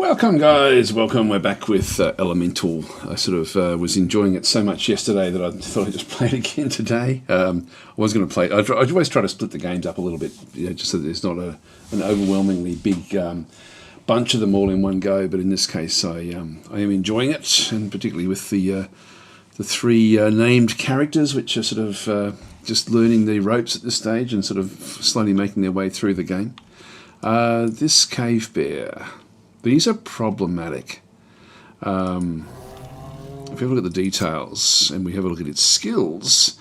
Welcome guys, welcome. We're back with Elemental. I sort of was enjoying it so much yesterday that I thought I'd just play it again today. I was going to play, I always try to split the games up a little bit, just so that there's not an overwhelmingly big bunch of them all in one go, but in this case I am enjoying it, and particularly with the three named characters, which are sort of just learning the ropes at this stage and sort of slowly making their way through the game. This cave bear, these are problematic. If we have a look at the details and we have a look at its skills,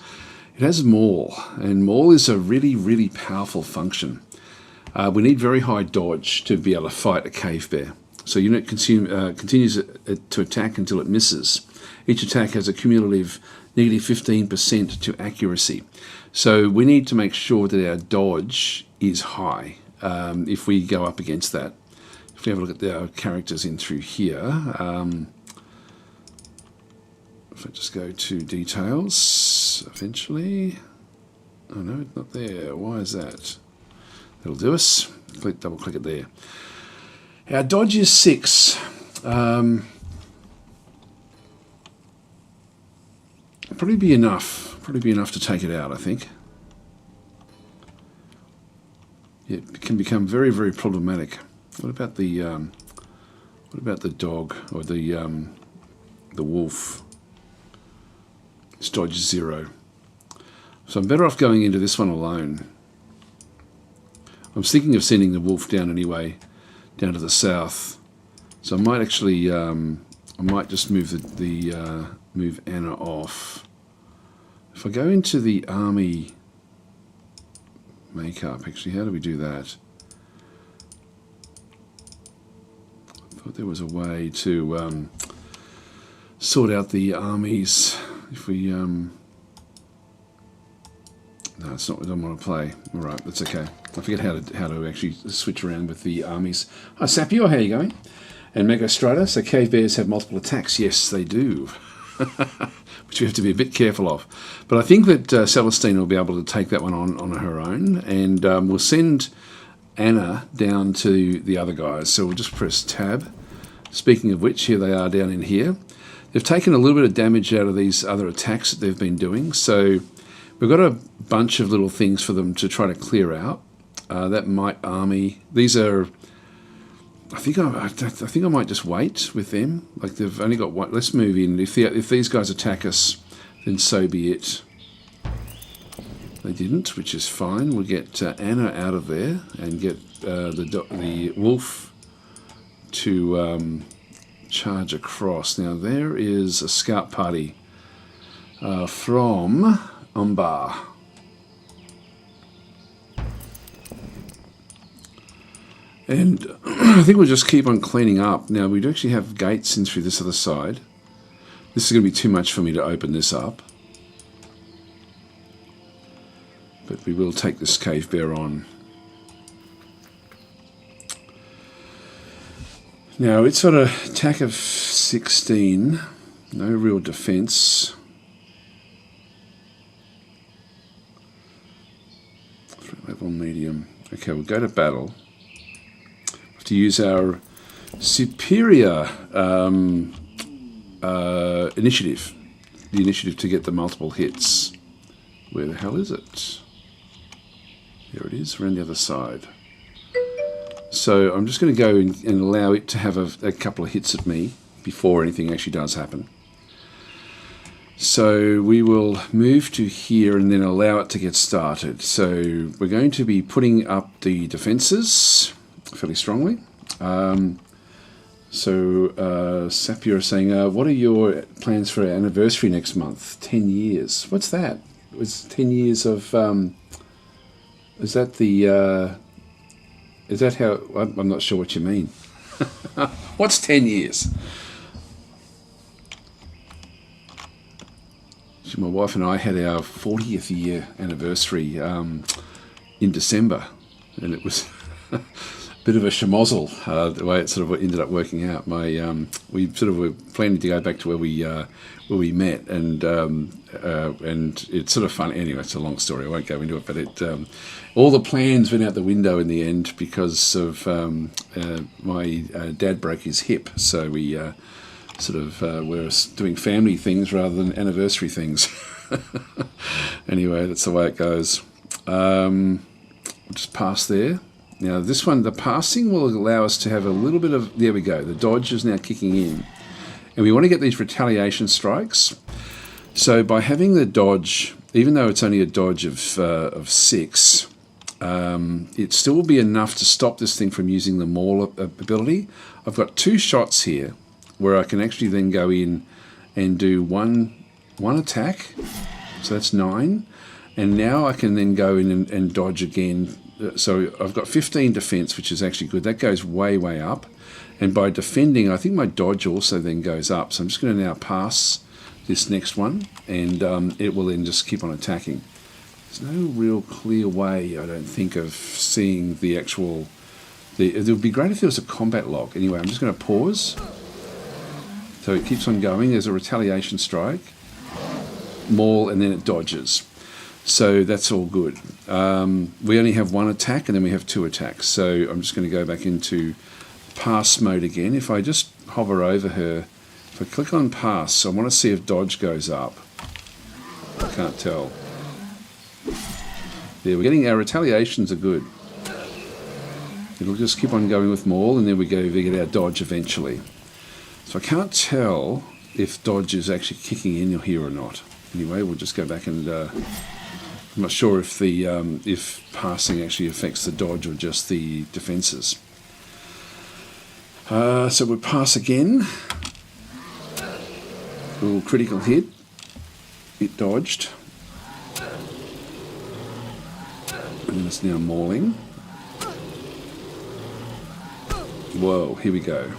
it has Maul, and Maul is a really, really powerful function. We need very high dodge to be able to fight a cave bear. So unit continues to attack until it misses. Each attack has a cumulative negative 15% to accuracy. So we need to make sure that our dodge is high if we go up against that. If we have a look at our characters in through here, if I just go to details, eventually, oh no, it's not there. Why is that? That'll do us. Double click it there. Our dodge is 6. Probably be enough. Probably be enough to take it out, I think. It can become very, very problematic. What about the dog or the wolf? Its dodge is 0. So I'm better off going into this one alone. I was thinking of sending the wolf down anyway, down to the south. So I might actually, I might just move move Anna off. If I go into the army makeup, actually, how do we do that? I thought there was a way to sort out the armies. If we, no, it's not what I want to play. All right, that's okay. I forget how to actually switch around with the armies. Hi, Sapio, how are you going? And Mega Strata. So cave bears have multiple attacks. Yes, they do. Which we have to be a bit careful of. But I think that Celestine will be able to take that one on her own, and we'll send Anna down to the other guys. So we'll just press tab. Speaking of which, here they are down in here. They've taken a little bit of damage out of these other attacks that they've been doing. So we've got a bunch of little things for them to try to clear out. That might army. These are. I think I might just wait with them. Like they've only got one. Let's move in. If these guys attack us, then so be it. They didn't, which is fine. We'll get Anna out of there and get the wolf to charge across. Now there is a scout party from Umbar. And I think we'll just keep on cleaning up. Now, we do actually have gates in through this other side. This is going to be too much for me to open this up. But we will take this cave bear on. Now, it's got an attack of 16. No real defense. Level medium. Okay, we'll go to battle. To use our superior initiative, the initiative to get the multiple hits. Where the hell is it? There it is, around the other side. So I'm just going to go and allow it to have a couple of hits at me before anything actually does happen. So we will move to here and then allow it to get started. So we're going to be putting up the defenses fairly strongly. Sapir is saying, what are your plans for our anniversary next month? 10 years. What's that? It was 10 years of, is that the, is that how, I'm not sure what you mean. What's 10 years? My wife and I had our 40th year anniversary in December, and it was bit of a schmozzle, the way it sort of ended up working out. We sort of were planning to go back to where we met, and it's sort of fun. Anyway, it's a long story. I won't go into it, but all the plans went out the window in the end because of my dad broke his hip, so we were doing family things rather than anniversary things. Anyway, that's the way it goes. Just pass there. Now this one, the passing will allow us to have a little bit of, there we go, the dodge is now kicking in. And we want to get these retaliation strikes. So by having the dodge, even though it's only a dodge of 6, it still will be enough to stop this thing from using the maul ability. I've got 2 shots here where I can actually then go in and do one attack. So that's 9. And now I can then go in and dodge again. So I've got 15 defense, which is actually good. That goes way, way up. And by defending, I think my dodge also then goes up. So I'm just going to now pass this next one, and it will then just keep on attacking. There's no real clear way, I don't think, of seeing the actual... It would be great if there was a combat log. Anyway, I'm just going to pause. So it keeps on going. There's a retaliation strike. Maul, and then it dodges. So that's all good. We only have 1 attack, and then we have 2 attacks. So I'm just going to go back into pass mode again. If I just hover over her, if I click on pass, I want to see if dodge goes up. I can't tell. There, we're getting our retaliations are good. It'll just keep on going with maul, and then we get our dodge eventually. So I can't tell if dodge is actually kicking in here or not. Anyway, we'll just go back and... I'm not sure if the if passing actually affects the dodge or just the defences. So we pass again. A little critical hit. It dodged. And it's now mauling. Whoa, here we go.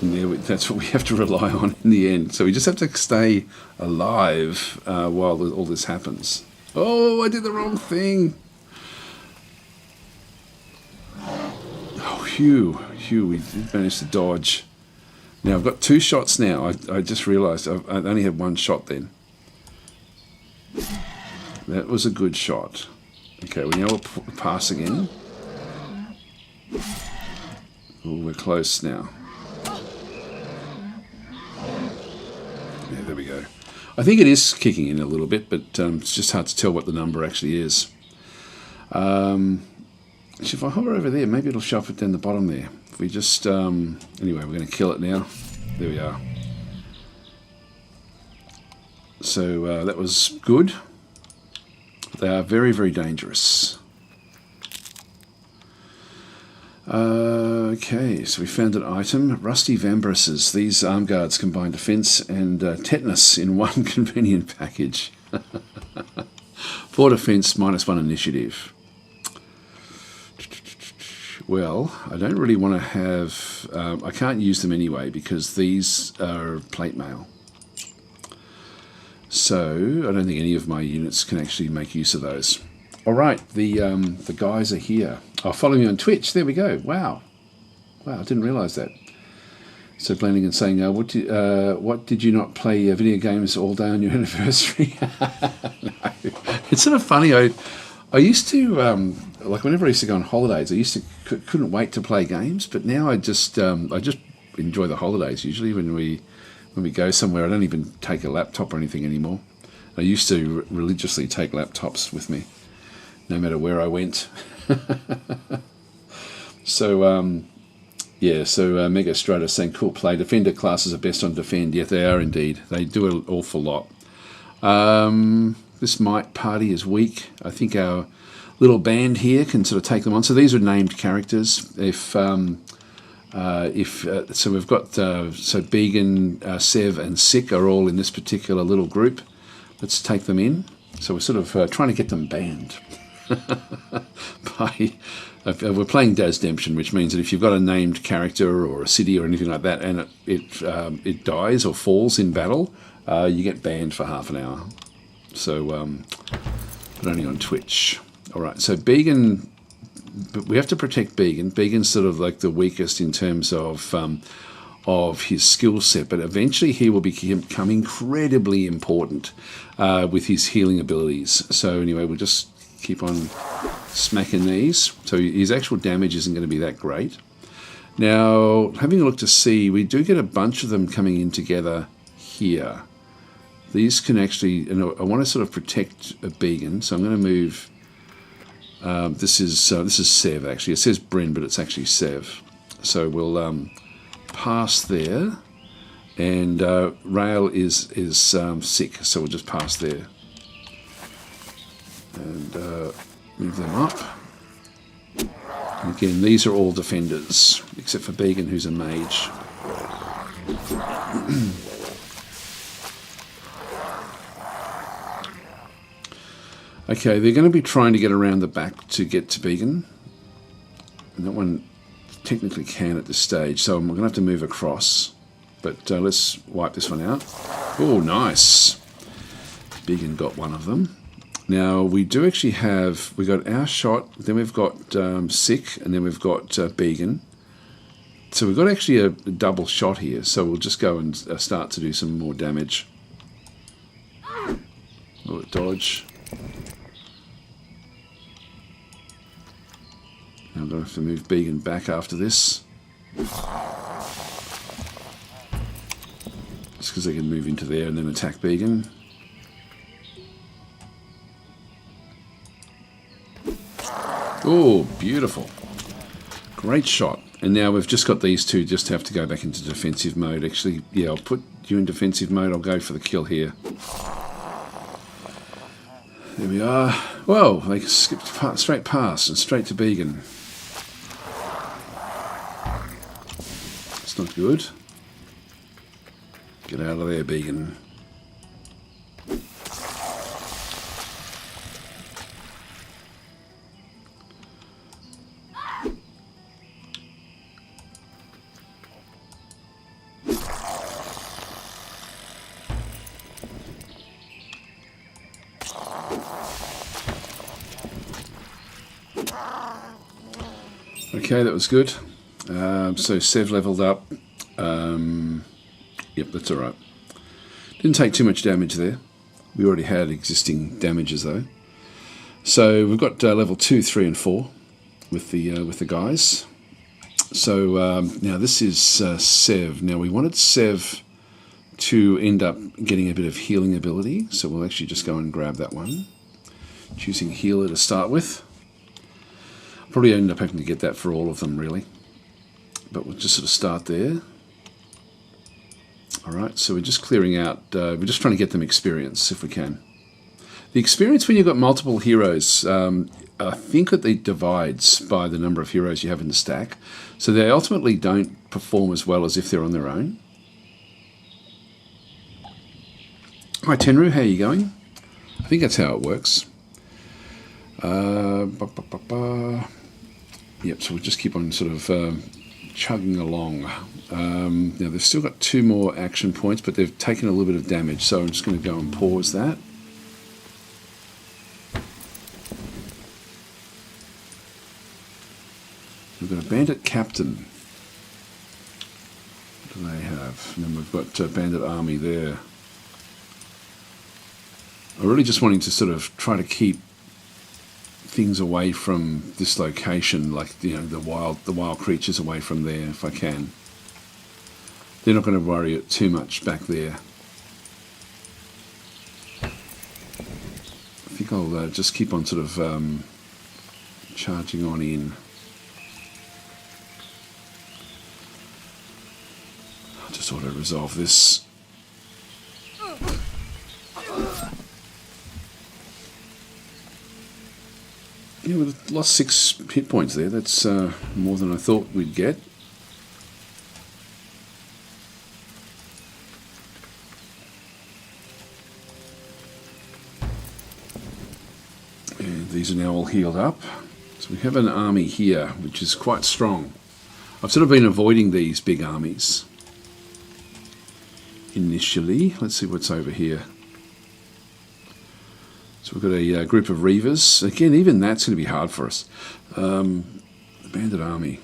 And that's what we have to rely on in the end. So we just have to stay alive while all this happens. Oh, I did the wrong thing. Oh, Hugh, we did manage to dodge. Now, I've got 2 shots now. I just realised I only had 1 shot then. That was a good shot. Okay, we now we'll pass again. Oh, we're close now. Yeah, there we go. I think it is kicking in a little bit, but it's just hard to tell what the number actually is. Actually, if I hover over there, maybe it'll show up down the bottom there. If we just... anyway, we're going to kill it now. There we are. So that was good. They are very, very dangerous. Okay, so we found an item. Rusty Vambraces. These arm guards combine defense and tetanus in one convenient package. 4 defense, -1 initiative. Well, I don't really want to have... I can't use them anyway because these are plate mail. So I don't think any of my units can actually make use of those. All right, the guys are here. Oh, follow me on Twitch. There we go. Wow, I didn't realise that. So planning and saying, what did you not play video games all day on your anniversary? No. It's sort of funny. I used to like whenever I used to go on holidays, I used to couldn't wait to play games. But now I just enjoy the holidays. Usually when we go somewhere, I don't even take a laptop or anything anymore. I used to religiously take laptops with me, no matter where I went. So, so Mega Strata saying, cool play. Defender classes are best on defend. Yeah, they are indeed. They do an awful lot. This might party is weak. I think our little band here can sort of take them on. So these are named characters. So we've got so Began, Sev, and Sick are all in this particular little group. Let's take them in. So we're sort of trying to get them banned. We're playing DasDemption, which means that if you've got a named character or a city or anything like that, and it dies or falls in battle, you get banned for half an hour. So, but only on Twitch. All right. So Began but we have to protect Began. Began's sort of like the weakest in terms of his skill set, but eventually he will become incredibly important with his healing abilities. So anyway, we'll just keep on smacking these. So his actual damage isn't going to be that great. Now, having a look to see, we do get a bunch of them coming in together here. These can actually, and I want to sort of protect a Began, so I'm going to move. This is Sev actually. It says Bryn, but it's actually Sev. So we'll pass there, and Rail is sick, so we'll just pass there, and move them up. And again, these are all defenders, except for Began, who's a mage. Okay, they're going to be trying to get around the back to get to Began. And that one technically can at this stage, so I'm going to have to move across. But let's wipe this one out. Oh, nice. Began got one of them. Now, we do actually have, we got our shot, then we've got Sick, and then we've got Began. So we've got actually a double shot here, so we'll just go and start to do some more damage. Oh, dodge. Now I'm going to have to move Began back after this. Just because they can move into there and then attack Began. Oh, beautiful. Great shot. And now we've just got these two just have to go back into defensive mode. Actually, yeah, I'll put you in defensive mode. I'll go for the kill here. There we are. Whoa, they skipped straight past and straight to Began. That's not good. Get out of there, Began. Okay, that was good. So Sev leveled up. Yep, that's alright. Didn't take too much damage there. We already had existing damages though. So we've got level 2, 3 and 4 with the guys. So now this is Sev. Now we wanted Sev to end up getting a bit of healing ability, so we'll actually just go and grab that one. Choosing healer to start with. Probably end up having to get that for all of them really, but we'll just sort of start there. Alright, so we're just clearing out, we're just trying to get them experience if we can. The experience when you've got multiple heroes, I think that it divides by the number of heroes you have in the stack, so they ultimately don't perform as well as if they're on their own. Hi Tenru, how are you going? I think that's how it works. Yep, so we'll just keep on sort of chugging along. Now they've still got 2 more action points, but they've taken a little bit of damage, so I'm just going to go and pause that. We've got a Bandit Captain. What do they have? And then we've got Bandit Army there. I'm really just wanting to sort of try to keep things away from this location, like the wild creatures away from there if I can. They're not going to worry it too much back there. I think I'll just keep on sort of charging on in. I'll just auto resolve this. Yeah, we've lost 6 hit points there. That's more than I thought we'd get. And these are now all healed up. So we have an army here, which is quite strong. I've sort of been avoiding these big armies initially. Let's see what's over here. So we've got a group of Reavers. Again, even that's going to be hard for us. Bandit army.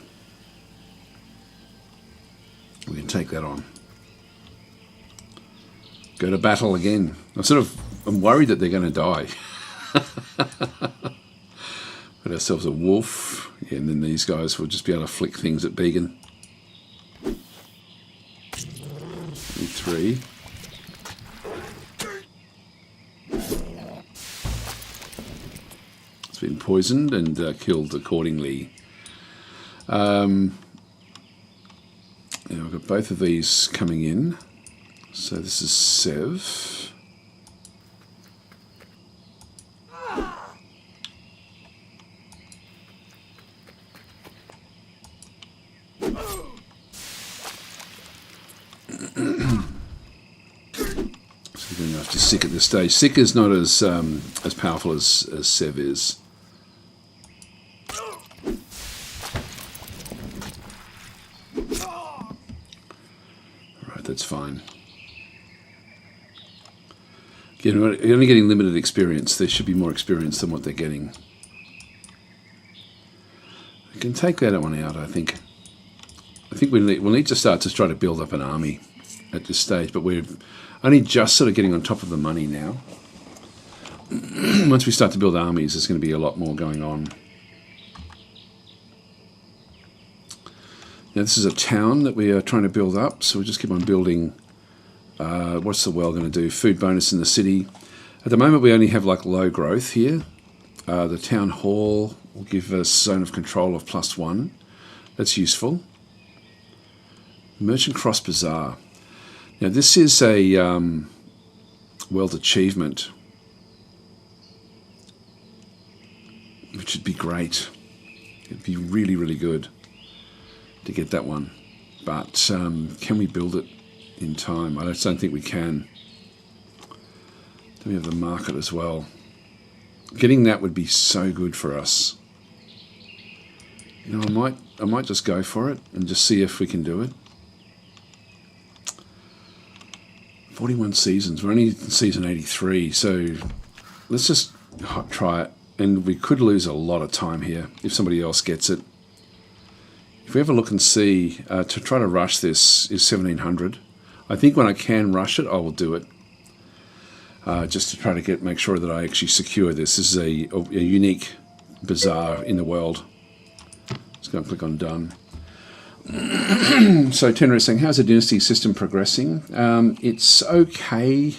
We can take that on. Go to battle again. I'm worried that they're going to die. Put ourselves a wolf. Yeah, and then these guys will just be able to flick things at Began. 3. It's been poisoned and killed accordingly. Yeah, we've got both of these coming in. So this is Sev. So we're going after Sick at this stage. Sick is not as powerful as Sev is. Alright, that's fine. Again, you're only getting limited experience. There should be more experience than what they're getting. We can take that one out, I think. I think we'll need to start to try to build up an army at this stage, but we're only just sort of getting on top of the money now. Once we start to build armies, there's going to be a lot more going on. Now this is a town that we are trying to build up, so we'll just keep on building. What's the well going to do? Food bonus in the city. At the moment we only have like low growth here. The town hall will give us zone of control of +1. That's useful. Merchant Cross Bazaar. Now this is a world achievement, which would be great. It'd be really, really good to get that one. But can we build it in time? I just don't think we can. Then we have the market as well. Getting that would be so good for us. You know, I might just go for it and just see if we can do it. 41 seasons. We're only in season 83, so let's just try it. And we could lose a lot of time here if somebody else gets it. If we have a look and see, to try to rush this is 1700. I think when I can rush it, I will do it. Just to try to make sure that I actually secure this. This is a unique bazaar in the world. Just going to click on done. So Tenor is saying, how's the Dynasty system progressing? It's okay-ish,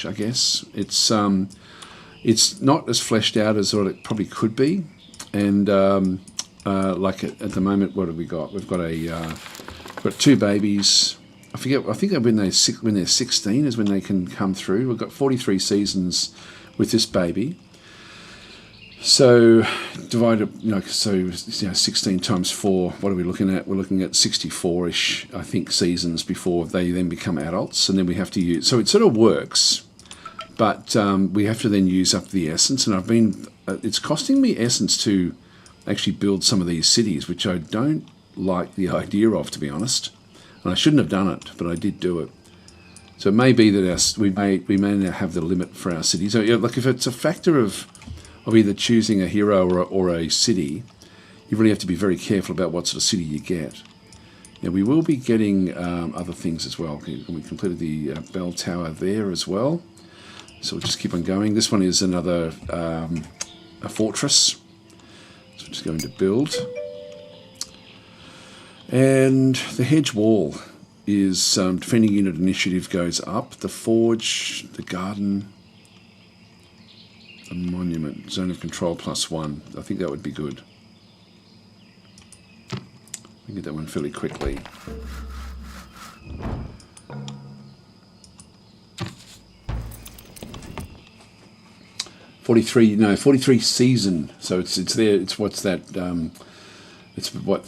I guess. It's not as fleshed out as what it probably could be. And like at the moment, what have we got? We've got got 2 babies. I think when they're 16 is when they can come through. We've got 43 seasons with this baby. So divided, 16 times 4. What are we looking at? We're looking at 64-ish, I think, seasons before they then become adults, and then we have to use. So it sort of works, but we have to then use up the essence. And it's costing me essence to actually build some of these cities, which I don't like the idea of, to be honest. And I shouldn't have done it, but I did do it. So it may be that we may now have the limit for our cities. So like if it's a factor of either choosing a hero or a city, you really have to be very careful about what sort of city you get. Now we will be getting other things as well. We completed the bell tower there as well. So we'll just keep on going. This one is another a fortress. So we're just going to build. And the hedge wall is defending unit initiative goes up. The forge, the garden, the monument, zone of control +1. I think that would be good. We can get that one fairly quickly. $43 season. So it's there. It's what's that? It's what?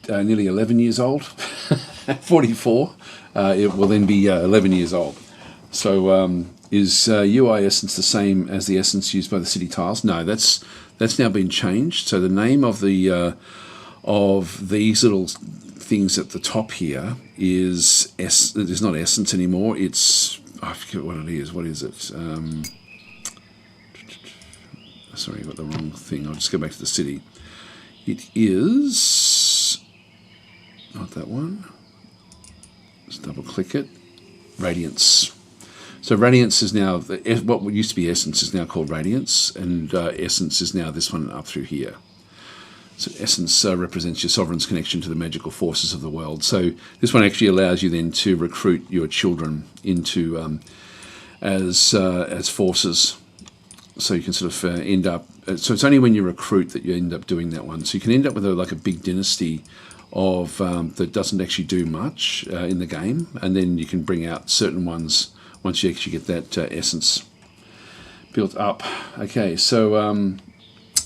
Nearly 11 years old. 44. It will then be 11 years old. So is UI essence the same as the essence used by the city tiles? No, that's now been changed. So the name of the of these little things at the top here is it's not essence anymore. It's, I forget what it is. What is it? Sorry, I got the wrong thing. I'll just go back to the city. It is not that one. Let's double click it. Radiance. So Radiance is now, what used to be Essence is now called Radiance, and Essence is now this one up through here. So Essence represents your sovereign's connection to the magical forces of the world. So this one actually allows you then to recruit your children into as forces. So you can sort of end up, so it's only when you recruit that you end up doing that one. So you can end up with like a big dynasty of that doesn't actually do much in the game, and then you can bring out certain ones once you actually get that essence built up. Okay, so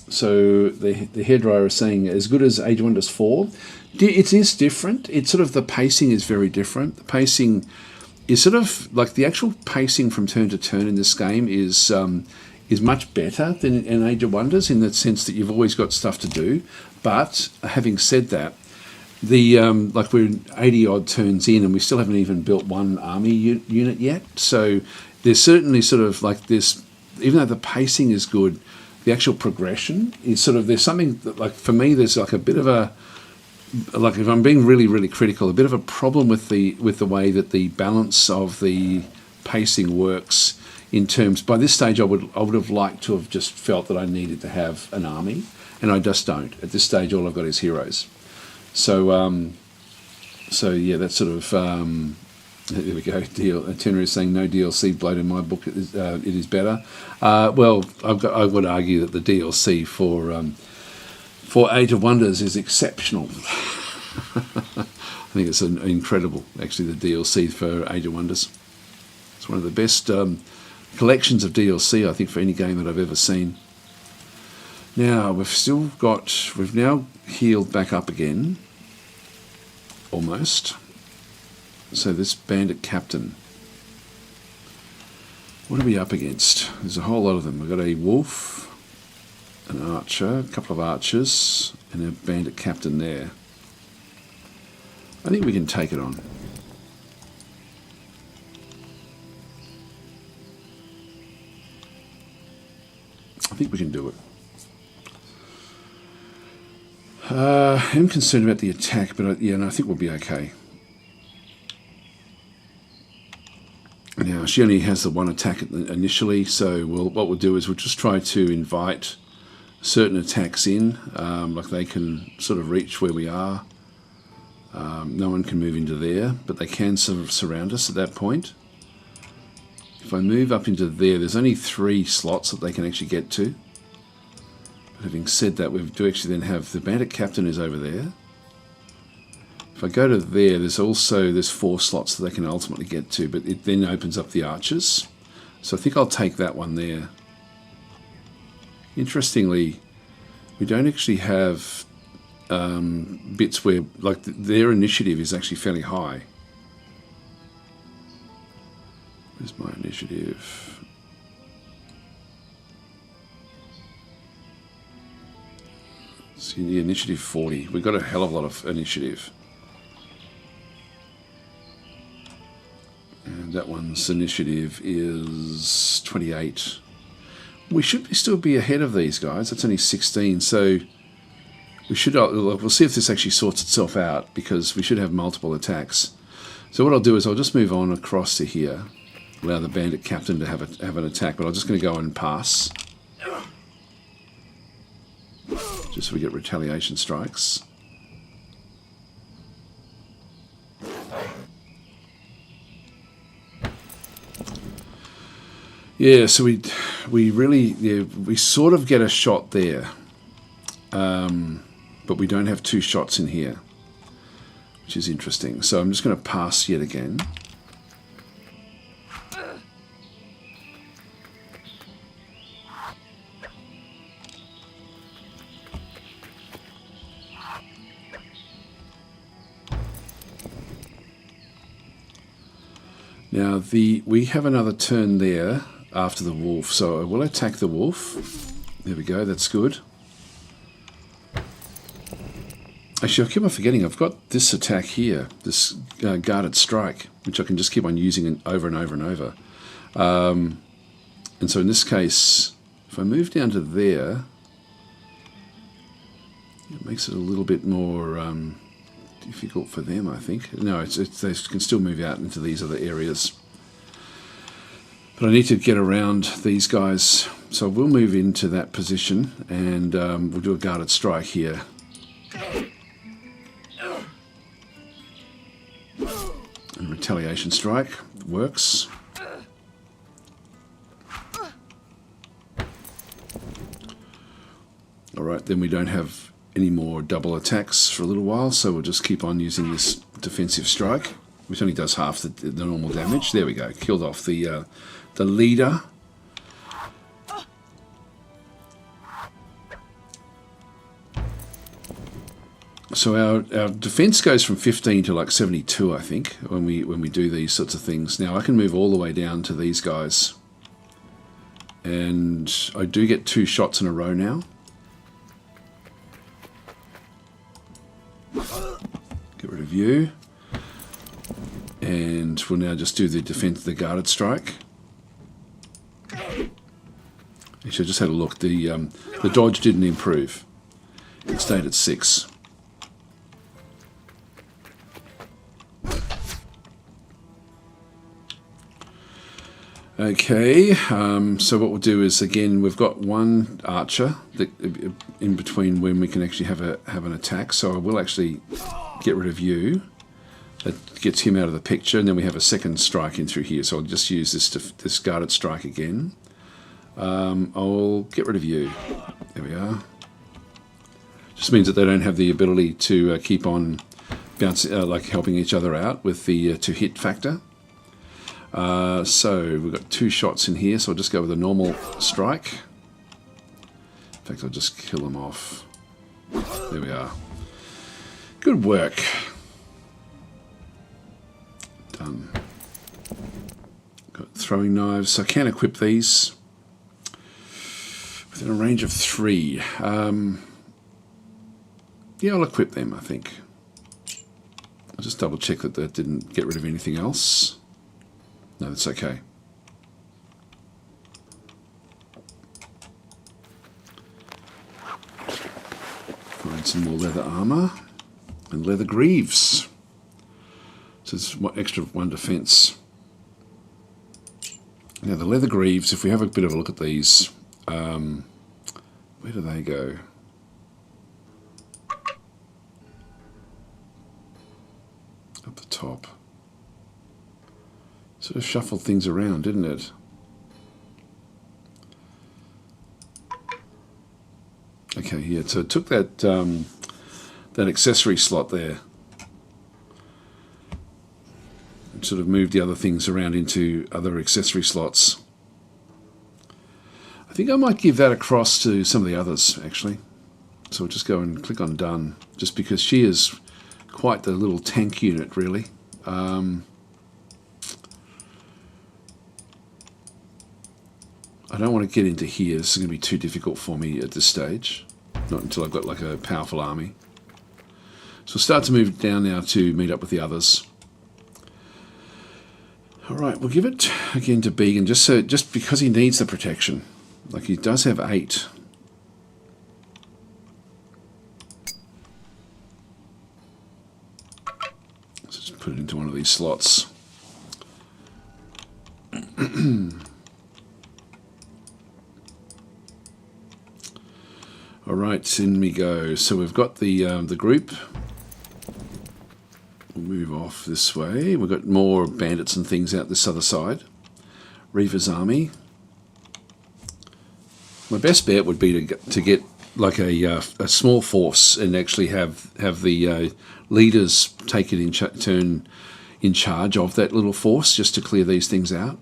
so the hairdryer is saying as good as Age of Wonders 4. It is different. It's sort of, the pacing is very different. The pacing is sort of like, the actual pacing from turn to turn in this game is much better than in Age of Wonders, in the sense that you've always got stuff to do. But having said that, the like, we're 80 odd turns in and we still haven't even built one army unit yet. So there's certainly sort of like this, even though the pacing is good, the actual progression is sort of, there's something that, like, for me, there's like a bit of a, like, if I'm being really critical, a bit of a problem with the way that the balance of the pacing works. In terms, by this stage, I would have liked to have just felt that I needed to have an army, and I just don't. At this stage, all I've got is heroes. So, so yeah, that's sort of, there we go. Tenor is saying no DLC bloat in my book. It is better. Well, I would argue that the DLC for Age of Wonders is exceptional. I think it's incredible, actually, the DLC for Age of Wonders. It's one of the best collections of DLC, I think, for any game that I've ever seen. Now, we've now healed back up again, almost. So this Bandit Captain, what are we up against? There's a whole lot of them. We've got a wolf, an archer, a couple of archers, and a Bandit Captain there. I think we can take it on. I think we can do it. I'm concerned about the attack, but yeah, no, I think we'll be okay. Now, she only has the one attack initially, so what we'll do is we'll just try to invite certain attacks in, like they can sort of reach where we are. No one can move into there, but they can sort of surround us at that point. If I move up into there, there's only 3 slots that they can actually get to. But having said that, we do actually then have the Bandit Captain is over there. If I go to there, there's 4 slots that they can ultimately get to, but it then opens up the archers. So I think I'll take that one there. Interestingly, we don't actually have bits where, like, their initiative is actually fairly high. Where's my initiative? See, the initiative 40. We've got a hell of a lot of initiative. And that one's initiative is 28. We should still be ahead of these guys. That's only 16, so we should. We'll see if this actually sorts itself out, because we should have multiple attacks. So what I'll do is I'll just move on across to here, allow the Bandit Captain to have an attack, but I'm just going to go and pass, just so we get retaliation strikes. Yeah, so we really, yeah, we sort of get a shot there, but we don't have 2 shots in here, which is interesting. So I'm just going to pass yet again. Now we have another turn there after the wolf, so I will attack the wolf. There we go, that's good. Actually, I keep on forgetting, I've got this attack here, this guarded strike, which I can just keep on using over and over and over. And so in this case, if if I move down to there, it makes it a little bit more difficult for them, I think. No, they can still move out into these other areas. But I need to get around these guys. So we'll move into that position and we'll do a guarded strike here. And retaliation strike works. Alright, then we don't have any more double attacks for a little while, so we'll just keep on using this defensive strike, which only does half the normal damage. There we go, killed off the leader. So our defense goes from 15 to like 72, I think, when we do these sorts of things. Now I can move all the way down to these guys, and I do get 2 shots in a row now. Get rid of you, and we'll now just do the defense, the guarded strike. Actually, I just had a look. The dodge didn't improve; it stayed at 6. Okay, so what we'll do is, again, we've got one archer that, in between when we can actually have an attack. So I will actually get rid of you. That gets him out of the picture, and then we have a second strike in through here. So I'll just use this guarded strike again. I'll get rid of you. There we are. Just means that they don't have the ability to keep on bouncing, like helping each other out with the to-hit factor. So we've got 2 shots in here, so I'll just go with a normal strike. In fact, I'll just kill them off. There we are. Good work. Done. Got throwing knives, so I can equip these within a range of 3. Yeah, I'll equip them, I think. I'll just double check that didn't get rid of anything else. No, that's okay. Find some more leather armor and leather greaves. So it's extra 1 defense. Now the leather greaves, if we have a bit of a look at these, where do they go? Up the top. Sort of shuffled things around, didn't it? Okay, yeah, so it took that that accessory slot there and sort of moved the other things around into other accessory slots. I think I might give that across to some of the others, actually. So we'll just go and click on done, just because she is quite the little tank unit, really. I don't want to get into here. This is going to be too difficult for me at this stage. Not until I've got like a powerful army. So we'll start to move down now to meet up with the others. Alright, we'll give it again to Began, just because he needs the protection. Like, he does have 8. Let's just put it into one of these slots. Alright, in we go. So we've got the group. We'll move off this way. We've got more bandits and things out this other side. Reaver's army. My best bet would be to get like a small force and actually have the leaders take it in turn in charge of that little force, just to clear these things out.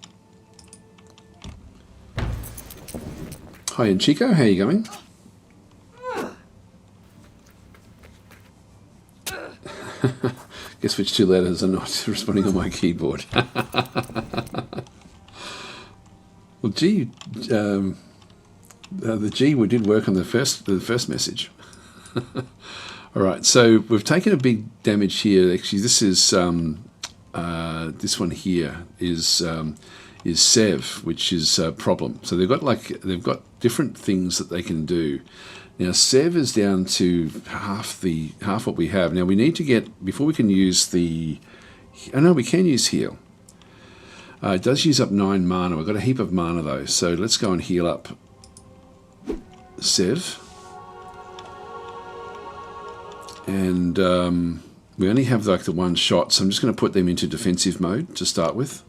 Hi, and Chico, how are you going? Guess which 2 letters are not responding on my keyboard. Well, G, the G did work on the first message. All right, so we've taken a big damage here. Actually, this is this one here is is Sev, which is a problem. So they've got different things that they can do. Now Sev is down to half what we have. Now we need to get, before we can use the, oh no, we can use heal. It does use up 9 mana. We've got a heap of mana though, so let's go and heal up Sev. And we only have like the one shot, so I'm just going to put them into defensive mode to start with.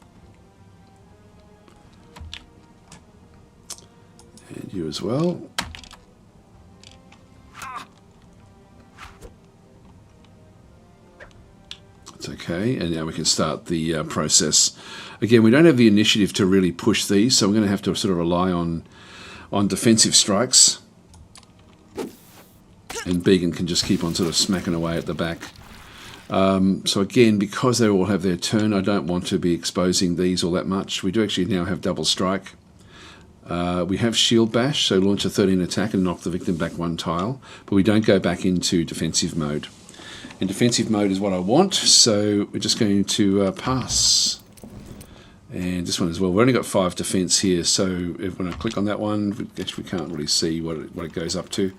And you as well. It's okay, and now we can start the process. Again, we don't have the initiative to really push these, so we're going to have to sort of rely on defensive strikes. And Began can just keep on sort of smacking away at the back. So again, because they all have their turn, I don't want to be exposing these all that much. We do actually now have double strike. We have shield bash, so launch a 13 attack and knock the victim back 1 tile, but we don't go back into defensive mode. And defensive mode is what I want, so we're just going to pass. And this one as well. We've only got 5 defense here, so when I click on that one, actually we can't really see what it goes up to.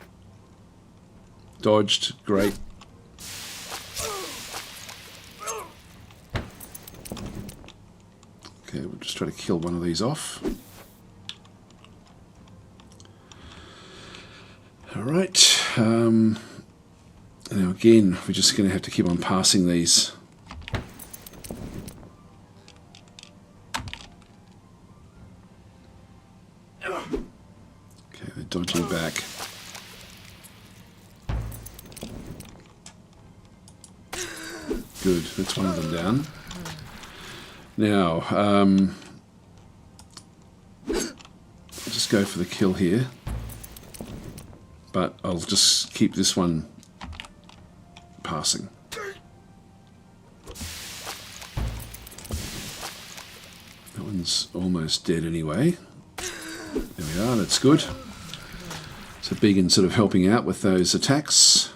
Dodged, great. Okay, we'll just try to kill one of these off. Alright, now again, we're just going to have to keep on passing these. Okay, they're dodging back. Good, that's one of them down. Now, I'll just go for the kill here. But I'll just keep this one passing. That one's almost dead anyway. There we are, that's good. So Began's sort of helping out with those attacks.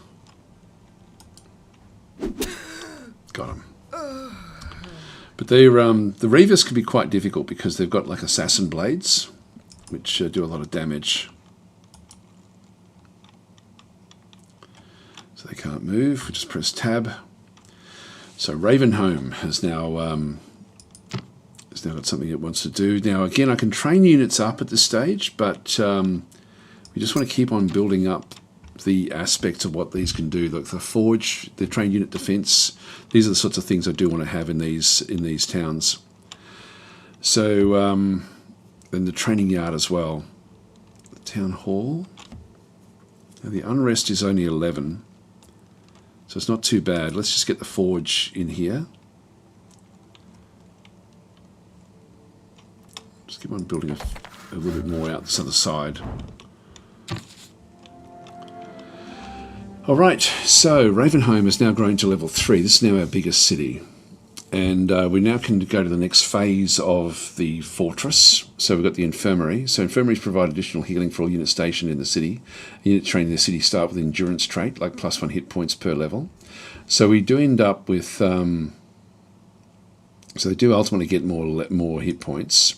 Got him. But the Reavers can be quite difficult because they've got like assassin blades, which do a lot of damage. So they can't move. We just press tab. So Ravenholm has now got something it wants to do. Now again, I can train units up at this stage, but we just want to keep on building up the aspects of what these can do. Like the forge, the trained unit defense. These are the sorts of things I do want to have in these towns. So and the training yard as well. The town hall. Now the unrest is only 11. So it's not too bad. Let's just get the forge in here. Just keep on building a little bit more out this other side. Alright, so Ravenholm has now grown to level 3. This is now our biggest city. And we now can go to the next phase of the fortress. So we've got the infirmary. So infirmaries provide additional healing for all units stationed in the city. Units trained in the city start with endurance trait, like +1 hit points per level. So we do end up with... so they do ultimately get more hit points.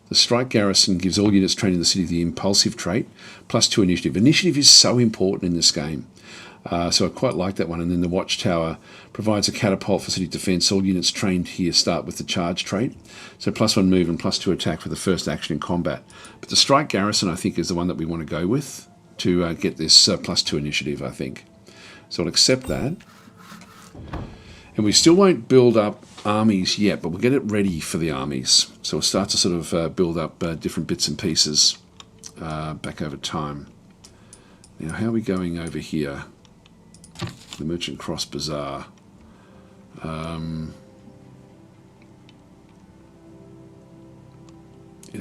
The strike garrison gives all units trained in the city the impulsive trait, +2 initiative. Initiative is so important in this game. So I quite like that one. And then the watchtower provides a catapult for city defense. All units trained here start with the charge trait. So +1 move and +2 attack for the first action in combat. But the strike garrison, I think, is the one that we want to go with to get this +2 initiative, I think. So I'll accept that. And we still won't build up armies yet, but we'll get it ready for the armies. So we'll start to sort of build up different bits and pieces back over time. Now, how are we going over here? The Merchant Cross Bazaar. Yeah,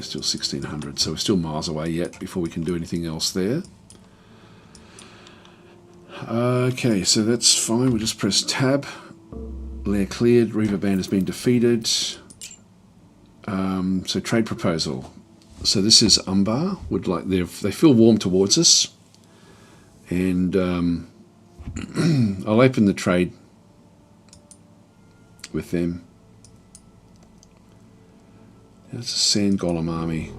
still 1600, so we're still miles away yet before we can do anything else there. Okay, so that's fine. We'll just press tab. Lair cleared. Reaver band has been defeated. So trade proposal. So this is Umbar. Would like they feel warm towards us, and I'll open the trade with them. That's a sand golem army.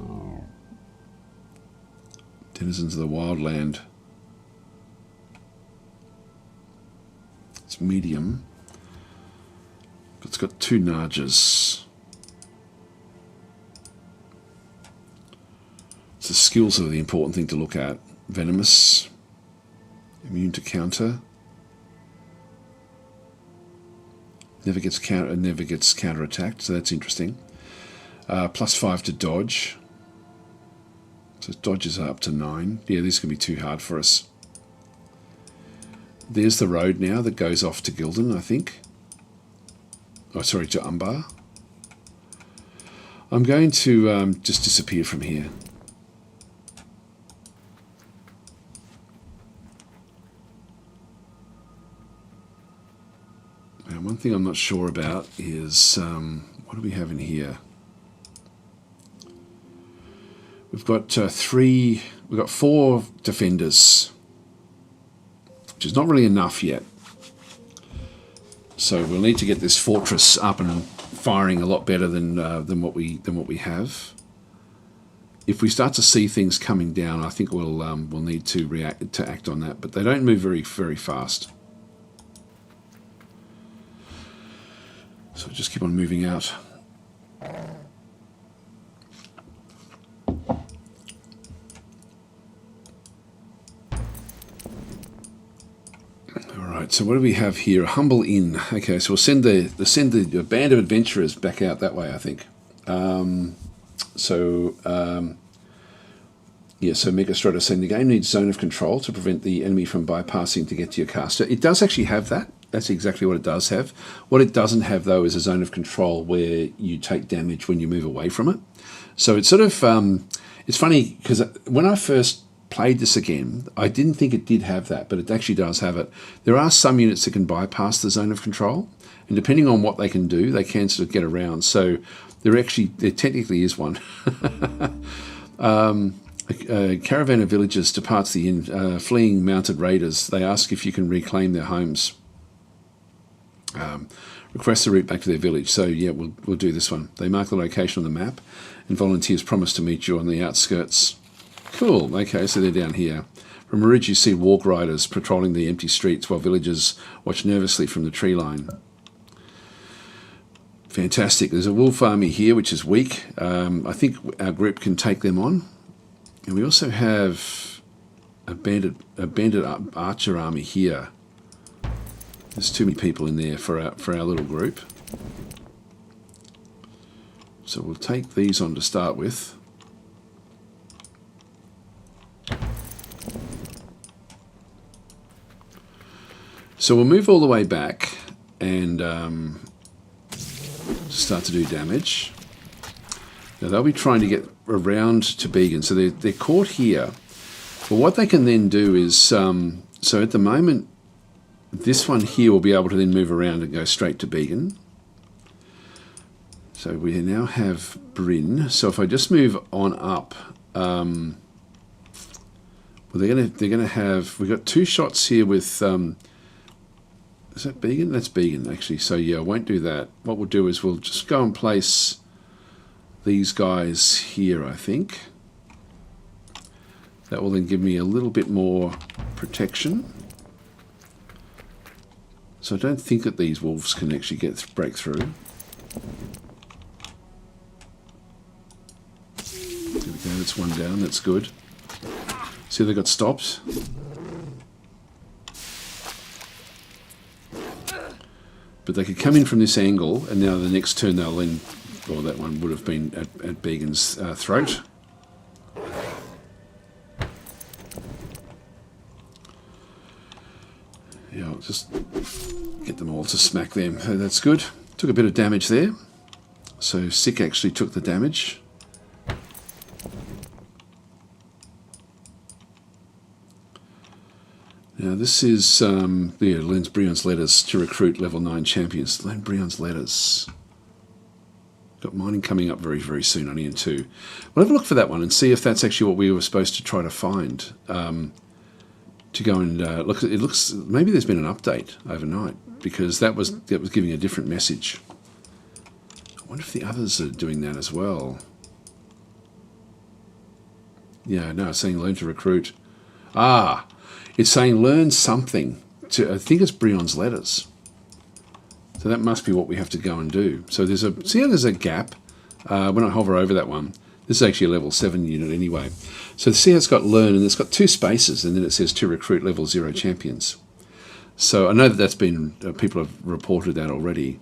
Denizens of the wildland. It's medium. It's got 2 Najas. So the skills are the important thing to look at. Venomous. Immune to counter. Never gets counter-attacked, so that's interesting. +5 to dodge. So dodges are up to 9. Yeah, this is going to be too hard for us. There's the road now that goes off to Gildan, I think. Oh, sorry, to Umbar. I'm going to just disappear from here. Now, one thing I'm not sure about is what do we have in here? We've got 4 defenders, which is not really enough yet. So we'll need to get this fortress up and firing a lot better than what we have. If we start to see things coming down, I think we'll need to act on that. But they don't move very fast. So just keep on moving out. Alright, so what do we have here? A humble inn. Okay, so we'll send the band of adventurers back out that way, I think. So Mega Strider saying the game needs zone of control to prevent the enemy from bypassing to get to your caster. It does actually have that. That's exactly what it does have. What it doesn't have, though, is a zone of control where you take damage when you move away from it. So it's sort of, it's funny, because when I first played this again, I didn't think it did have that, but it actually does have it. There are some units that can bypass the zone of control, and depending on what they can do, they can sort of get around. So there technically is one. A caravan of villagers departs the inn, fleeing mounted raiders. They ask if you can reclaim their homes. Request the route back to their village. So yeah, we'll do this one. They mark the location on the map, and volunteers promise to meet you on the outskirts. Cool. Okay, so they're down here. From a ridge, you see walk riders patrolling the empty streets while villagers watch nervously from the tree line. Fantastic. There's a wolf army here, which is weak. I think our group can take them on. And we also have a bandit archer army here. There's too many people in there for our little group. So we'll take these on to start with. So we'll move all the way back and start to do damage. Now they'll be trying to get around to Began, so they're caught here. But what they can then do is, so at the moment, this one here will be able to then move around and go straight to Began. So we now have Bryn. So if I just move on up, well, they're gonna have. We've got 2 shots here with. Is that Began? That's Began actually. So yeah, I won't do that. What we'll do is we'll just go and place these guys here, I think. That will then give me a little bit more protection. So I don't think that these wolves can actually break through. There we go, that's one down, that's good. See, they got stopped. But they could come in from this angle, and now the next turn they'll then, well, that one would have been at Began's throat. Yeah, I'll just get them all to smack them. Oh, that's good. Took a bit of damage there. So Sick actually took the damage. Now this is Len Brion's letters to recruit level 9 champions. Len Brion's letters. Got mining coming up very, very soon on Ian 2. We'll have a look for that one and see if that's actually what we were supposed to try to find. To go and look. It looks maybe there's been an update overnight because that was giving a different message. wonder if the others are doing that as well. Yeah, no, it's saying learn to recruit. Ah, it's saying learn something. I think it's Brion's letters. So that must be what we have to go and do. So see how there's a gap? When I hover over that one, this is actually a level 7 unit anyway. So see how it's got learn, and it's got 2 spaces, and then it says to recruit level 0 champions. So I know that's been, people have reported that already.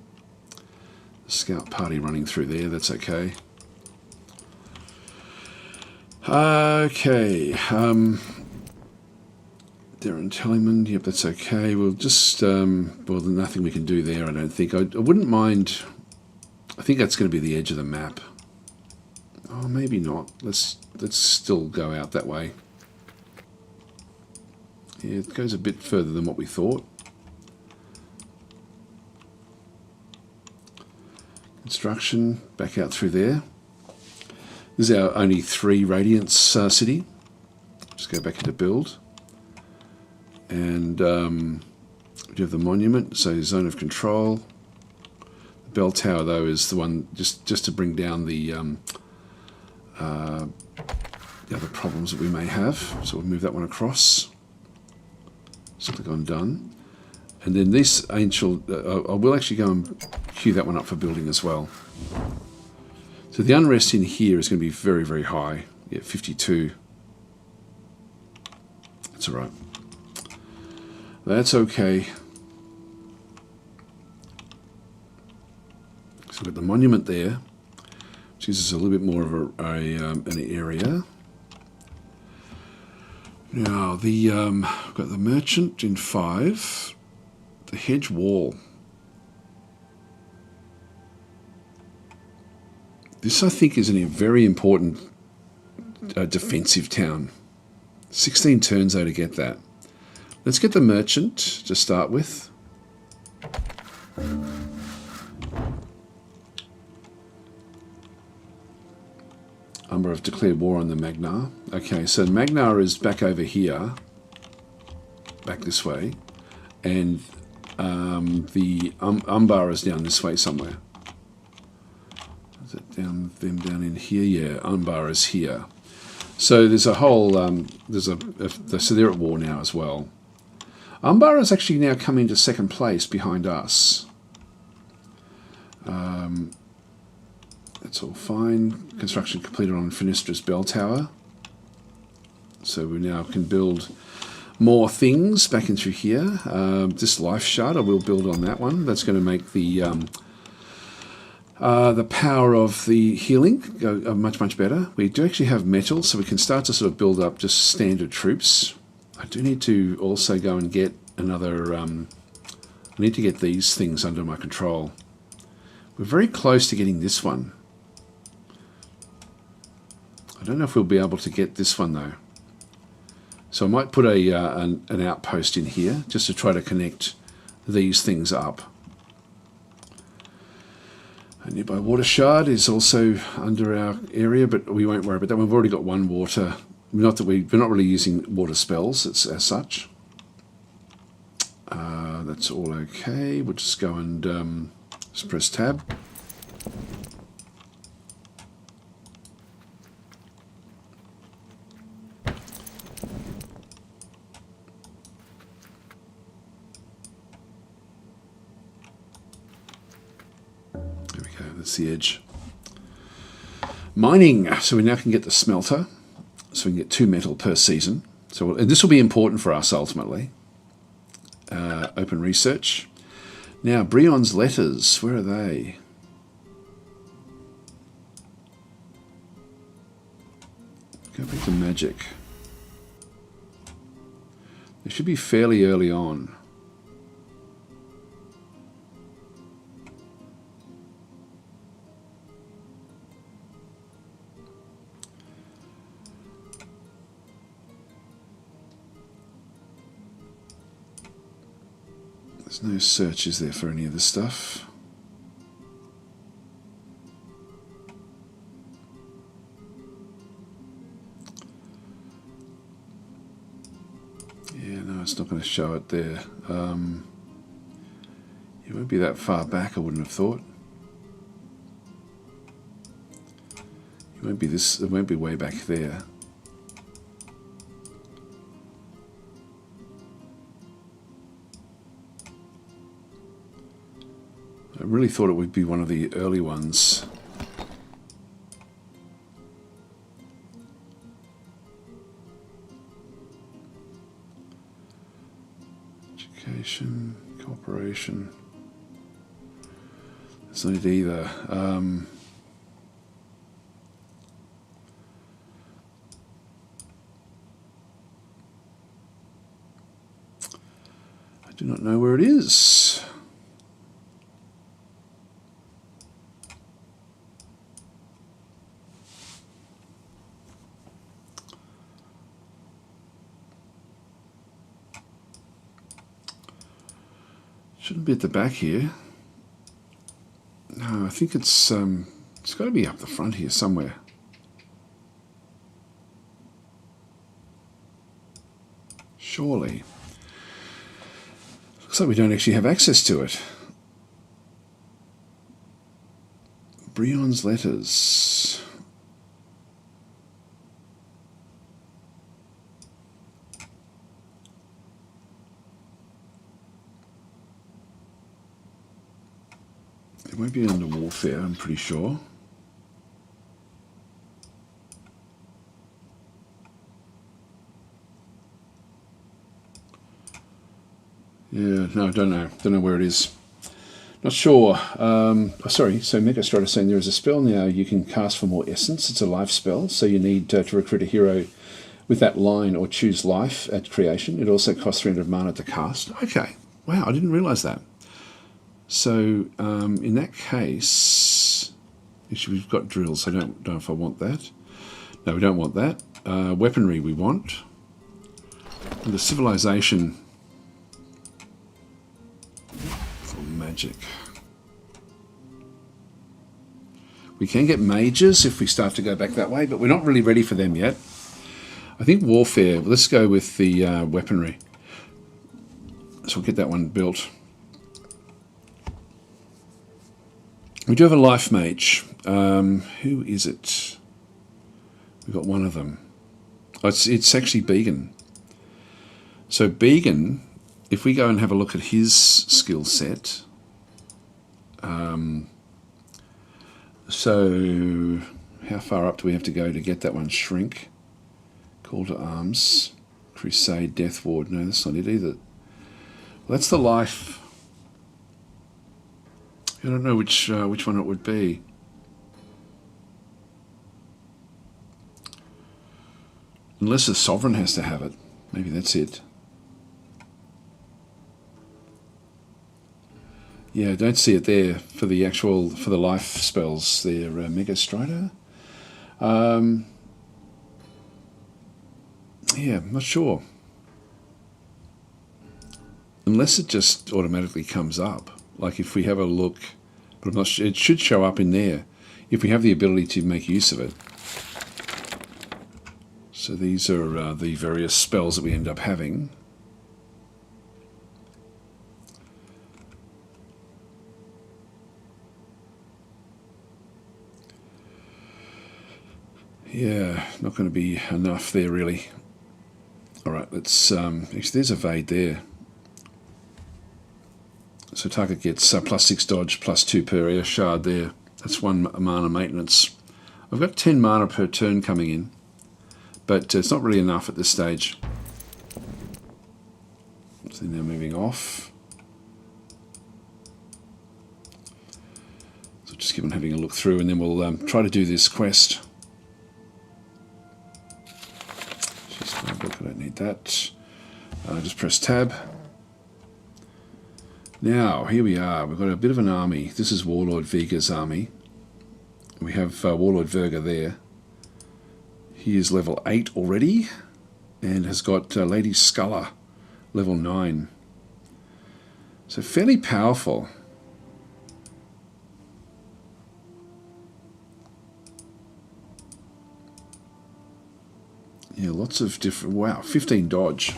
Scout party running through there, that's okay. Okay, Darren Tellerman, yep, that's okay. We'll just, well, there's nothing we can do there, I don't think. I wouldn't mind, I think that's going to be the edge of the map. Oh, maybe not. Let's still go out that way. Yeah, it goes a bit further than what we thought. Construction, back out through there. This is our only 3 Radiance city. Just go back into build. And we have the monument, so zone of control. The bell tower, though, is the one just to bring down the other problems that we may have. So we'll move that one across. Just click on done. And then this ancient, I will actually go and queue that one up for building as well. So the unrest in here is going to be very, very high. Yeah, 52. That's all right. That's okay. So we've got the monument there, which gives us a little bit more of an area. Now we've got the merchant in 5, the hedge wall. This, I think, is a very important defensive town. 16 turns, though, to get that. Let's get the merchant to start with. Umber have declared war on the Magnar. Okay, so Magnar is back over here, back this way, and the Umbar is down this way somewhere. Is it them down in here? Yeah, Umbar is here. So there's a whole, so they're at war now as well. Umbar is actually now coming to 2nd place behind us. That's all fine. Construction completed on Finistra's bell tower. So we now can build more things back in through here. This life shard, I will build on that one. That's going to make the power of the healing go much, much better. We do actually have metal, so we can start to sort of build up just standard troops. I do need to also go and get another... I need to get these things under my control. We're very close to getting this one. I don't know if we'll be able to get this one, though. So I might put an outpost in here just to try to connect these things up. A nearby water shard is also under our area, but we won't worry about that. We've already got 1 water. Not that we're not really using water spells as such. That's all okay. We'll just go and just press tab. That's the edge. Mining. So we now can get the smelter. So we can get 2 metal per season. So and this will be important for us ultimately. Open research. Now, Brion's letters. Where are they? Go back to magic. They should be fairly early on. There's no searches there for any of this stuff. Yeah, no, it's not going to show it there. It won't be that far back, I wouldn't have thought. It won't be this. It won't be way back there. I really thought it would be one of the early ones. Education, cooperation. It's not it either. I do not know where it is. Shouldn't be at the back here. No, I think it's got to be up the front here somewhere. Surely. Looks like we don't actually have access to it. Brion's letters. It won't be under warfare, I'm pretty sure. Yeah, no, I don't know. Don't know where it is. Not sure. Sorry, so Megastrata saying there is a spell now you can cast for more essence. It's a life spell, so you need to recruit a hero with that line or choose life at creation. It also costs 300 mana to cast. Okay, wow, I didn't realise that. So in that case, actually we've got drills. I don't know if I want that. No, we don't want that. Weaponry we want. And the civilization for magic. We can get mages if we start to go back that way, but we're not really ready for them yet. I think warfare. Let's go with the weaponry. So we'll get that one built. We do have a life mage. Who is it? We've got one of them. Oh, it's actually Began. So Began, if we go and have a look at his skill set, so how far up do we have to go to get that one? Shrink, Call to Arms, Crusade, Death Ward. No, that's not it either. Well, that's the life. I don't know which one it would be. Unless the Sovereign has to have it. Maybe that's it. Yeah, I don't see it there for the life spells there, Megastrata. Yeah, I'm not sure. Unless it just automatically comes up. Like if we have a look, but I'm not sure, it should show up in there if we have the ability to make use of it. So these are the various spells that we end up having. Yeah, not going to be enough there really. All right, let's. Actually, there's evade there. So target gets +6 dodge, +2 per air shard there. That's 1 mana maintenance. I've got 10 mana per turn coming in, but it's not really enough at this stage. So now moving off. So just keep on having a look through, and then we'll try to do this quest. I don't need that. Just press tab. Now, here we are. We've got a bit of an army. This is Warlord Viga's army. We have Warlord Verga there. He is level 8 already and has got Lady Sculler, level 9. So fairly powerful. Yeah, lots of different... Wow, 15 dodge.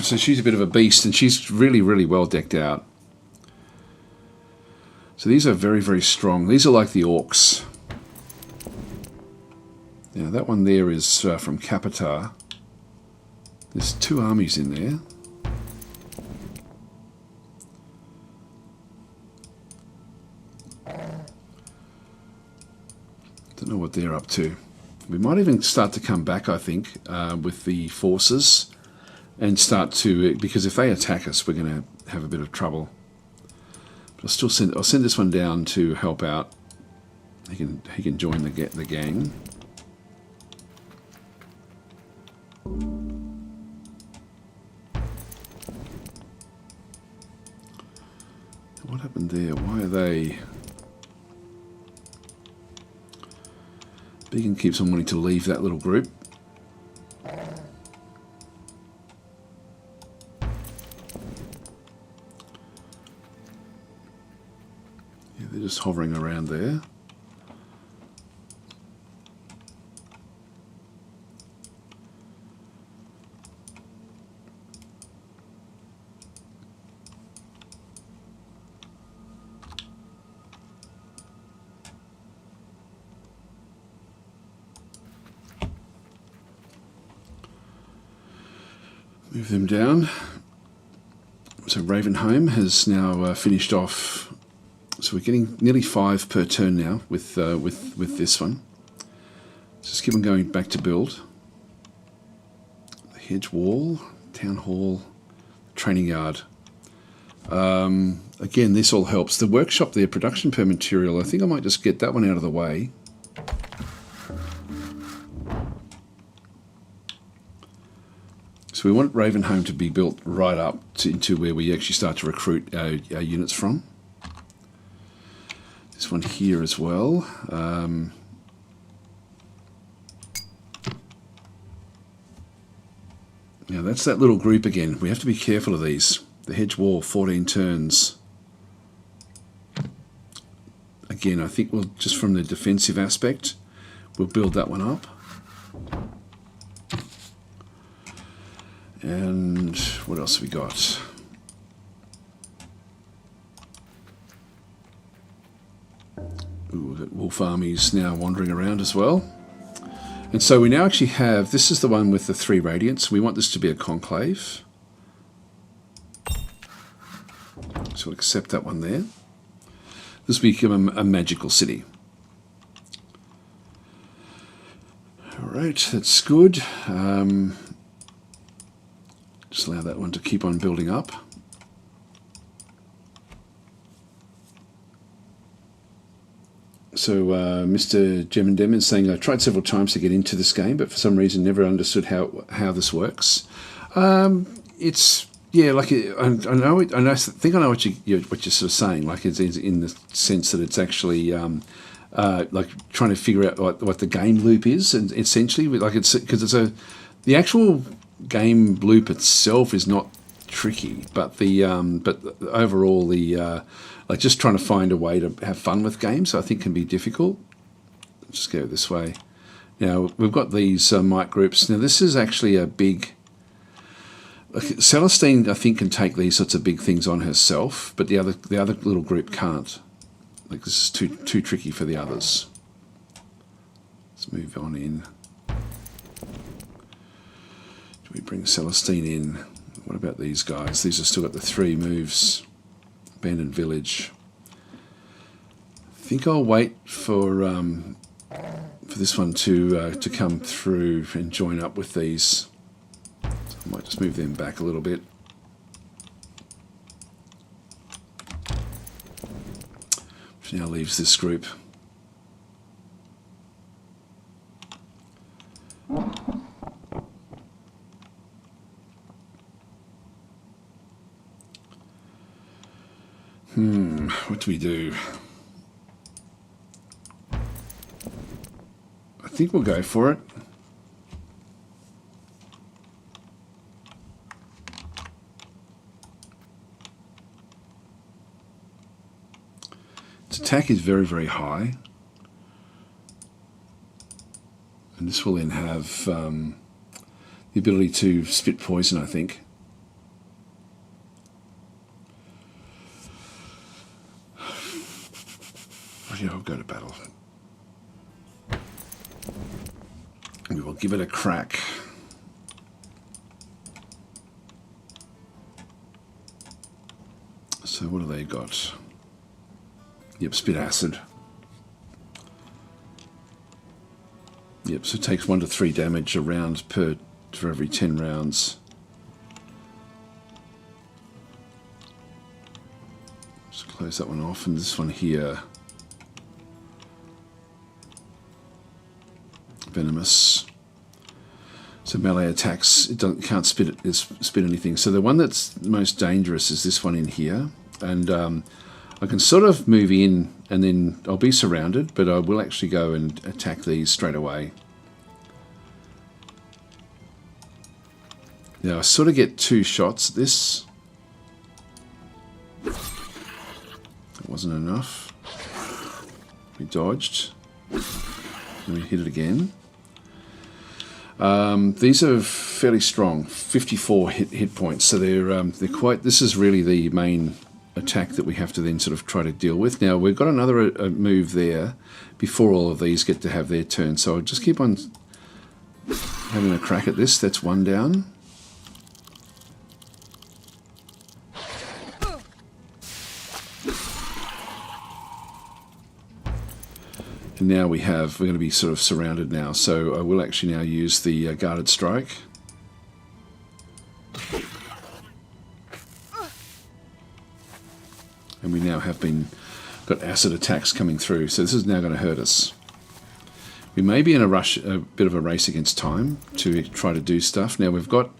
So she's a bit of a beast, and she's really, really well decked out. So these are very, very strong. These are like the orcs. Now that one there is from Capitar. There's 2 armies in there. Don't know what they're up to. We might even start to come back, I think, with the forces and start to, because if they attack us, we're going to have a bit of trouble. But I'll send this one down to help out. He can join the gang. What happened there? Why are they? Beacon keeps on wanting to leave that little group. Yeah, they're just hovering around there. Move them down. So Ravenholm has now finished off. So we're getting nearly 5 per turn now with this one. Just keep on going back to build. The hedge wall, town hall, training yard. Again, this all helps. The workshop there, production per material. I think I might just get that one out of the way. So we want Ravenholm to be built right up into where we actually start to recruit our units from. This one here as well. Now that's that little group again. We have to be careful of these. The hedge wall, 14 turns. Again, I think we'll, just from the defensive aspect, we'll build that one up. And what else have we got? Ooh, we've got wolf armies now wandering around as well. And so we now actually have, this is the one with the 3 radiants. We want this to be a conclave. So we'll accept that one there. This will become a magical city. Alright, that's good. Just allow that one to keep on building up. So Mr. Gemendem is saying, I tried several times to get into this game, but for some reason never understood how this works. It's, yeah, like I know it. I think I know what you're sort of saying. Like it's in the sense that it's actually like trying to figure out what the game loop is, and essentially, like it's because the actual game loop itself is not tricky, but the overall like just trying to find a way to have fun with games, I think can be difficult. Let's just go this way. Now we've got these mic groups. Now this is actually a big. Celestine, I think, can take these sorts of big things on herself, but the other little group can't. Like this is too tricky for the others. Let's move on in. Do we bring Celestine in? What about these guys? These have still got the 3 moves. Abandoned village. I think I'll wait for this one to come through and join up with these. So I might just move them back a little bit. Which now leaves this group. What do we do? I think we'll go for it. Its attack is very, very high. And this will then have the ability to spit poison, I think. Yeah, I'll go to battle. We will give it a crack. So what have they got? Yep, spit acid. Yep, so it takes 1 to 3 damage a round for every 10 rounds. Just close that one off, and this one here, venomous. So melee attacks, can't spit anything. So the one that's most dangerous is this one in here, and I can sort of move in, and then I'll be surrounded, but I will actually go and attack these straight away. Now I sort of get 2 shots at this. That wasn't enough. We dodged. And we hit it again. These are fairly strong, 54 hit points. So they're quite. This is really the main attack that we have to then sort of try to deal with. Now we've got another move there before all of these get to have their turn. So I'll just keep on having a crack at this. That's 1 down. And now we're going to be sort of surrounded now, so I will actually now use the guarded strike. And we now have got acid attacks coming through, so this is now going to hurt us. We may be in a bit of a race against time to try to do stuff. Now we've got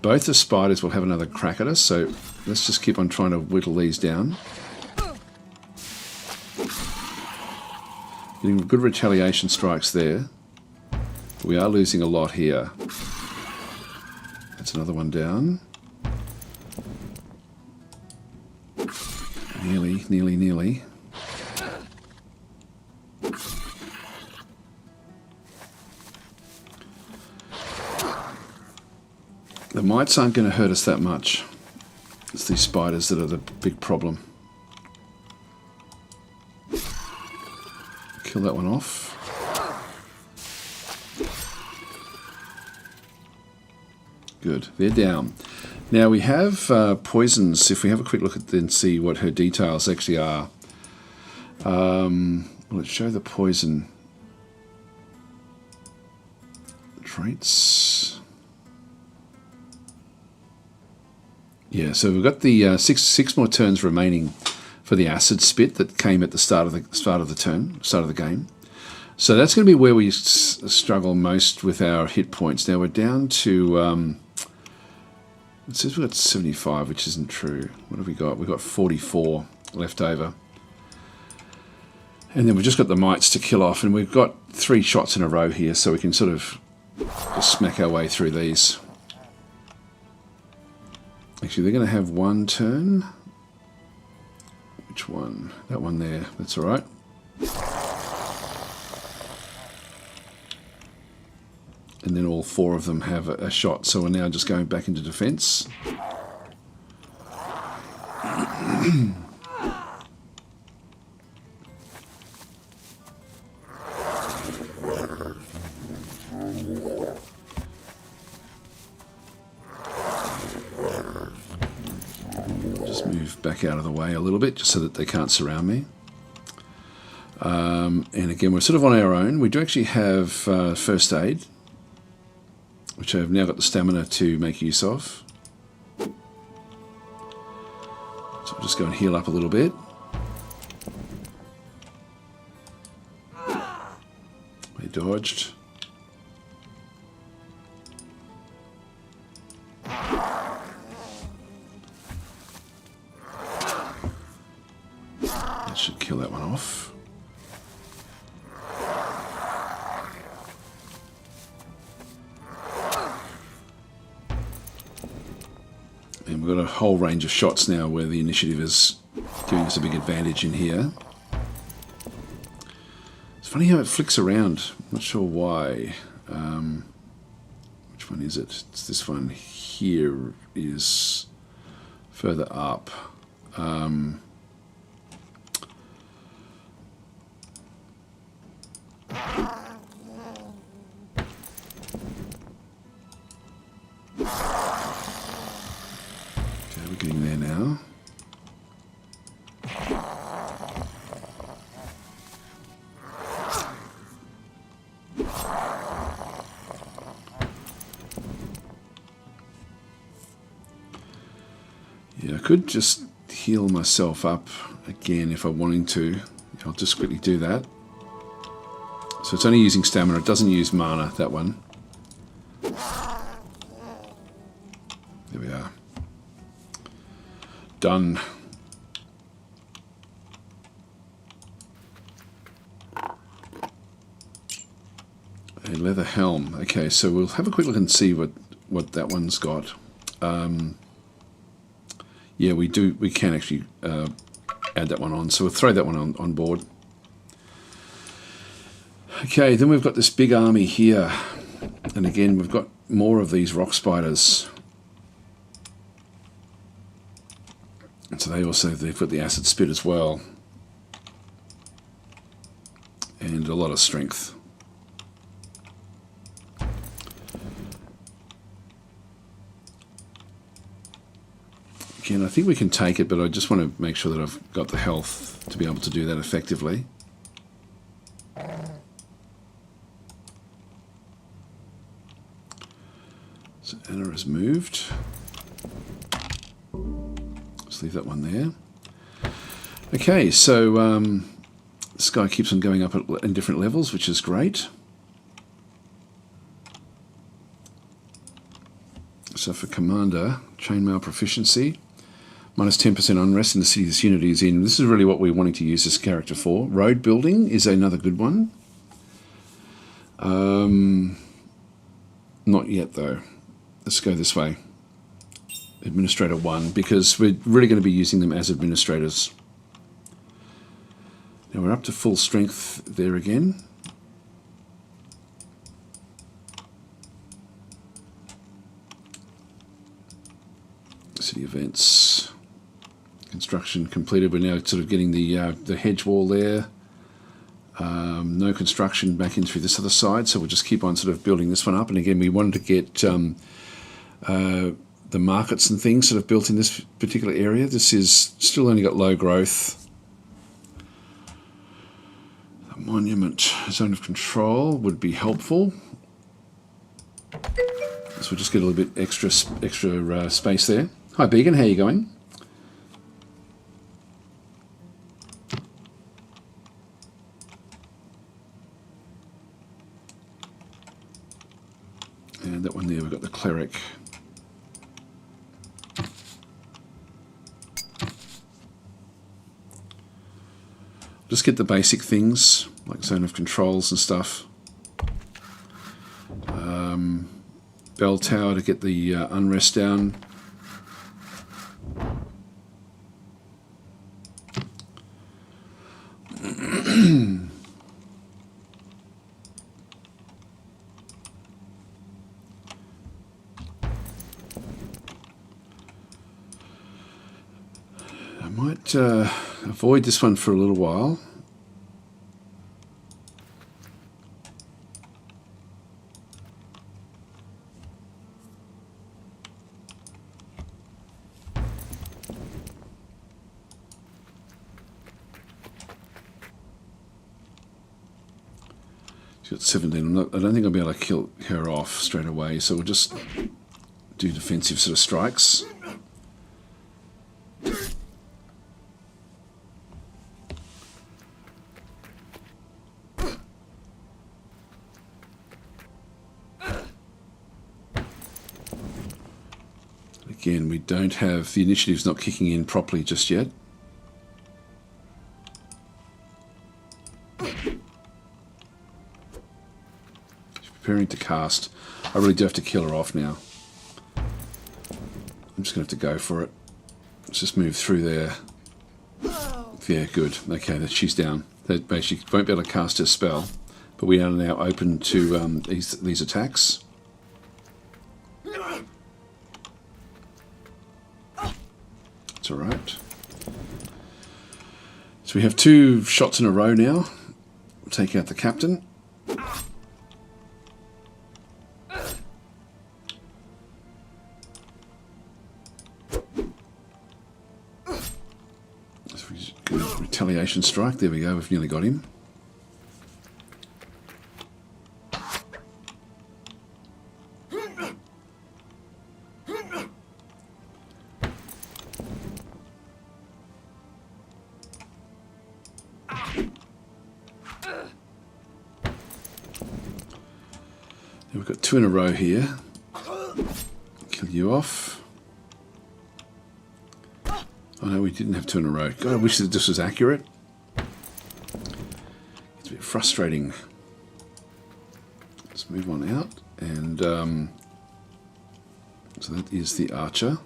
both the spiders will have another crack at us, so let's just keep on trying to whittle these down. Getting good retaliation strikes there. We are losing a lot here. That's another one down. Nearly. The mites aren't going to hurt us that much. It's these spiders that are the big problem. Kill that one off. Good, they're down. Now we have poisons. If we have a quick look at and see what her details actually are. Let's show the poison traits. Yeah, so we've got the six more turns remaining for the acid spit that came at the start of the game. So that's going to be where we struggle most with our hit points. Now we're down to it says we've got 75, which isn't true. What have we got? We've got 44 left over. And then we've just got the mites to kill off, and we've got 3 shots in a row here, so we can sort of just smack our way through these. Actually, they're going to have 1 turn. Which one? That one there. That's all right. And then all 4 of them have a shot. So we're now just going back into defense. Just move back out of the way a little bit just so that they can't surround me. And again, we're sort of on our own. We do actually have first aid, which I've now got the stamina to make use of. So I'll just go and heal up a little bit. We dodged. That should kill that one off. And we've got a whole range of shots now where the initiative is giving us a big advantage in here. It's funny how it flicks around. I'm not sure why. Which one is it? It's this one here is further up. could just heal myself up again if I wanted to. I'll just quickly do that. So it's only using stamina, it doesn't use mana, that one. There we are. Done. A leather helm. Okay, so we'll have a quick look and see what that one's got. Yeah, we can actually add that one on, so we'll throw that one on board. Okay, then we've got this big army here, and again we've got more of these rock spiders. And so they've got the acid spit as well, and a lot of strength. Again, I think we can take it, but I just want to make sure that I've got the health to be able to do that effectively. So Anna has moved. Let's leave that one there. Okay, so this guy keeps on going up in different levels, which is great. So for Commander, chainmail proficiency. Minus 10% unrest in the city this unity is in. This is really what we're wanting to use this character for. Road building is another good one. Not yet though. Let's go this way. Administrator 1, because we're really going to be using them as administrators. Now we're up to full strength there again. City events. Construction completed. We're now sort of getting the hedge wall there. No construction back in through this other side, so we'll just keep on sort of building this one up. And again, we wanted to get the markets and things sort of built in this particular area. This is still only got low growth. The monument zone of control would be helpful. So we'll just get a little bit extra space there. Hi Beacon, how are you going? And that one there, we've got the cleric. Just get the basic things like zone of controls and stuff. Bell tower to get the unrest down. I might avoid this one for a little while. She's got 17. I don't think I'll be able to kill her off straight away, so we'll just do defensive sort of strikes. Again, we don't have, the initiative's not kicking in properly just yet. She's preparing to cast. I really do have to kill her off now. I'm just going to have to go for it. Let's just move through there. Yeah, good. Okay, that she's down. That basically won't be able to cast her spell, but we are now open to these attacks. That's all right. So we have 2 shots in a row now. We'll take out the captain. Retaliation strike. There we go. We've nearly got him. We've got 2 in a row here. Kill you off. Oh no, we didn't have 2 in a row. God, I wish that this was accurate. It's a bit frustrating. Let's move on out. And so that is the archer.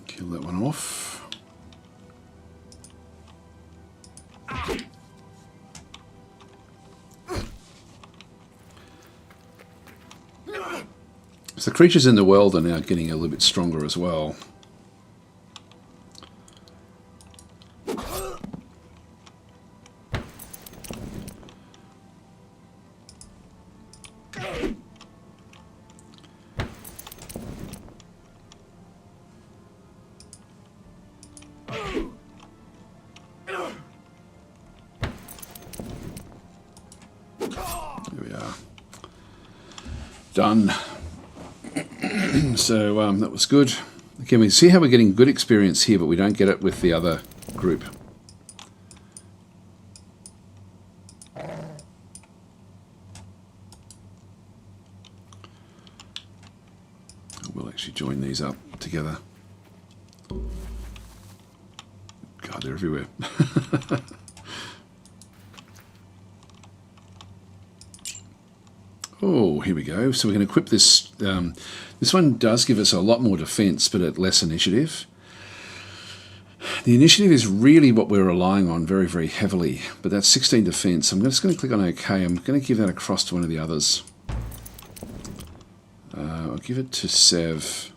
Kill that one off. So the creatures in the world are now getting a little bit stronger as well. There we are. Done. So that was good. Again, we see how we're getting good experience here, but we don't get it with the other group. We'll actually join these up together. God, they're everywhere. Oh, here we go. So we can equip this. This one does give us a lot more defense, but at less initiative. The initiative is really what we're relying on very, very heavily, but that's 16 defense. I'm just going to click on OK. I'm going to give that across to one of the others. I'll give it to Sev.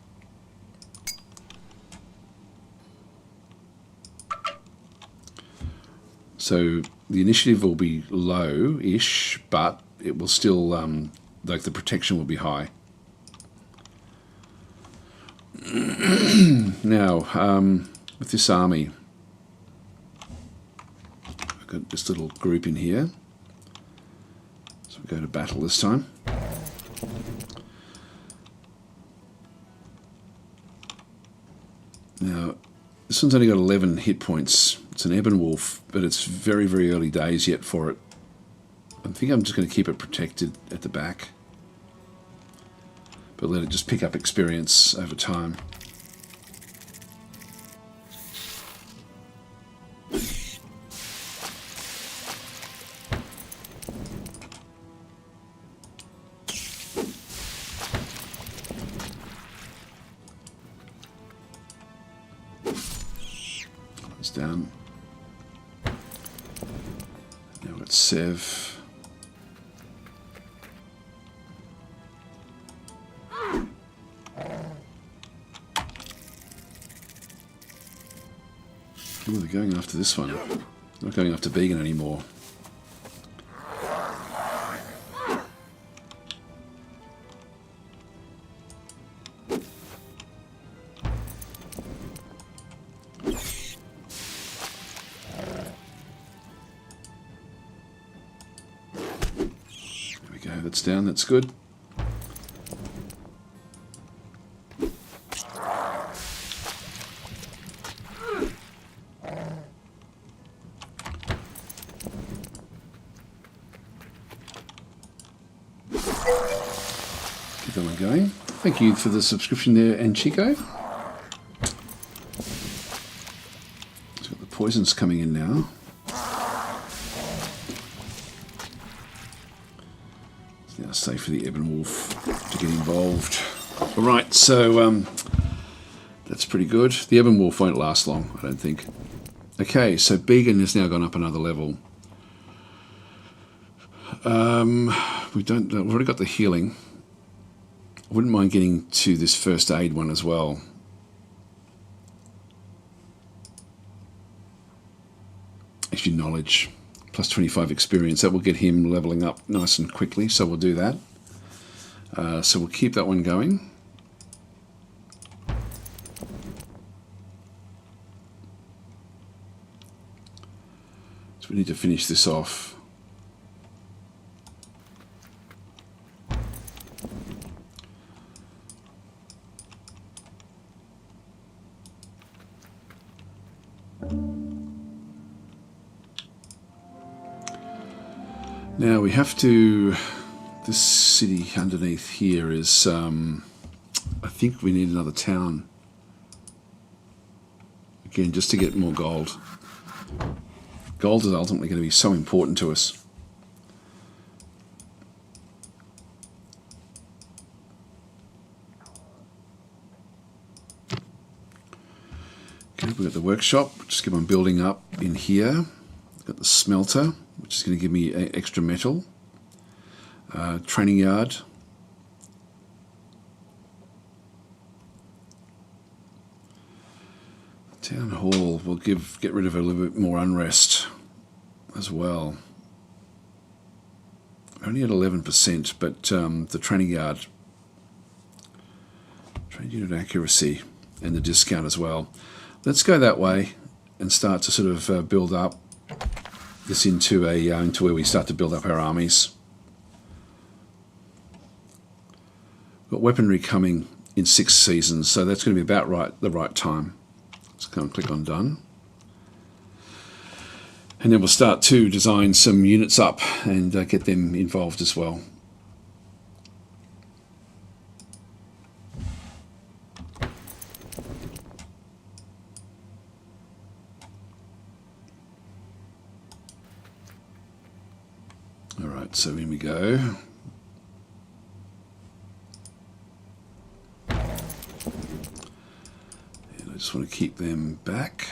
So the initiative will be low-ish, but it will still, like the protection will be high. Now, with this army, I've got this little group in here. So we go to battle this time. Now, this one's only got 11 hit points. It's an Ebon Wolf, but it's very, very early days yet for it. I think I'm just going to keep it protected at the back, but let it just pick up experience over time. It's down. Now it's Sev. Oh, they're going after this one. They're not going after Vegan anymore. There we go, that's down, that's good. Keep that one going. Thank you for the subscription there, and Chico. So got the poisons coming in now. It's now safe for the Ebon Wolf to get involved. Alright, so that's pretty good. The Ebon Wolf won't last long, I don't think. Okay, so Began has now gone up another level. We've already got the healing. I wouldn't mind getting to this first aid one as well. Actually, knowledge, plus 25 experience. That will get him leveling up nice and quickly, so we'll do that. So we'll keep that one going. we need to finish this off. Now we have to, this city underneath here is, I think we need another town. Again, just to get more gold. Gold is ultimately going to be so important to us. Okay, we've got the workshop, just keep on building up in here. We've got the smelter, which is going to give me extra metal. Training yard. Town hall will get rid of a little bit more unrest as well. Only at 11%, but the training yard, trade unit accuracy, and the discount as well. Let's go that way and start to sort of build up this into where we start to build up our armies. We've got weaponry coming in 6 seasons, so that's going to be about the right time. Let's go and click on done. And then we'll start to design some units up and get them involved as well. All right, so in we go. I just want to keep them back.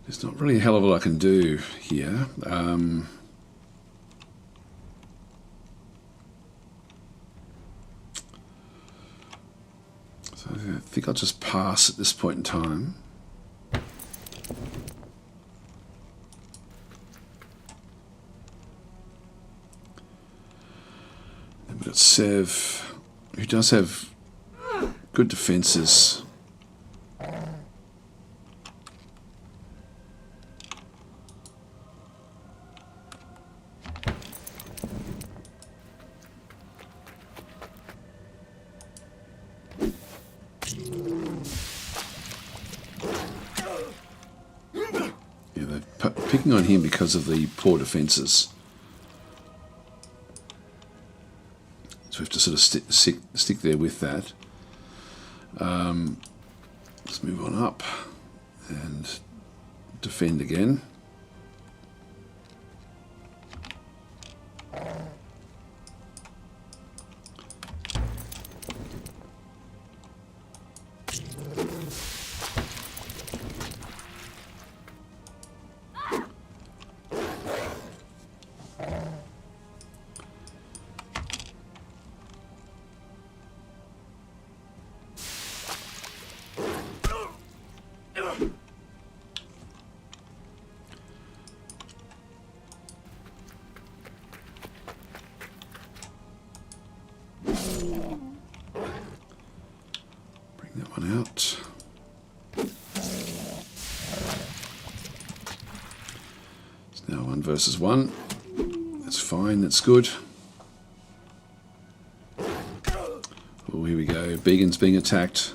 There's not really a hell of a lot I can do here. So I think I'll just pass at this point in time. Then we've got Sev, who does have good defences. Picking on him because of the poor defences. So we have to sort of stick there with that. Let's move on up and defend again. That one out. It's now 1 versus 1. That's fine, that's good. Oh, here we go. Began's being attacked.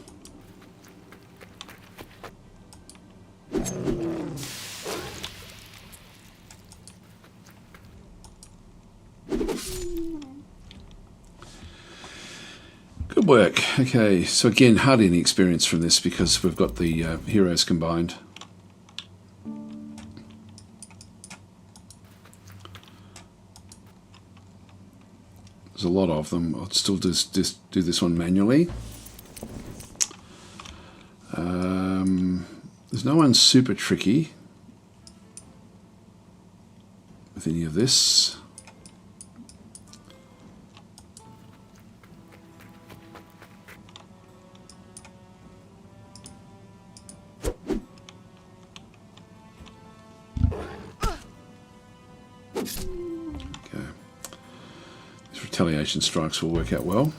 Good work. Okay, so again, hardly any experience from this because we've got the heroes combined. There's a lot of them. I'll still just do this one manually. There's no one super tricky. with any of this. Okay. These retaliation strikes will work out well.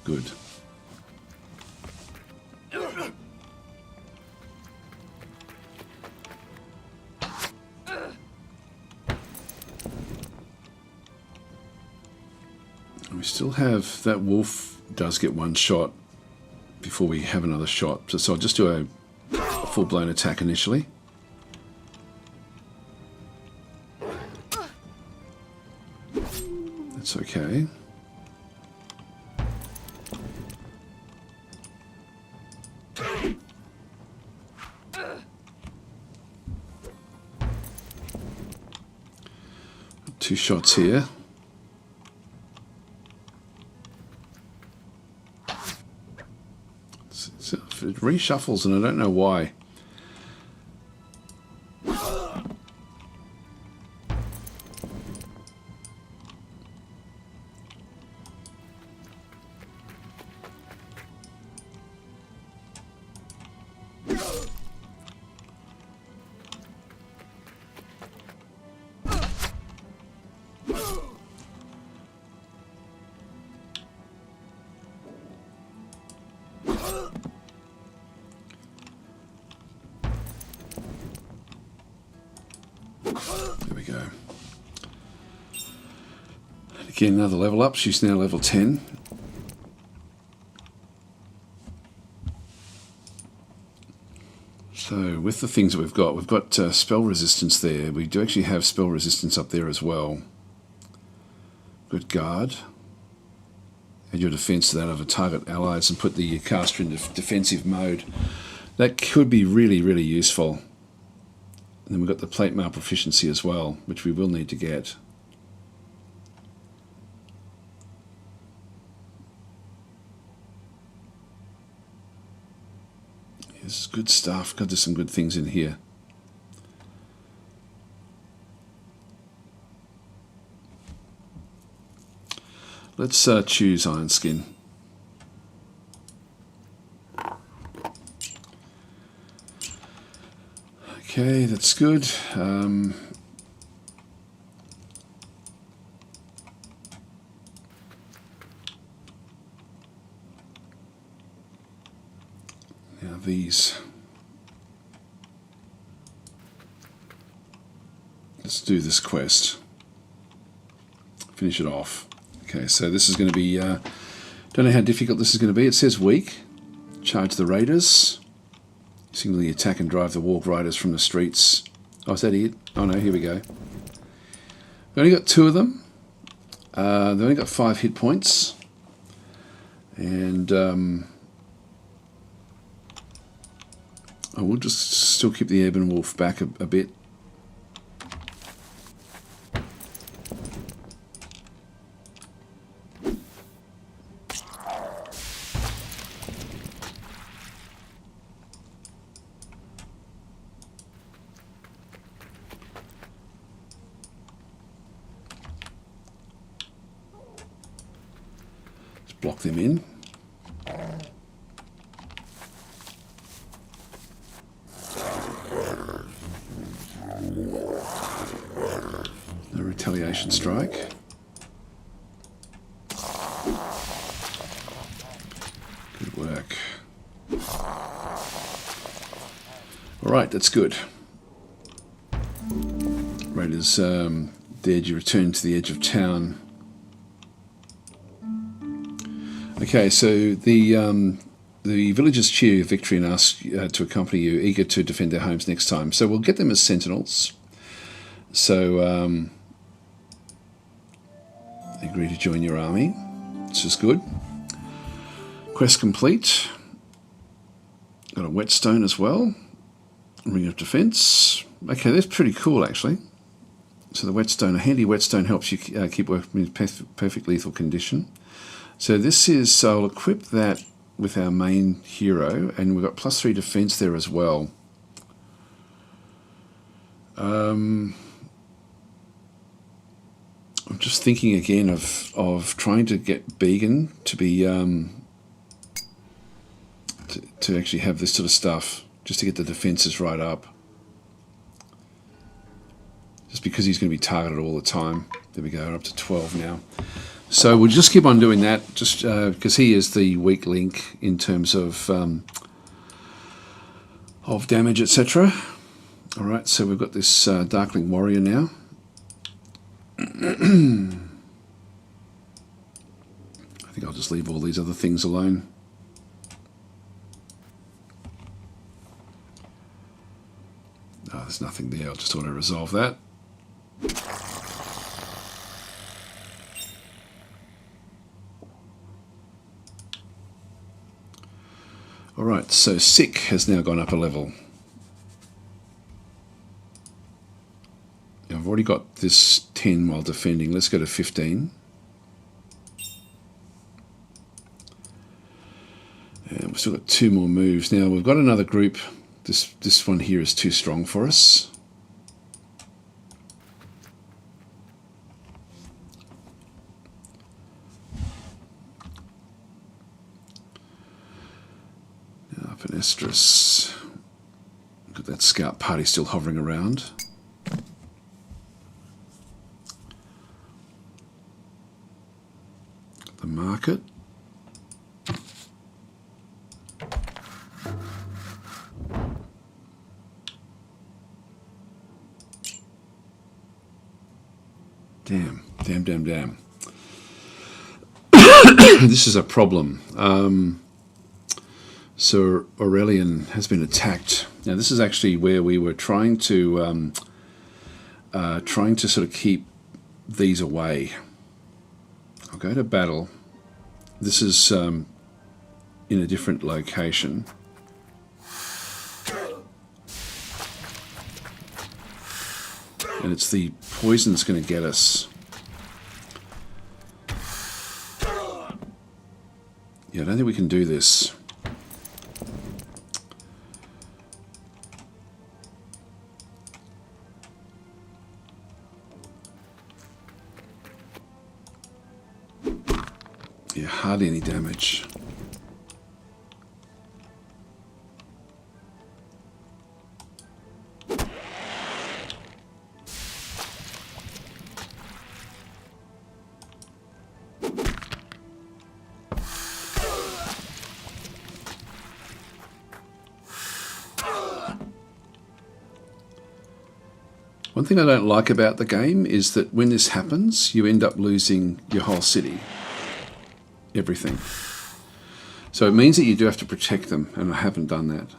Good. We still have that wolf does get one shot before we have another shot. So I'll just do a full-blown attack initially. That's okay. Two shots here. It reshuffles and I don't know why. There we go. And again, another level up. She's now level 10. So with the things that we've got spell resistance there. We do actually have spell resistance up there as well. Good guard. Add your defense to that of a target allies and put the caster into defensive mode. That could be really, really useful. And then we've got the plate mail proficiency as well, which we will need to get. This is good stuff. God, there's some good things in here. Let's choose Iron Skin. Okay, that's good. Now these. Let's do this quest. Finish it off. Okay, so this is going to be, don't know how difficult this is going to be. It says weak. Charge the raiders. Singly attack and drive the walk riders from the streets. Oh, is that it? Oh no, here we go. We've only got 2 of them. They've only got 5 hit points. And I will just still keep the Ebon Wolf back a bit. Block them in. The retaliation strike. Good work. All right, that's good. Raiders dead. You return to the edge of town. Okay, so the villagers cheer your victory and ask to accompany you, eager to defend their homes next time. So we'll get them as sentinels. So they agree to join your army, which is good. Quest complete. Got a whetstone as well. Ring of defense. Okay, that's pretty cool actually. So the whetstone, a handy whetstone helps you keep working in perfect lethal condition. So this is, so I'll equip that with our main hero, and we've got +3 defense there as well. I'm just thinking again of trying to get Began to be to actually have this sort of stuff, just to get the defenses right up. Just because he's going to be targeted all the time. There we go, up to 12 now. So we'll just keep on doing that, just because he is the weak link in terms of damage, etc. All right, so we've got this Darkling Warrior now. I think I'll just leave all these other things alone. Oh, there's nothing there. I'll just want to resolve that. All right, so Sick has now gone up a level. I've already got this 10 while defending. Let's go to 15. And we've still got 2 more moves. Now we've got another group. This one here is too strong for us. Now up in Estrus. Got that scout party still hovering around. The market. Damn. This is a problem. Sir Aurelian has been attacked. Now this is actually where we were trying to sort of keep these away. I'll go to battle. This is in a different location. And it's the poison that's going to get us. Yeah, I don't think we can do this. Yeah, hardly any damage. One thing I don't like about the game is that when this happens, you end up losing your whole city. Everything. So it means that you do have to protect them, and I haven't done that.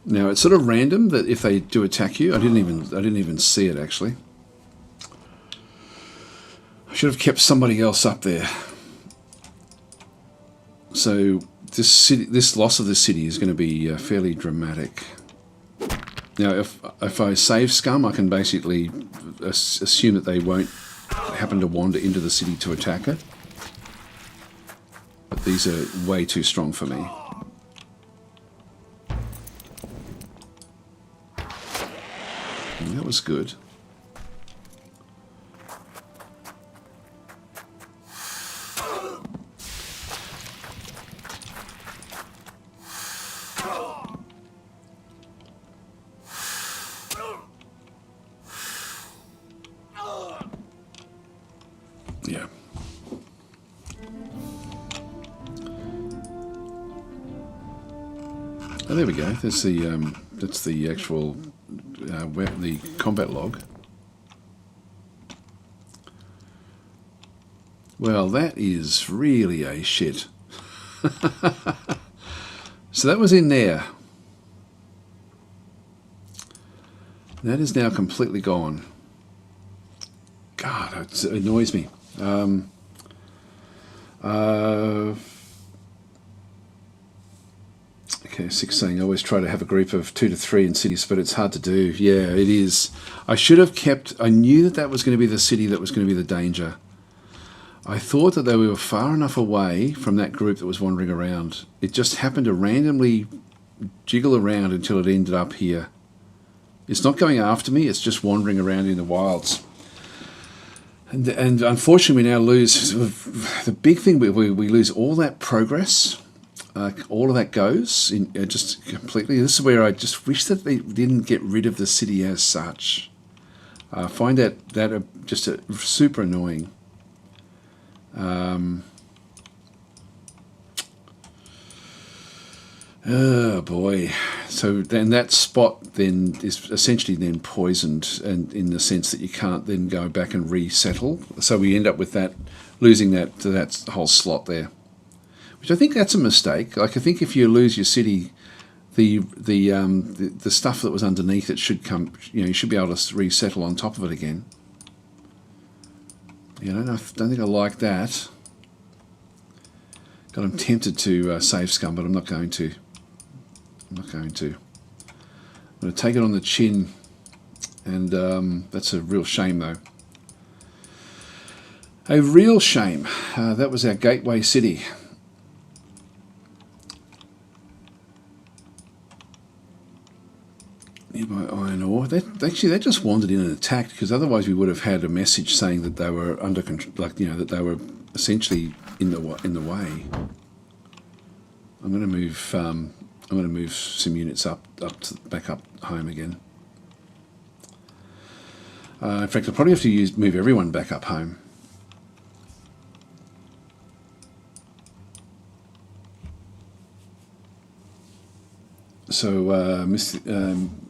Now it's sort of random that if they do attack you, I didn't even see it actually. I should have kept somebody else up there. So this loss of the city is going to be fairly dramatic. Now, if I save scum, I can basically assume that they won't happen to wander into the city to attack it. But these are way too strong for me. And that was good. Yeah. Oh, there we go. There's the that's the actual the combat log. Well, that is really a shit. So that was in there. That is now completely gone. God, it annoys me. Okay, 16. I always try to have a group of 2 to 3 in cities, but it's hard to do. Yeah, it is. I should have kept... I knew that that was going to be the city that was going to be the danger. I thought that they were far enough away from that group that was wandering around. It just happened to randomly jiggle around until it ended up here. It's not going after me, it's just wandering around in the wilds. And unfortunately we now lose... The big thing, we lose all that progress. All of that goes in just completely. This is where I just wish that they didn't get rid of the city as such. I find that just super annoying. Oh boy! So then that spot then is essentially then poisoned, and in the sense that you can't then go back and resettle. So we end up with that losing that whole slot there. Which I think that's a mistake. Like I think if you lose your city, the stuff that was underneath it should come. You should be able to resettle on top of it again. I don't think I like that. God, I'm tempted to save scum, but I'm not going to. I'm going to take it on the chin, and that's a real shame, though. A real shame. That was our gateway city. Nearby iron ore. They just wandered in and attacked, because otherwise we would have had a message saying that they were under control, that they were essentially in the way. I'm going to move. I'm going to move some units back up home again. In fact, I'll probably have to move everyone back up home. So,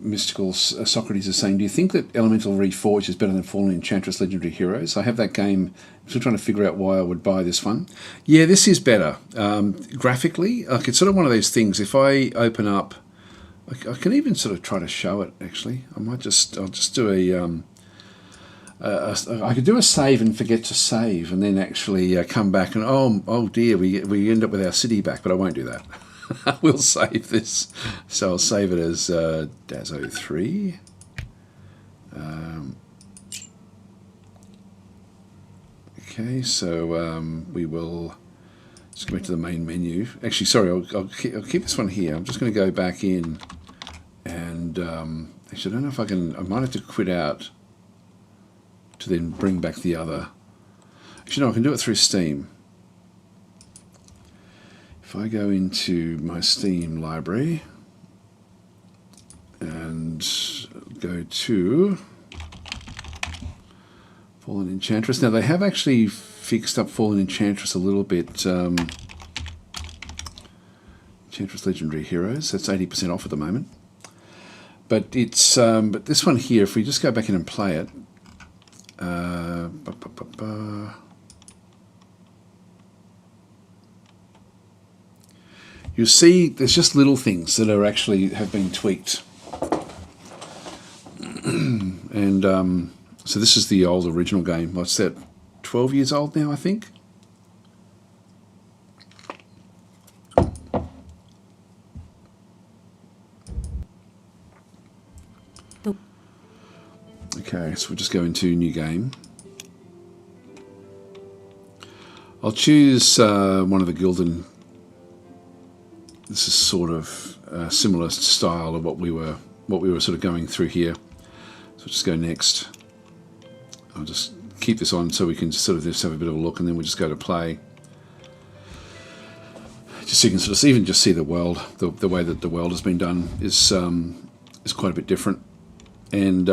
Mystical Socrates is saying, do you think that Elemental Reforged is better than Fallen Enchantress Legendary Heroes? I have that game. I'm still trying to figure out why I would buy this one. Yeah, this is better. Graphically, like it's sort of one of those things. If I open up, I can even sort of try to show it, actually. I'll just do I could do a save and forget to save, and then actually come back and, oh dear, we end up with our city back, but I won't do that. We'll save this. So I'll save it as DAS03. Okay, so we will just go back to the main menu. Actually, sorry, I'll keep this one here. I'm just going to go back in and actually, I don't know if I can. I might have to quit out to then bring back the other. Actually, no, I can do it through Steam. If I go into my Steam library and go to Fallen Enchantress. Now they have actually fixed up Fallen Enchantress a little bit. Enchantress Legendary Heroes, that's 80% off at the moment. But it's but this one here, if we just go back in and play it, you'll see there's just little things that are actually have been tweaked. And so this is the old original game. What's that? 12 years old now, I think. Okay, so we'll just go into new game. I'll choose one of the Gildan. This is sort of a similar style of what we were sort of going through here. So we'll just go next. I'll just keep this on so we can sort of just have a bit of a look, and then we'll just go to play. Just so you can sort of even just see the world, the way that the world has been done is quite a bit different, and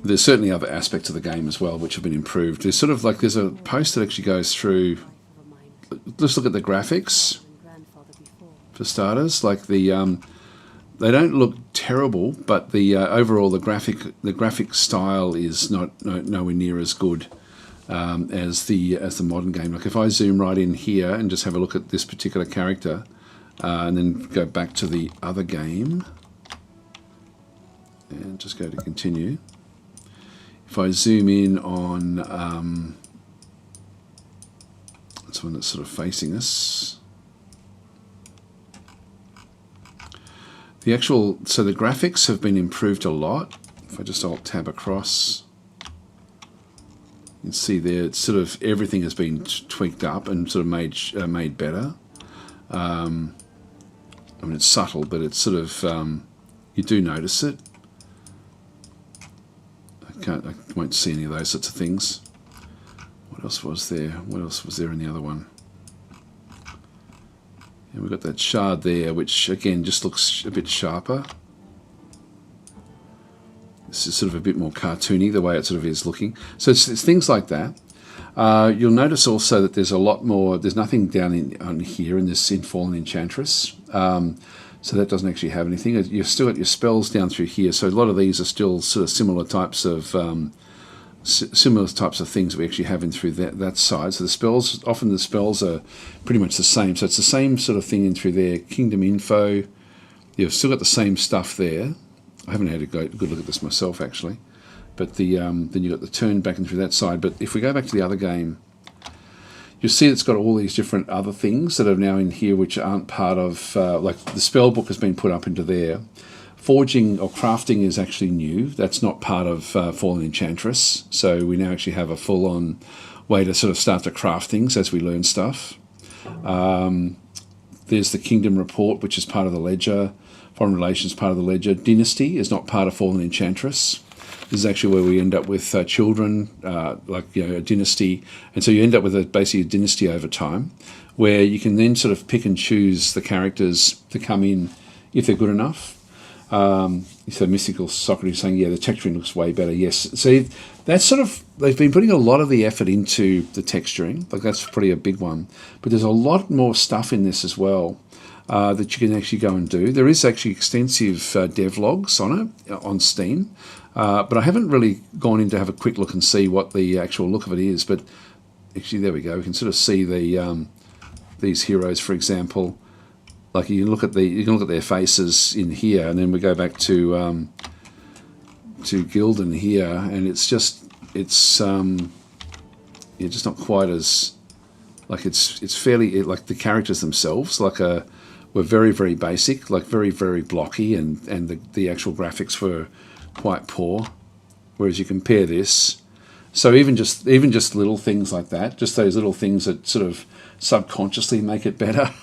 there's certainly other aspects of the game as well which have been improved. There's sort of like there's a post that actually goes through. Let's look at the graphics. For starters, like the they don't look terrible, but the overall the graphic style is nowhere near as good as the modern game. Like if I zoom right in here and just have a look at this particular character, and then go back to the other game, and just go to continue. If I zoom in on this one that's sort of facing us. The graphics have been improved a lot. If I just Alt tab across, you can see there it's sort of everything has been tweaked up and sort of made better. I mean, it's subtle, but it's sort of you do notice it. I won't see any of those sorts of things. What else was there? What else was there in the other one? And we've got that shard there, which again just looks a bit sharper. This is sort of a bit more cartoony, the way it sort of is looking. So it's things like that. You'll notice also that there's a lot more, there's nothing down on here in this Fallen Enchantress. So that doesn't actually have anything. You've still got your spells down through here. So a lot of these are still sort of similar types of things that we actually have in through that side. So the spells, often the spells are pretty much the same. So it's the same sort of thing in through there. Kingdom info, you've still got the same stuff there. I haven't had a good look at this myself actually. But then you've got the turn back and through that side. But if we go back to the other game, you'll see it's got all these different other things that are now in here which aren't part of, like the spell book has been put up into there. Forging or crafting is actually new. That's not part of Fallen Enchantress. So we now actually have a full-on way to sort of start to craft things as we learn stuff. There's the Kingdom Report, which is part of the Ledger. Foreign Relations, part of the Ledger. Dynasty is not part of Fallen Enchantress. This is actually where we end up with children, like a dynasty. And so you end up with basically a dynasty over time, where you can then sort of pick and choose the characters to come in if they're good enough. So Mystical Socrates saying, yeah, the texturing looks way better. Yes. So that's sort of, they've been putting a lot of the effort into the texturing. Like that's probably a big one. But there's a lot more stuff in this as well that you can actually go and do. There is actually extensive devlogs on it, on Steam. But I haven't really gone in to have a quick look and see what the actual look of it is. But actually, there we go. We can sort of see the these heroes, for example. Like you can look at their faces in here, and then we go back to Gildan here, and it's just not quite as like it's fairly like the characters themselves were very, very basic, like very, very blocky, and the actual graphics were quite poor. Whereas you compare this, so even just little things like that, just those little things that sort of subconsciously make it better,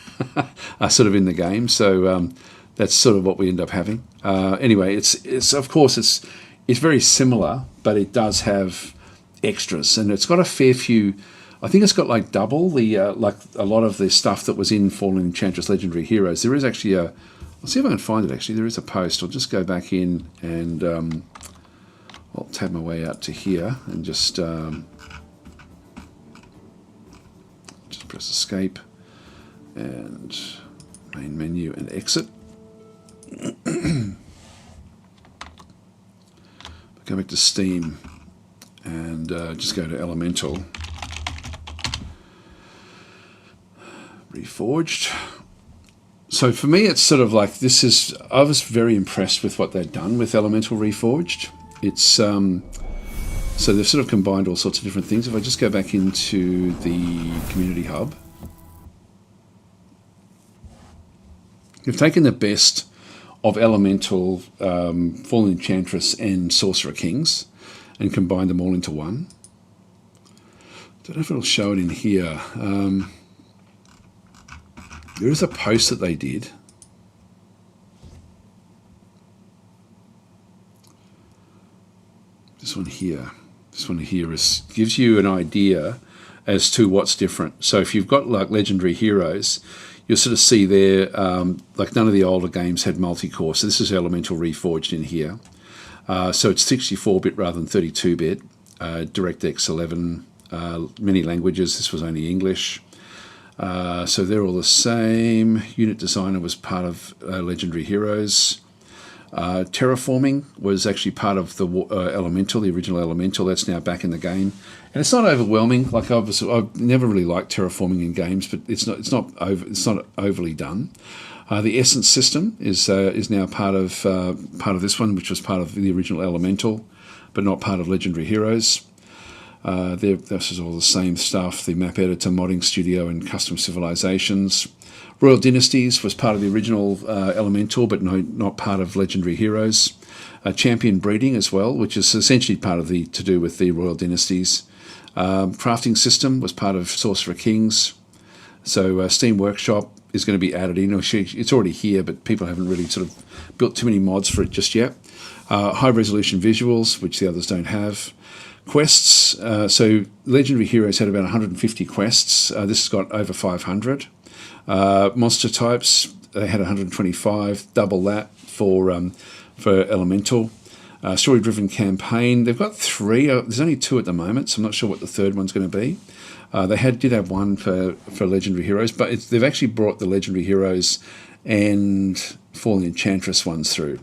are sort of in the game. So that's sort of what we end up having. Anyway, it's of course it's very similar, but it does have extras, and it's got a fair few. I think it's got like double the like a lot of the stuff that was in Fallen Enchantress Legendary Heroes. There is actually I'll see if I can find it actually. There is a post. I'll just go back in and I'll tab my way out to here and just press escape and main menu and exit. Go back to Steam and just go to Elemental. Reforged. So for me, it's sort of like I was very impressed with what they've done with Elemental Reforged. It's so they've sort of combined all sorts of different things. If I just go back into the community hub, they've taken the best of Elemental, Fallen Enchantress, and Sorcerer Kings, and combined them all into one. Don't know if it'll show it in here. There is a post that they did. This one here gives you an idea as to what's different. So if you've got like Legendary Heroes, you'll sort of see there, like none of the older games had multi-core. So this is Elemental Reforged in here. So it's 64-bit rather than 32-bit. DirectX 11, many languages. This was only English. So they're all the same. Unit Designer was part of Legendary Heroes. Terraforming was actually part of the Elemental, the original Elemental. That's now back in the game, and it's not overwhelming. Like I've never really liked terraforming in games, but it's not overly done. The Essence system is now part of this one, which was part of the original Elemental, but not part of Legendary Heroes. This is all the same stuff. The map editor, modding studio, and custom civilizations. Royal Dynasties was part of the original Elemental, but not part of Legendary Heroes. Champion breeding as well, which is essentially part of to do with the Royal Dynasties. Crafting system was part of Sorcerer Kings. So Steam Workshop is going to be added in. It's already here, but people haven't really sort of built too many mods for it just yet. High resolution visuals, which the others don't have. Quests. So Legendary Heroes had about 150 quests. This has got over 500. Monster types, they had 125, double that for Elemental. Story-driven campaign, they've got 3. There's only 2 at the moment, so I'm not sure what the third one's going to be. They did have 1 for Legendary Heroes, but they've actually brought the Legendary Heroes and Fallen Enchantress ones through.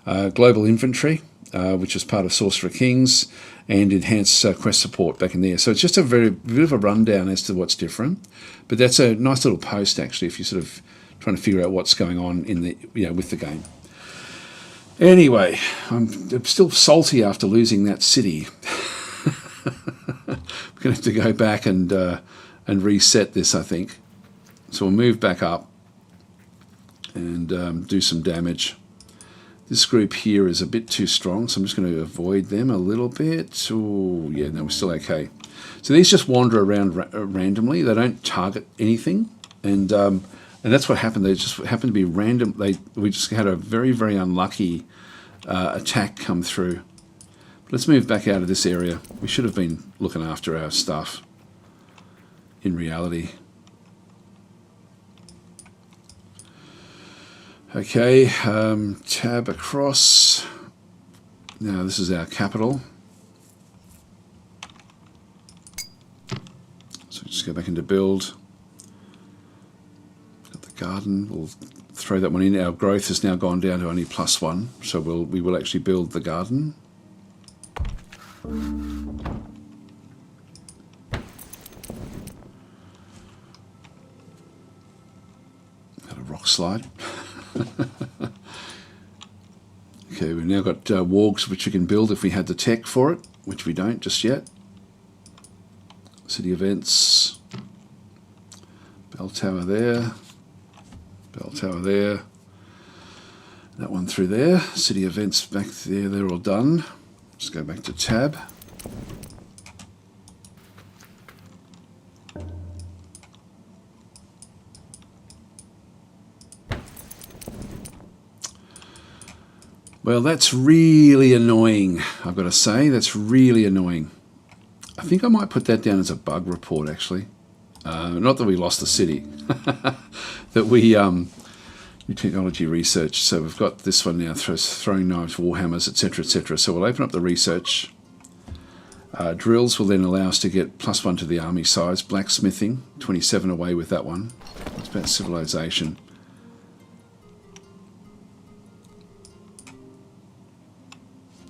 Global inventory, which is part of Sorcerer Kings, and enhanced quest support back in there. So it's just a bit of a rundown as to what's different. But that's a nice little post, actually, if you're sort of trying to figure out what's going on with the game. Anyway, I'm still salty after losing that city. I'm going to have to go back and reset this, I think. So we'll move back up and do some damage. This group here is a bit too strong, so I'm just going to avoid them a little bit. Oh, yeah, no, we're still okay. So these just wander around randomly. They don't target anything, and that's what happened. They just happened to be random. We just had a very, very unlucky attack come through. But let's move back out of this area. We should have been looking after our stuff in reality. Okay, tab across. Now this is our capital. So just go back into build. Got the garden. We'll throw that one in. Our growth has now gone down to only +1, so we will actually build the garden. Got a rock slide. Okay, we've now got wargs which we can build if we had the tech for it, which we don't just yet. City events, bell tower there, bell tower there, that one through there, city events back there, they're all done. Just go back to tab. Well, that's really annoying, I've got to say. That's really annoying. I think I might put that down as a bug report, actually. Not that we lost the city. That we... new technology research. So we've got this one now, throwing knives, warhammers, etc., etc. So we'll open up the research. Drills will then allow us to get +1 to the army size. Blacksmithing, 27 away with that one. It's about civilization.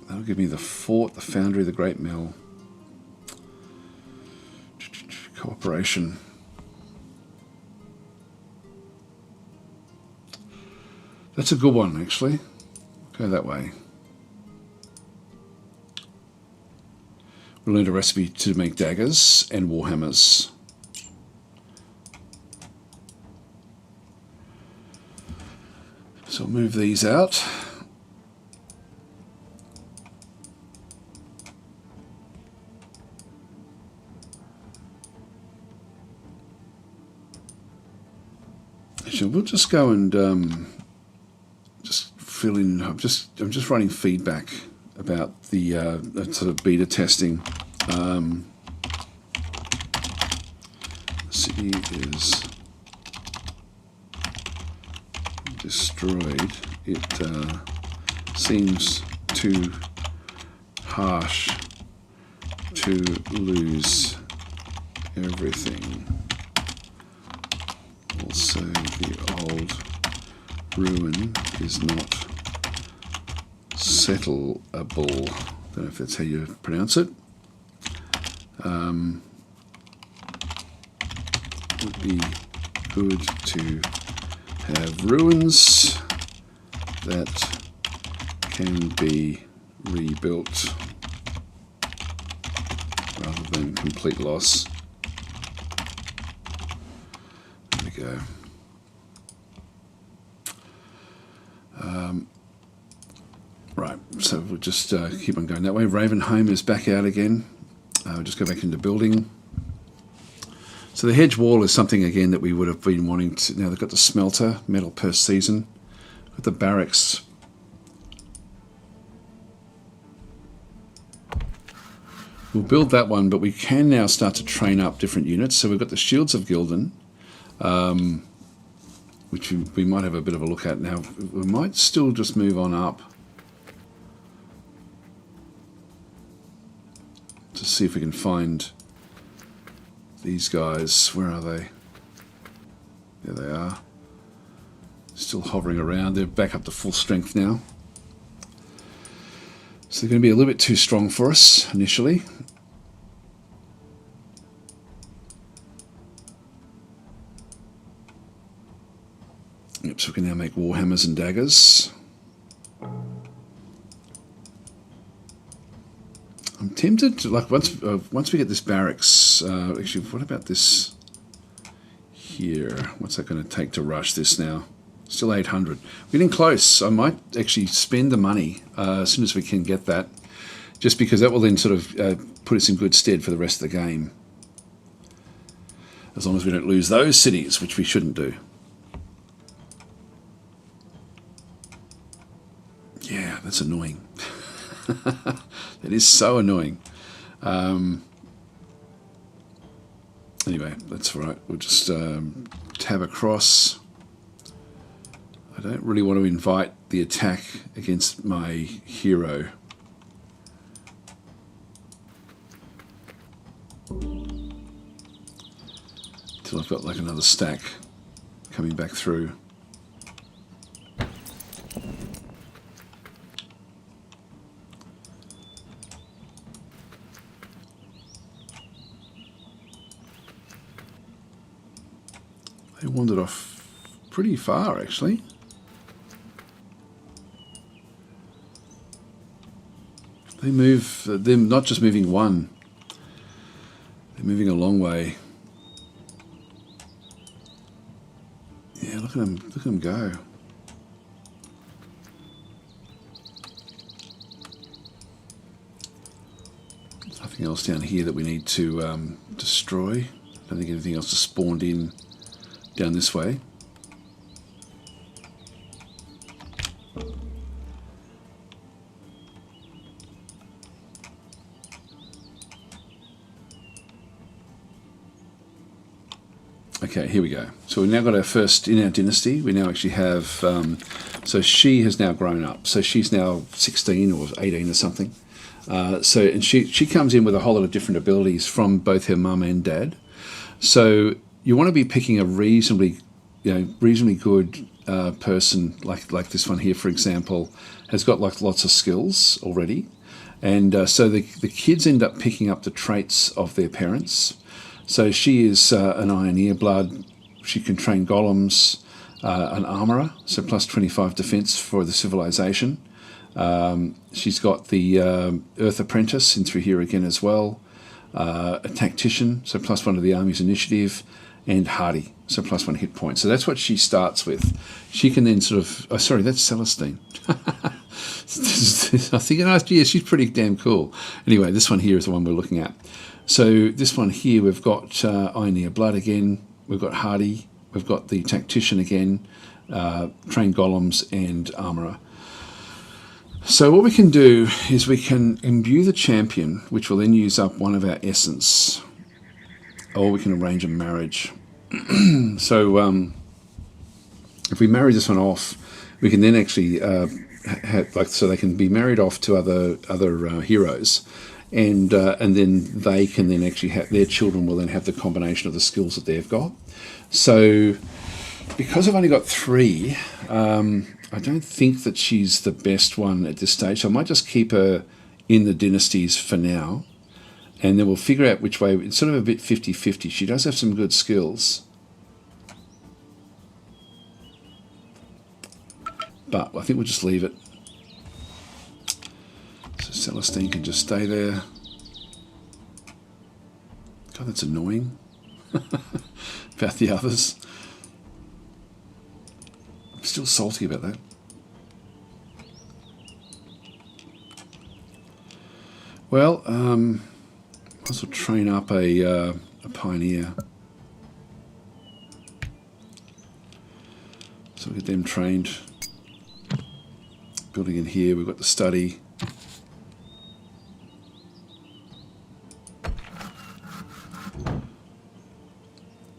That'll give me the fort, the foundry, the great mill. Cooperation. That's a good one, actually. Go that way. We learned a recipe to make daggers and warhammers. So I'll move these out. Actually, we'll just go and just fill in. I'm just writing feedback about the sort of beta testing. City is destroyed. It seems too harsh to lose everything. Also, the old ruin is not settleable. Don't know if that's how you pronounce it. Would be good to have ruins that can be rebuilt rather than complete loss. There we go. Right, so we'll just keep on going that way. Ravenholm is back out again. We'll just go back into building. So the hedge wall is something again that we would have been wanting to. Now they've got the smelter, metal per season. Got the barracks. We'll build that one, but we can now start to train up different units. So we've got the Shields of Gildan, which we might have a bit of a look at now. We might still just move on up to see if we can find these guys. Where are they? There they are. Still hovering around. They're back up to full strength now. So they're going to be a little bit too strong for us initially. Yep, so we can now make warhammers and daggers. I'm tempted to, like, once we get this barracks, actually, what about this here? What's that going to take to rush this now? Still 800. We're getting close. I might actually spend the money as soon as we can get that, just because that will then sort of put us in good stead for the rest of the game. As long as we don't lose those cities, which we shouldn't do. Yeah, that's annoying. It is so annoying. Anyway, that's all right. We'll just tab across. I don't really want to invite the attack against my hero. Till I've got like another stack coming back through. They wandered off pretty far, actually. They move, they're not just moving one, they're moving a long way. Yeah, look at them go. Nothing else down here that we need to destroy. I don't think anything else has spawned in down this way. Okay, here we go. So we've now got our first, in our dynasty, we now actually have, so she has now grown up. So she's now 16 or 18 or something. And she comes in with a whole lot of different abilities from both her mum and dad. So you want to be picking a reasonably good person like this one here, for example, has got like lots of skills already. And so the kids end up picking up the traits of their parents. So she is an Ioneer blood. She can train golems, an armourer, so plus 25 defence for the civilization. She's got the Earth Apprentice in through here again as well. A tactician, so plus 1 to the army's initiative, and hardy, so plus 1 hit point. So that's what she starts with. She can then sort of, oh sorry, that's Celestine. I think, yeah, she's pretty damn cool. Anyway, this one here is the one we're looking at. So this one here, we've got Ioneer blood again, we've got hardy, we've got the tactician again, train golems and armourer. So what we can do is we can imbue the champion, which will then use up 1 of our essence, or we can arrange a marriage. So if we marry this one off, we can then actually so they can be married off to other heroes, and then they can then actually have, their children will then have the combination of the skills that they've got. So because I've only got 3, I don't think that she's the best one at this stage. So I might just keep her in the dynasties for now, and then we'll figure out which way. It's sort of a bit 50-50. She does have some good skills, but I think we'll just leave it. So Celestine can just stay there. God, that's annoying. About the others. I'm still salty about that. Well, might as well train up a pioneer. So we'll get them trained. Building in here, we've got the study.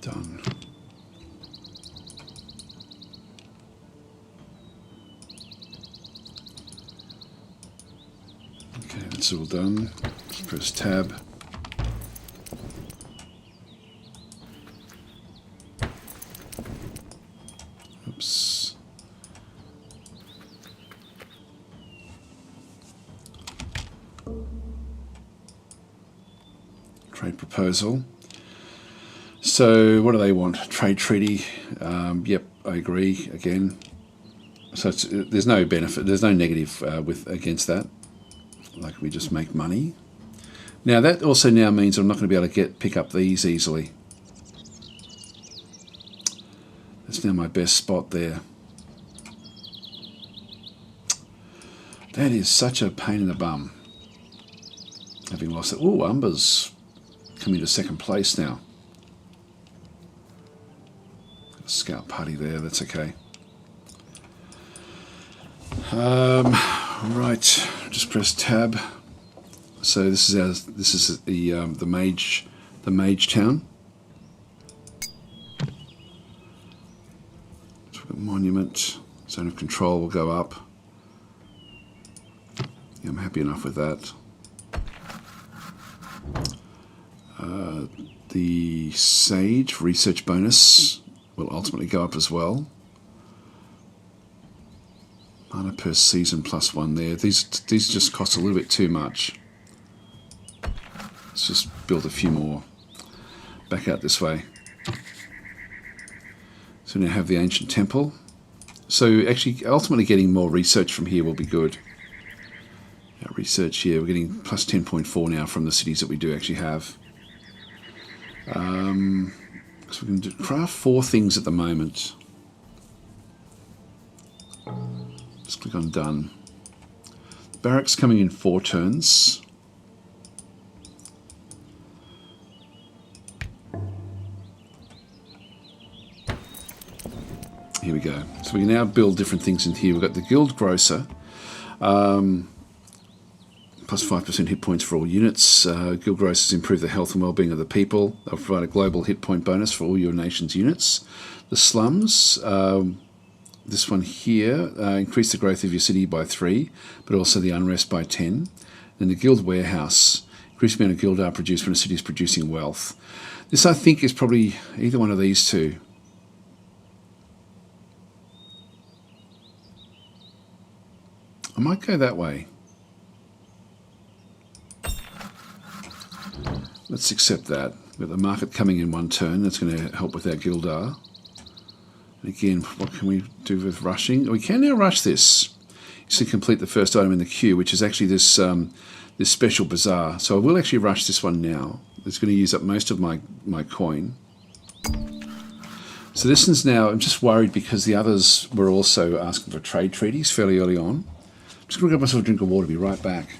Done. Okay, that's all done. Just press tab. Oops. Trade proposal. So what do they want? Trade treaty. Yep, I agree again. So there's no benefit, there's no negative against that. Like, we just make money. Now that also now means I'm not going to be able to pick up these easily. That's now my best spot there. That is such a pain in the bum. Having lost it. Oh, Umber's coming to second place now. Got a scout party there, that's okay. Right, just press tab. So this is the mage town. So we've got monument, zone of control will go up. Yeah, I'm happy enough with that. The Sage research bonus will ultimately go up as well. Mana per season +1 there. These just cost a little bit too much. Let's just build a few more. Back out this way. So we now have the ancient temple. So actually, ultimately getting more research from here will be good. Our research here, we're getting plus 10.4 now from the cities that we do actually have. So we can craft 4 things at the moment. Just click on done. Barracks coming in 4 turns. Here we go. So we can now build different things in here. We've got the Guild Grocer. Plus 5% hit points for all units. Guild Grocers improve the health and well-being of the people. They'll provide a global hit point bonus for all your nation's units. The Slums, this one here, increase the growth of your city by 3, but also the unrest by 10. Then the Guild Warehouse, increase the amount of Guildar produced when a city is producing wealth. This, I think, is probably either one of these two. I might go that way. Let's accept that. We've got the market coming in 1 turn. That's going to help with our Guildar. And again, what can we do with rushing? We can now rush this. Just to complete the first item in the queue, which is actually this this special bazaar. So I will actually rush this one now. It's going to use up most of my coin. So this one's now, I'm just worried because the others were also asking for trade treaties fairly early on. I'm just going to grab myself a drink of water, be right back.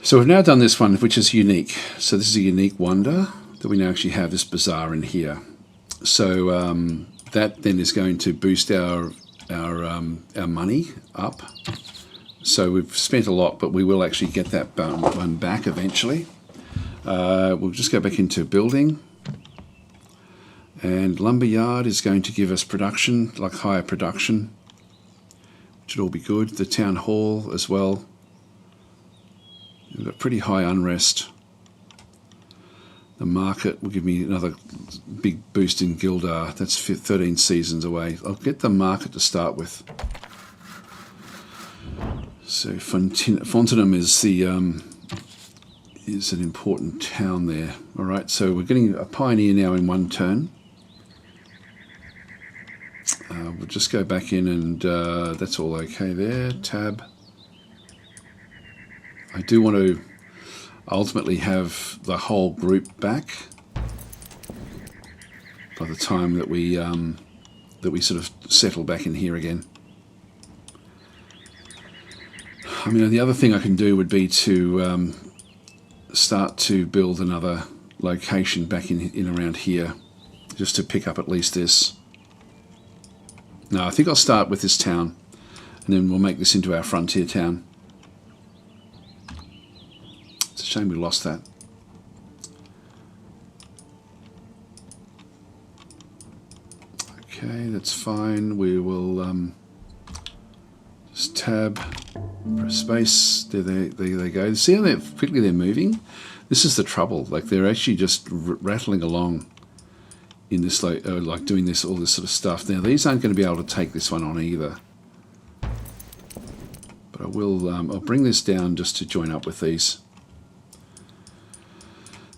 So we've now done this one, which is unique. So this is a unique wonder that we now actually have this bazaar in here. So that then is going to boost our money up. So we've spent a lot, but we will actually get that one back eventually. We'll just go back into building. And lumberyard is going to give us production, like higher production. Should all be good. The town hall as well. We've got pretty high unrest. The market will give me another big boost in Guildar. That's 13 seasons away. I'll get the market to start with. So Fontenham is the is an important town there. All right, so we're getting a pioneer now in one turn. We'll just go back in and that's all okay there. Tab. I do want to ultimately have the whole group back by the time that we sort of settle back in here again. I mean, the other thing I can do would be to start to build another location back in around here, just to pick up at least this. No, I think I'll start with this town, and then we'll make this into our frontier town. It's a shame we lost that. Okay, that's fine. We will just tab, press space. There they go. See how quickly they're moving? This is the trouble. Like, they're actually just rattling along in this, like doing this, all this sort of stuff. Now, these aren't going to be able to take this one on either. But I will. I'll bring this down just to join up with these,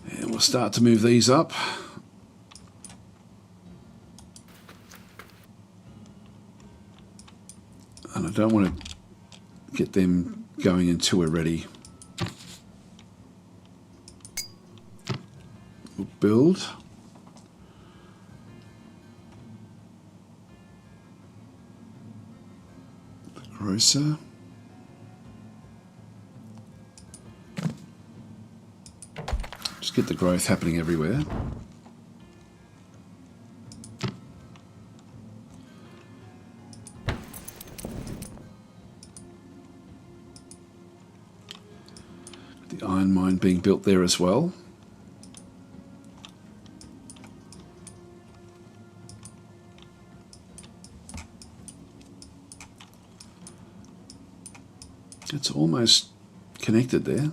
and we'll start to move these up. And I don't want to get them going until we're ready. We'll build. The grocer. Just get the growth happening everywhere. The iron mine being built there as well. It's almost connected there.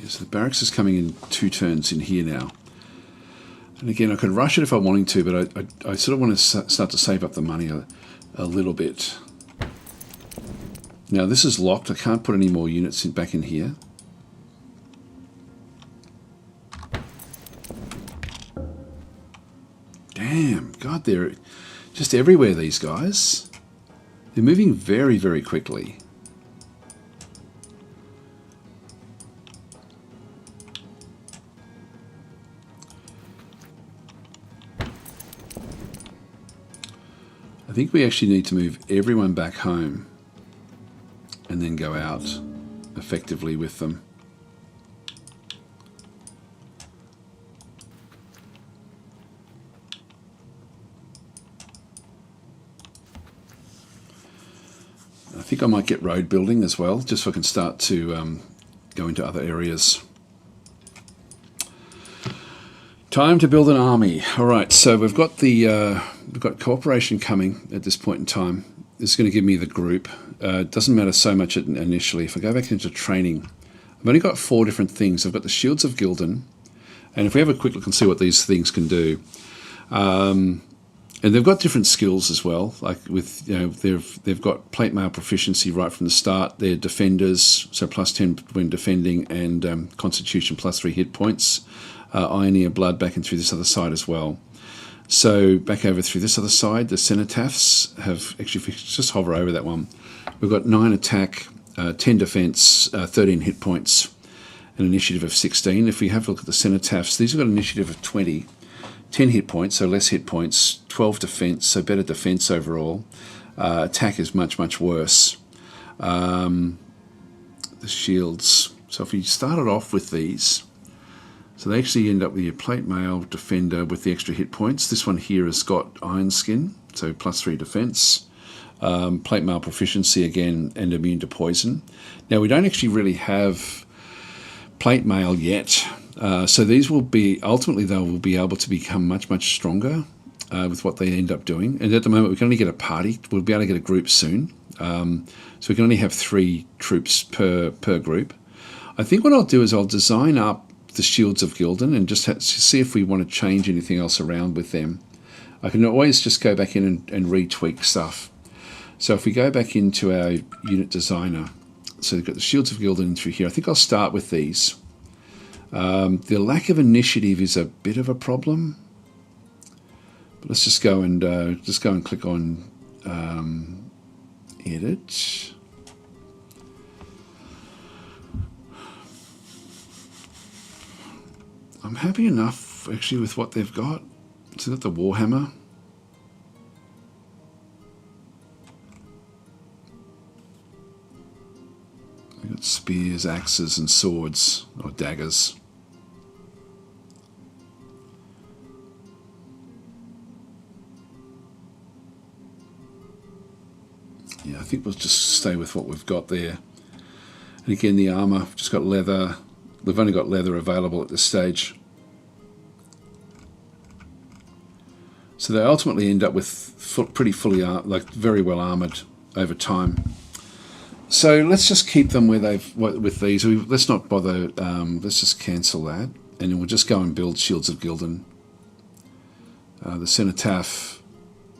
Yes, the barracks is coming in 2 turns in here now. And again, I could rush it if I'm wanting to, but I sort of want to start to save up the money a little bit. Now this is locked. I can't put any more units back in here. Damn, God, they're just everywhere, these guys. They're moving very, very quickly. I think we actually need to move everyone back home and then go out effectively with them. I think I might get road building as well, just so I can start to go into other areas. Time to build an army. All right, so we've got cooperation coming at this point in time. This is going to give me the group. It doesn't matter so much initially. If I go back into training, I've only got 4 different things. I've got the Shields of Gildan, and if we have a quick look and see what these things can do, and they've got different skills as well. Like with they've got plate mail proficiency right from the start. They're defenders, so +10 when defending, and Constitution +3 hit points. Ioneer blood back and through this other side as well. So back over through this other side, the Cenotaphs have actually, if we just hover over that one, we've got 9 attack, 10 defense, 13 hit points, an initiative of 16. If we have a look at the Cenotaphs, these have got an initiative of 20, 10 hit points, so less hit points, 12 defense, so better defense overall. Attack is much, much worse. The shields, so if we started off with these, so they actually end up with your plate mail defender with the extra hit points. This one here has got iron skin, so +3 defense. Plate mail proficiency again, and immune to poison. Now we don't actually really have plate mail yet, so these will be, ultimately they will be able to become much, much stronger with what they end up doing. And at the moment we can only get a party. We'll be able to get a group soon. So we can only have 3 troops per group. I think what I'll do is I'll design up the Shields of Gildan and just see if we want to change anything else around with them. I can always just go back in and retweak stuff. So if we go back into our unit designer, so we've got the Shields of Gildan through here. I think I'll start with these. The lack of initiative is a bit of a problem. But let's just go and click on edit. I'm happy enough actually with what they've got. So they've got the Warhammer. They've got spears, axes and swords, or daggers. Yeah, I think we'll just stay with what we've got there. And again, the armour, we've just got leather. We've only got leather available at this stage. So they ultimately end up with pretty fully, like very well armoured over time. So let's just keep them where they've, with these. Let's not bother, let's just cancel that. And then we'll just go and build Shields of Gildan. The Cenotaph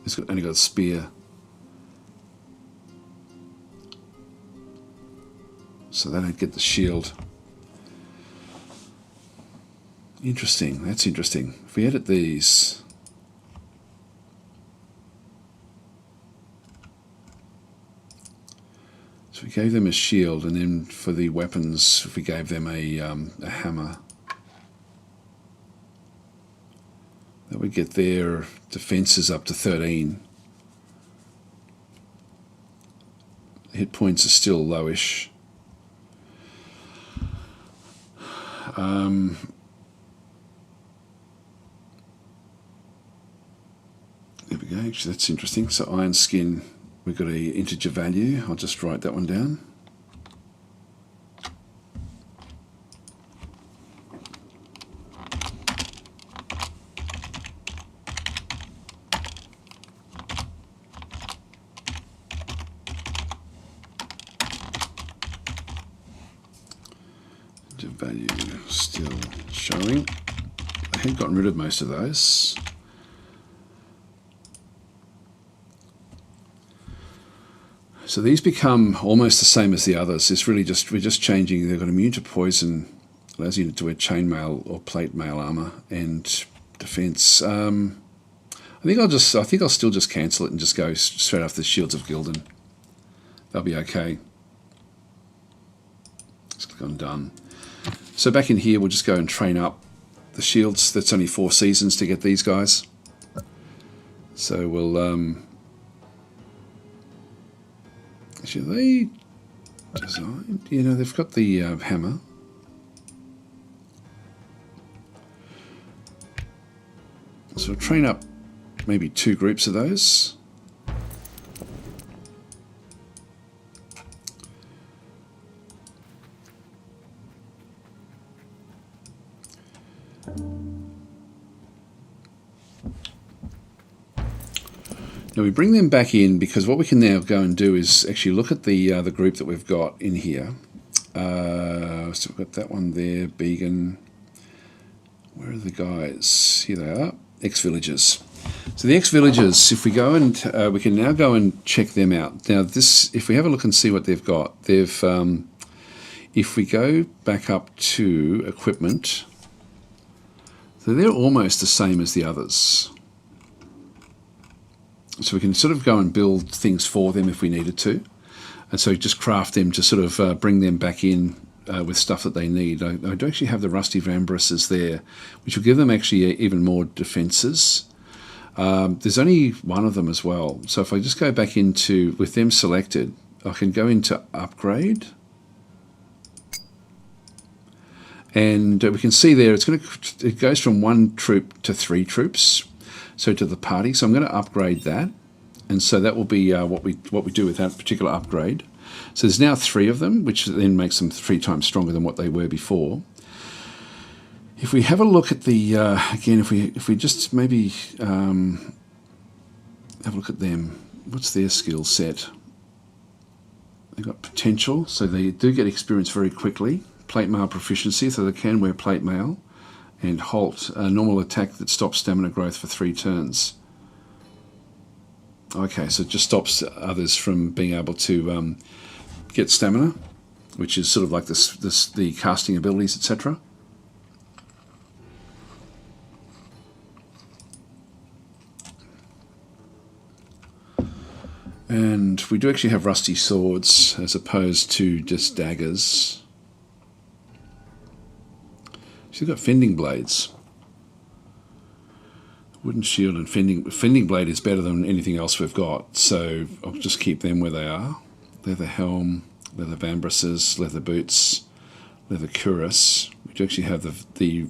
has only got a spear. So they don't get the shield. Interesting, that's interesting. If we edit these, so we gave them a shield, and then for the weapons, if we gave them a hammer, that would get their defenses up to 13. Hit points are still lowish. There we go, actually that's interesting. So iron skin, we've got a integer value. I'll just write that one down. Integer value still showing. I had gotten rid of most of those. So these become almost the same as the others. It's really just, we're just changing. They've got immune to poison, allows you to wear chainmail or plate mail armor, and defense. I think I'll still just cancel it and just go straight off the Shields of Gildan. They'll be okay. Just click on done. So back in here, we'll just go and train up the shields. That's only 4 seasons to get these guys. So we'll actually, they designed, they've got the hammer. So we'll train up maybe 2 groups of those. Now we bring them back in, because what we can now go and do is actually look at the group that we've got in here. So we've got that one there, Began. Where are the guys? Here they are, ex-villagers. So the ex-villagers, if we go and we can now go and check them out. Now this, if we have a look and see what they've got, they've if we go back up to equipment, so they're almost the same as the others. So we can sort of go and build things for them if we needed to. And so just craft them to sort of bring them back in with stuff that they need. I do actually have the Rusty Vambraces there, which will give them actually even more defences. There's only one of them as well. So if I just go back into, with them selected, I can go into upgrade. And we can see there, it goes from 1 troop to 3 troops. So to the party, so I'm going to upgrade that, and so that will be what we do with that particular upgrade. So there's now 3 of them, which then makes them 3 times stronger than what they were before. If we have a look at the again, if we just maybe have a look at them, what's their skill set? They've got potential, so they do get experience very quickly. Plate mail proficiency, so they can wear plate mail. And halt, a normal attack that stops stamina growth for 3 turns. Okay, so it just stops others from being able to get stamina, which is sort of like the casting abilities, etc. And we do actually have rusty swords as opposed to just daggers. She's got fending blades. Wooden shield and fending blade is better than anything else we've got, so I'll just keep them where they are. Leather helm, leather vambraces, leather boots, leather cuirass. We do actually have the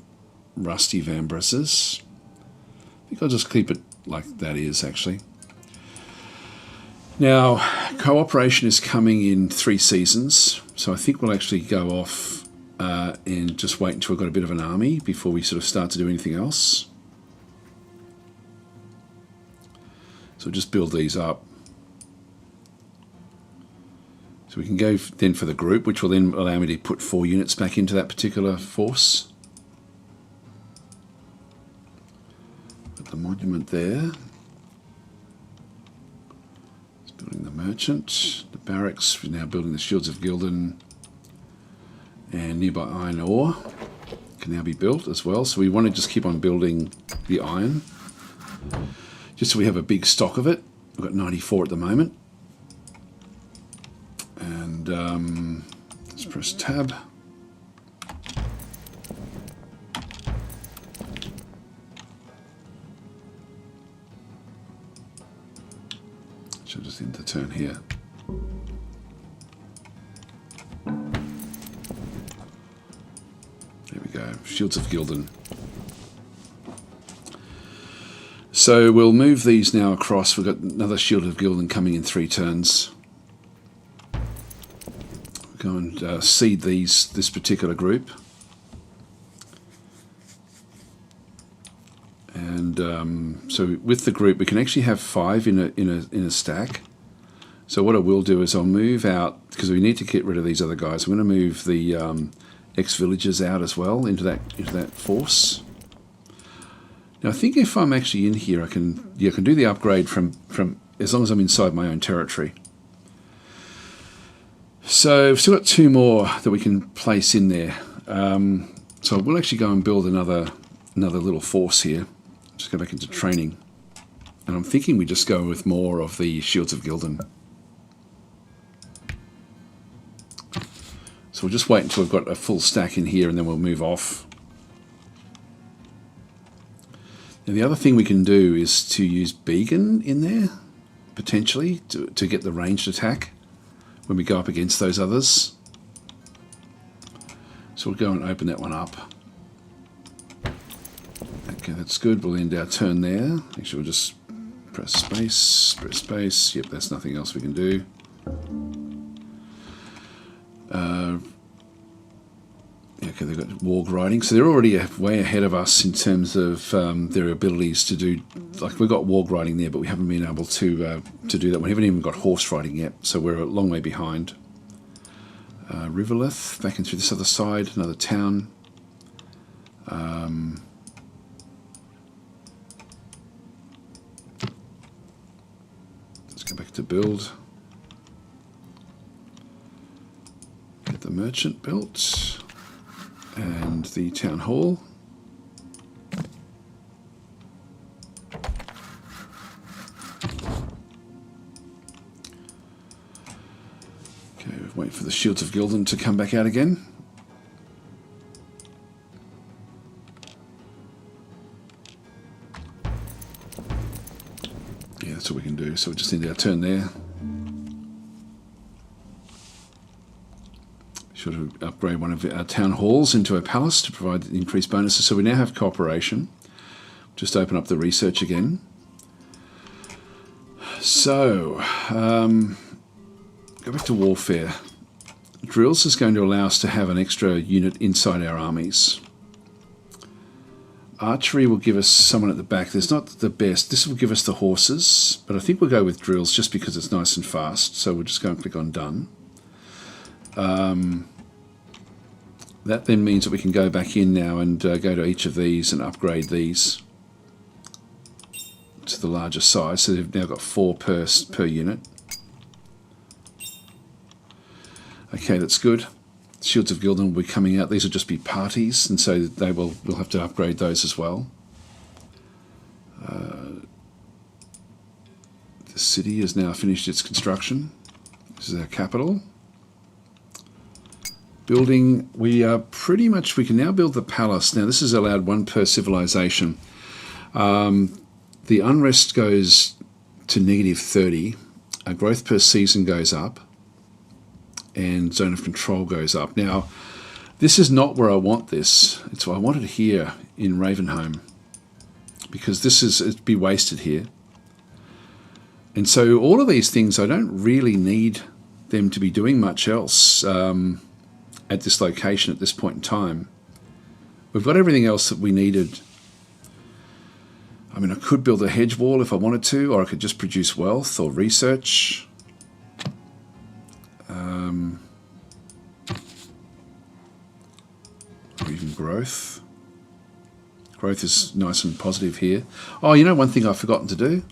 rusty vambraces. I think I'll just keep it like that is actually. Now, cooperation is coming in 3 seasons, so I think we'll actually go off and just wait until we've got a bit of an army before we sort of start to do anything else. So just build these up. So we can go then for the group, which will then allow me to put 4 units back into that particular force. Put the monument there. It's building the merchant, the barracks. We're now building the shields of Gildan, and nearby iron ore can now be built as well. So we want to just keep on building the iron, just so we have a big stock of it. We've got 94 at the moment. And let's press tab. So just end the turn here. There we go, Shields of Gildan. So we'll move these now across. We've got another Shield of Gildan coming in 3 turns. We'll go and seed this particular group. And so with the group, we can actually have 5 in a stack. So what I will do is I'll move out, because we need to get rid of these other guys. I'm going to move the ex-villagers out as well into that force. Now I think if I'm actually in here, I can do the upgrade from as long as I'm inside my own territory. So we've still got 2 more that we can place in there. So we'll actually go and build another little force here. Just go back into training, and I'm thinking we just go with more of the Shields of Gildan. So we'll just wait until we've got a full stack in here, and then we'll move off. Now the other thing we can do is to use Beacon in there, potentially, to get the ranged attack when we go up against those others. So we'll go and open that one up. Okay, that's good. We'll end our turn there. Actually, we'll just press space. Yep, that's nothing else we can do. Okay, they've got warg riding, so they're already way ahead of us in terms of their abilities to do. Like, we've got warg riding there, but we haven't been able to do that. We haven't even got horse riding yet, so we're a long way behind. Riverlith, back in through this other side, another town. Let's go back to build. Get the merchant built. And the town hall. Okay, wait for the Shields of Gildan to come back out again. Yeah, that's what we can do. So we just need our turn there. Should upgrade one of our town halls into a palace to provide increased bonuses. So we now have cooperation. Just open up the research again. So, go back to warfare. Drills is going to allow us to have an extra unit inside our armies. Archery will give us someone at the back. There's not the best. This will give us the horses, but I think we'll go with drills just because it's nice and fast. So we'll just go and click on done. That then means that we can go back in now and go to each of these and upgrade these. to the larger size. So they've now got 4 per unit. Okay, that's good. Shields of Gildan will be coming out. These will just be parties, and so we'll have to upgrade those as well. The city has now finished its construction. This is our capital. Building, we can now build the palace. Now this is allowed 1 per civilization. The unrest goes to -30. Growth per season goes up, and zone of control goes up. Now, this is not where I want this. I want it here in Ravenholm, because it'd be wasted here. And so all of these things, I don't really need them to be doing much else at this location at this point in time. We've got everything else that we needed. I mean, I could build a hedge wall if I wanted to, or I could just produce wealth or research. Or even growth. Growth is nice and positive here. Oh, you know one thing I've forgotten to do?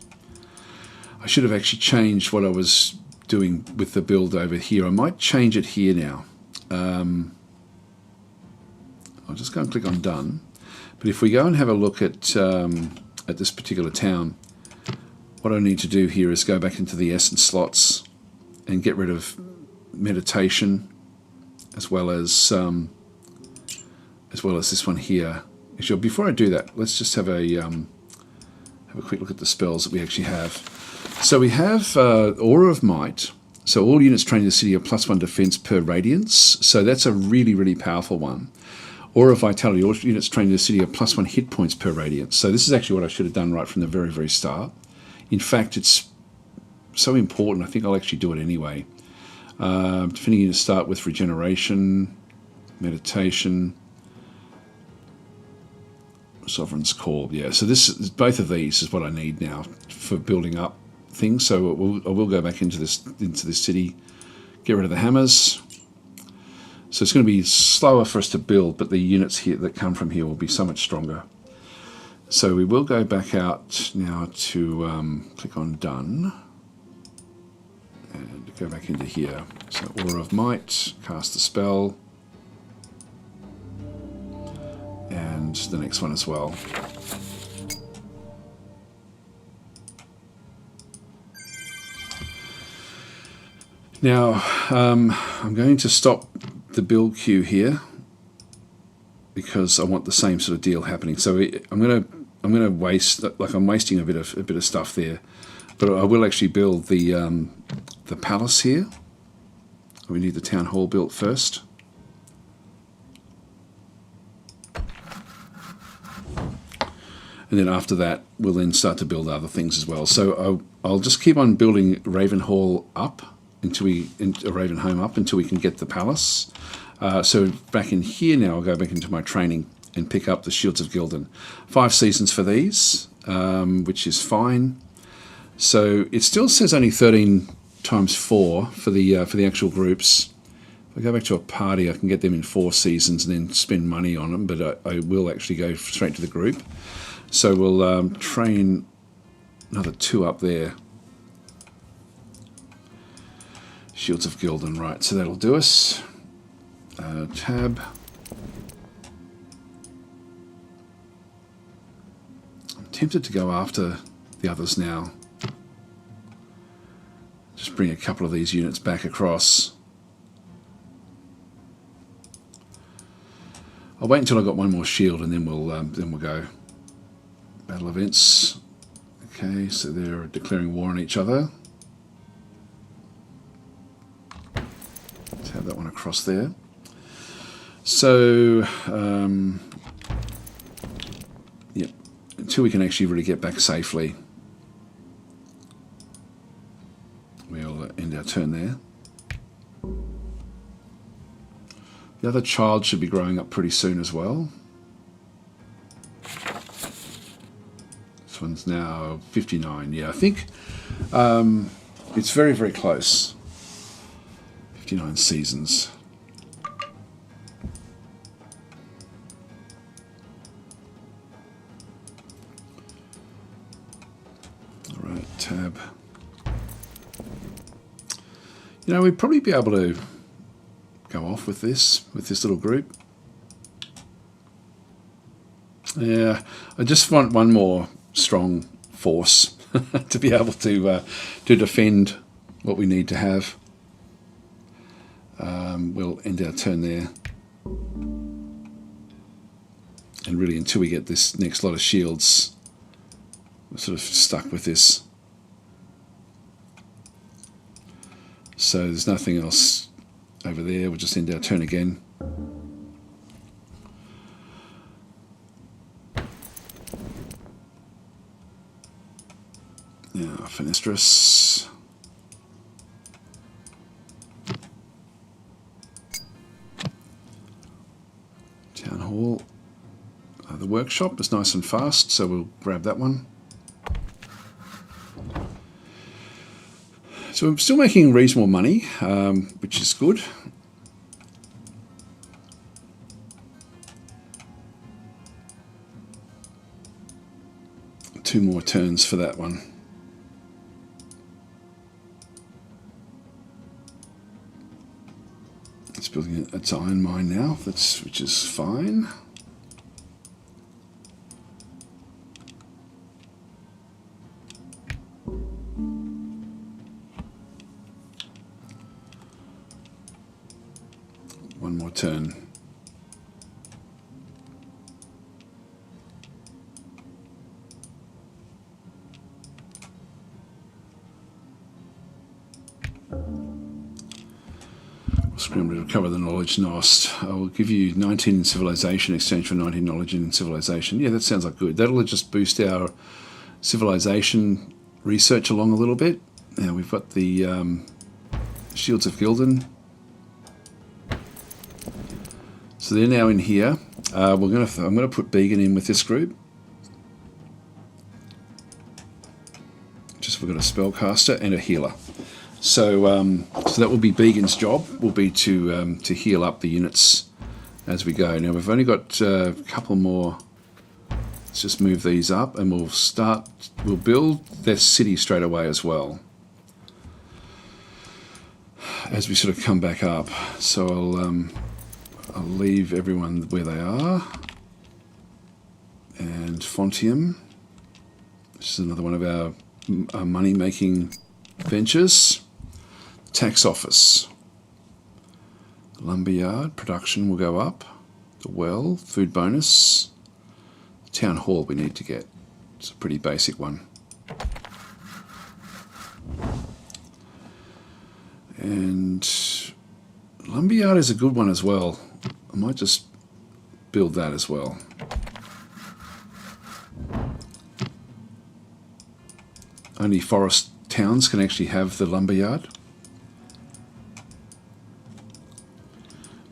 I should have actually changed what I was doing with the build over here. I might change it here now. I'll just go and click on done. But if we go and have a look at this particular town, what I need to do here is go back into the essence slots and get rid of meditation, as well as this one here. Actually, before I do that, let's just have a quick look at the spells that we actually have. So we have Aura of Might. So all units trained in the city are +1 defense per radiance. So that's a really, really powerful one. Aura of Vitality. All units trained in the city are +1 hit points per radiance. So this is actually what I should have done right from the very, very start. In fact, it's so important, I think I'll actually do it anyway. Defending units start with regeneration, meditation, Sovereign's Call. Yeah, so both of these is what I need now for building up things. So I will go back into this city, get rid of the hammers. So it's going to be slower for us to build, but the units here that come from here will be so much stronger. So we will go back out now to click on done and go back into here. So Aura of Might, cast the spell, and the next one as well. Now I'm going to stop the build queue here because I want the same sort of deal happening. So I'm going to waste, like I'm wasting a bit of stuff there, but I will actually build the palace here. We need the town hall built first. And then after that, we'll then start to build other things as well. So I'll just keep on building Ravenholm up until we can get the palace. So back in here now, I'll go back into my training and pick up the Shields of Gildan. 5 seasons for these, which is fine. So it still says only 13 times 4 for the actual groups. If I go back to a party, I can get them in 4 seasons and then spend money on them, but I will actually go straight to the group. So we'll train another 2 up there. Shields of Gildan, right, so that'll do us. Tab. I'm tempted to go after the others now. Just bring a couple of these units back across. I'll wait until I've got one more shield and then we'll go. Battle events. Okay, so they're declaring war on each other. Let's have that one across there. So, yeah, until we can actually really get back safely, we'll end our turn there. The other child should be growing up pretty soon as well. This one's now 59. Yeah, I think it's very, very close. 59 seasons. Right, tab. You know, we'd probably be able to go off with this little group. Yeah, I just want one more strong force to be able to defend what we need to have. We'll end our turn there. And really, until we get this next lot of shields, we're sort of stuck with this. So there's nothing else over there. We'll just end our turn again. Now, Fenestrous. Town Hall. The workshop is nice and fast, so we'll grab that one. So we're still making reasonable money, which is good. Two more turns for that one. It's building its iron mine now, which is fine. One more turn. Scramble to recover the knowledge lost. I will give you 19 in civilization, exchange for 19 knowledge in civilization. Yeah, that sounds like good. That'll just boost our civilization research along a little bit. Now we've got the Shields of Gildan. So they're now in here. I'm going to put Began in with this group. Just we've got a spellcaster and a healer. So that will be Began's job. Will be to heal up the units as we go. Now we've only got a couple more. Let's just move these up, and we'll build their city straight away as well. As we sort of come back up, so I'll leave everyone where they are. And Fontium. This is another one of our money-making ventures. Tax office. Lumberyard, production will go up. The well, food bonus. Town hall we need to get. It's a pretty basic one. And Lumberyard is a good one as well. I might just build that as well. Only forest towns can actually have the lumberyard.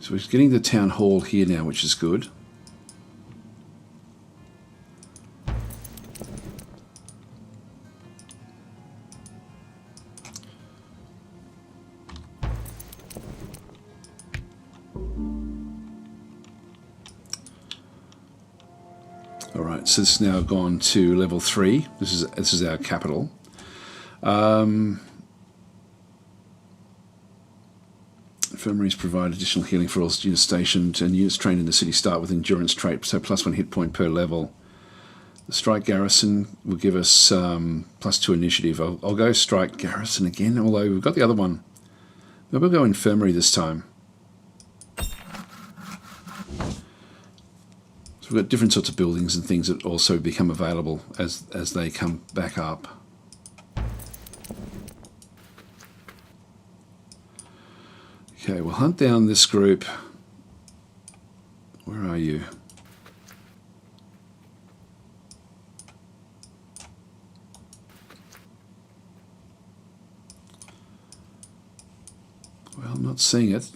So we're getting the town hall here now, which is good. Alright, so this has now gone to level 3. This is our capital. Infirmaries provide additional healing for all units stationed, and units trained in the city start with endurance trait, so +1 hit point per level. The strike garrison will give us +2 initiative. I'll go strike garrison again, although we've got the other one. Maybe we'll go infirmary this time. So we've got different sorts of buildings and things that also become available as they come back up. Okay, we'll hunt down this group. Where are you? Well, I'm not seeing it.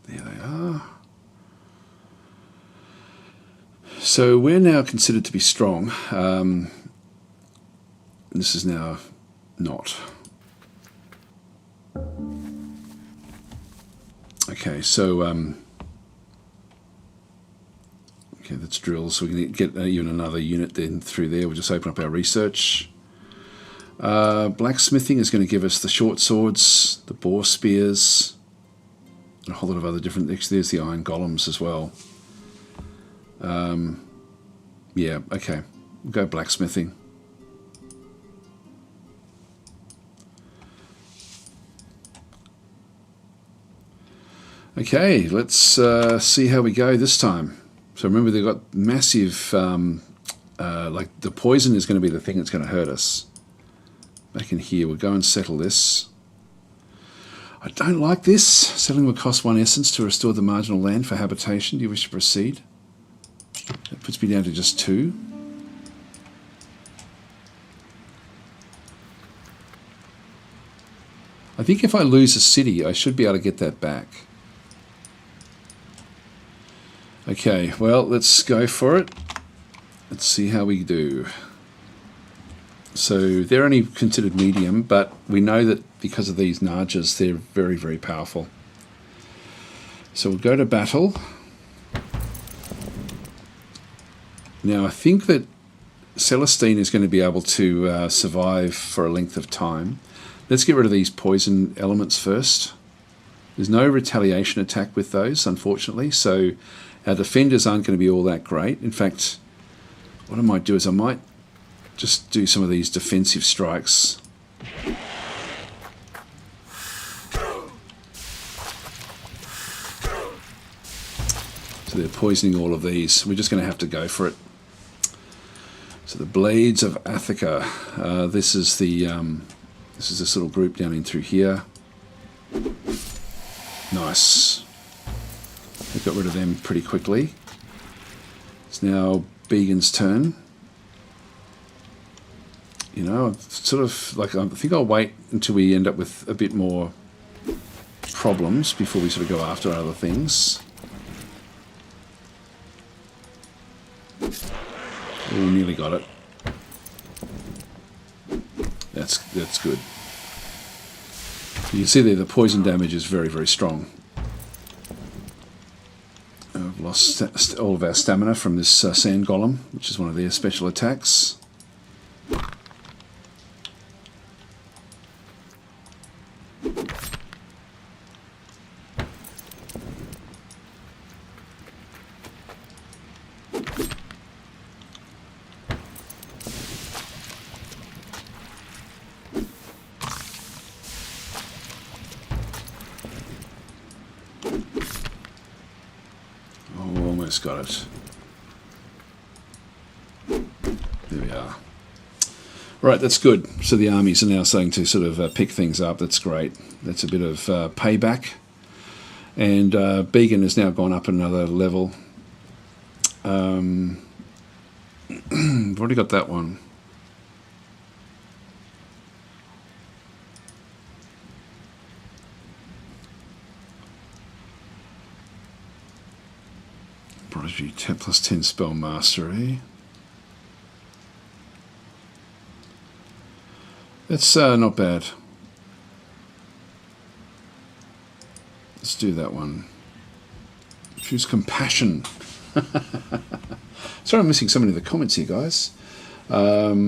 There they are. So we're now considered to be strong. This is now not. Okay, so okay, that's drills. So we can get even another unit then through there. We'll just open up our research. Blacksmithing is going to give us the short swords, the boar spears, and a whole lot of other different. There's the iron golems as well. Yeah, okay. We'll go blacksmithing. Okay, let's see how we go this time. So remember, they've got massive, like the poison is going to be the thing that's going to hurt us. Back in here, we'll go and settle this. I don't like this. Settling will cost 1 essence to restore the marginal land for habitation. Do you wish to proceed? That puts me down to just 2. I think if I lose a city, I should be able to get that back. Okay, well, let's go for it. Let's see how we do. So they're only considered medium, but we know that because of these Narjas, they're very, very powerful. So we'll go to battle. Now, I think that Celestine is going to be able to survive for a length of time. Let's get rid of these poison elements first. There's no retaliation attack with those, unfortunately, so our defenders aren't going to be all that great. In fact, what I might do is I might just do some of these defensive strikes. So they're poisoning all of these. We're just going to have to go for it. So the Blades of Athika. This is this little group down in through here. Nice. We got rid of them pretty quickly. It's now Began's turn. You know, sort of like I think I'll wait until we end up with a bit more problems before we sort of go after other things. Oh, nearly got it. That's good. You can see there the poison damage is very, very strong. I've lost all of our stamina from this sand golem, which is one of their special attacks. Got it. There we are. Right, that's good. So the armies are now starting to sort of pick things up. That's great. That's a bit of payback. And Began has now gone up another level. I've already got that one. Prodigy 10 plus 10 spell mastery. That's not bad. Let's do that one. Choose compassion. Sorry, I'm missing so many of the comments here, guys. Yeah,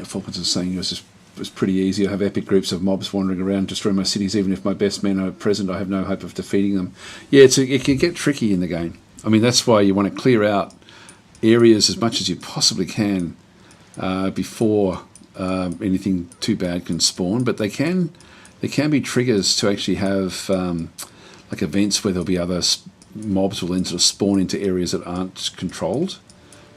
Falkins is saying yours is pretty easy. I have epic groups of mobs wandering around, destroying my cities. Even if my best men are present, I have no hope of defeating them. Yeah, it can get tricky in the game. I mean, that's why you want to clear out areas as much as you possibly can before anything too bad can spawn. But they can be triggers to actually have like events where there'll be other mobs will then sort of spawn into areas that aren't controlled.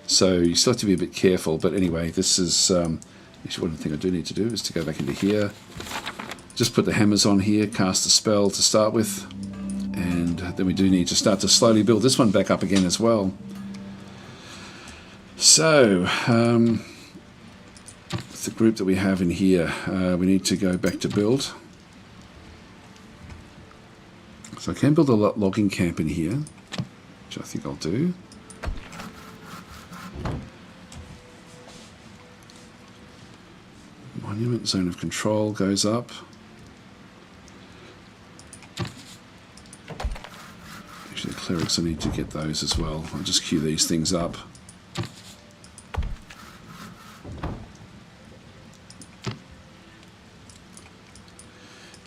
So you still have to be a bit careful. But anyway, this is actually one thing I do need to do is to go back into here. Just put the hammers on here, cast the spell to start with, and then we do need to start to slowly build this one back up again as well. So, it's the group that we have in here. We need to go back to build. So I can build a logging camp in here, which I think I'll do. Monument zone of control goes up. clerics, I need to get those as well. I'll just queue these things up.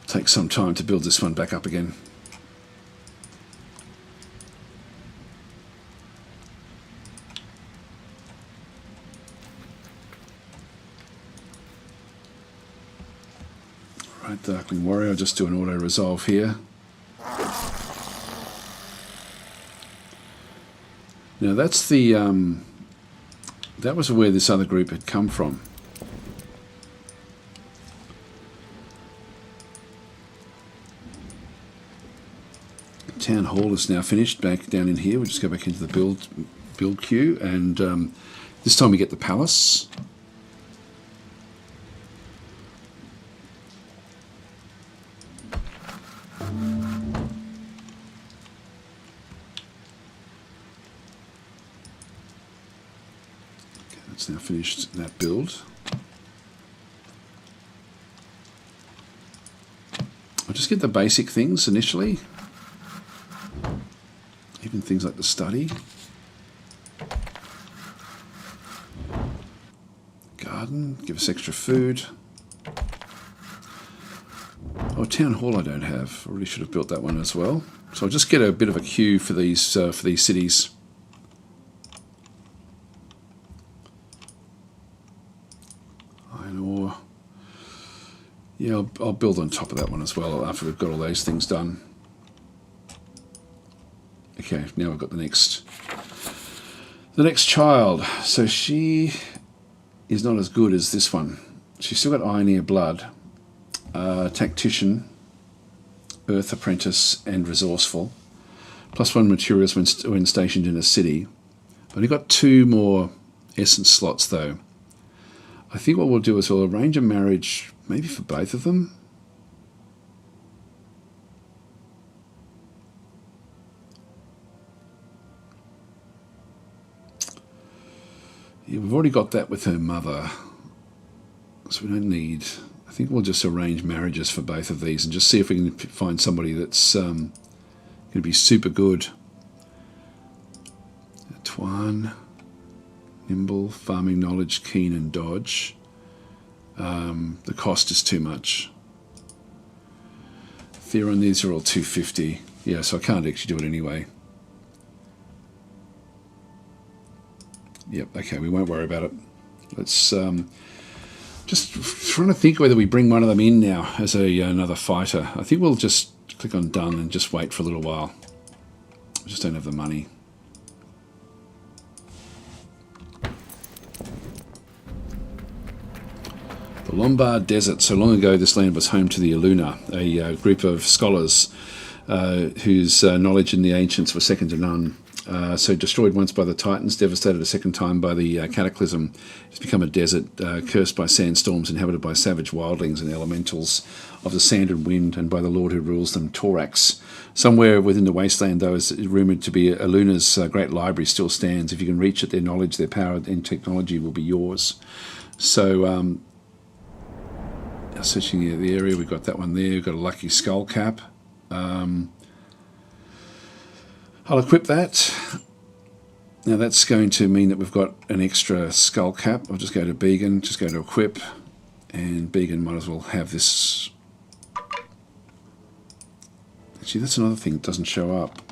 Take some time to build this one back up again. Right, Darkling Warrior, I'll just do an auto resolve here. Now that's the that was where this other group had come from. Town Hall is now finished. Back down in here, we'll just go back into the build queue, and this time we get the palace. Okay, that's now finished that build. I'll just get the basic things initially. Even things like the study. Garden, give us extra food. Oh, Town Hall I don't have. I really should have built that one as well. So I'll just get a bit of a queue for these cities. Iron ore. Yeah, I'll build on top of that one as well after we've got all those things done. Okay, now we've got the next child. So she is not as good as this one. She's still got Ioneer blood, tactician, earth apprentice, and resourceful. +1 materials when stationed in a city. I've only got 2 more essence slots though. I think what we'll do is we'll arrange a marriage maybe for both of them. Yeah, we've already got that with her mother, so we don't need... I think we'll just arrange marriages for both of these and just see if we can find somebody that's going to be super good. Tuan, nimble, farming knowledge, keen and dodge. The cost is too much. Theron, these are all 250. Yeah, so I can't actually do it anyway. Yep, okay, we won't worry about it. Let's just trying to think whether we bring one of them in now as another fighter. I think we'll just click on done and just wait for a little while. I just don't have the money. The Lombard Desert. So long ago this land was home to the Aluna, a group of scholars whose knowledge in the ancients was second to none. So destroyed once by the Titans, devastated a second time by the Cataclysm. It's become a desert, cursed by sandstorms, inhabited by savage wildlings and elementals of the sand and wind, and by the Lord who rules them, Torax. Somewhere within the wasteland, though, is rumoured to be Aluna's great library still stands. If you can reach it, their knowledge, their power and technology will be yours. So, searching the area, we've got that one there. We've got a lucky skull cap. I'll equip that. Now that's going to mean that we've got an extra skull cap. I'll just go to Began, just go to equip, and Began might as well have this. Actually, that's another thing that doesn't show up.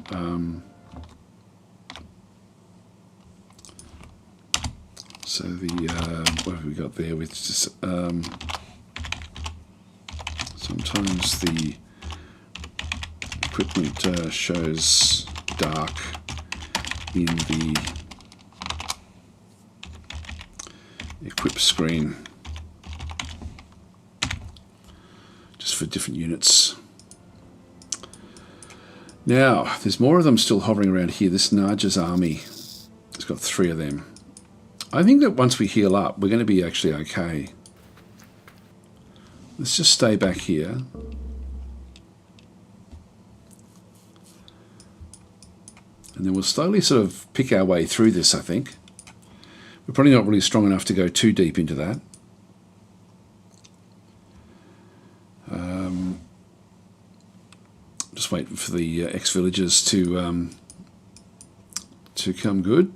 So what have we got there? With just sometimes the equipment shows dark in the equip screen, just for different units. Now, there's more of them still hovering around here. This Naja's army has got 3 of them. I think that once we heal up, we're going to be actually okay. Let's just stay back here. And then we'll slowly sort of pick our way through this, I think. We're probably not really strong enough to go too deep into that. Just wait for the ex-villagers to to come good.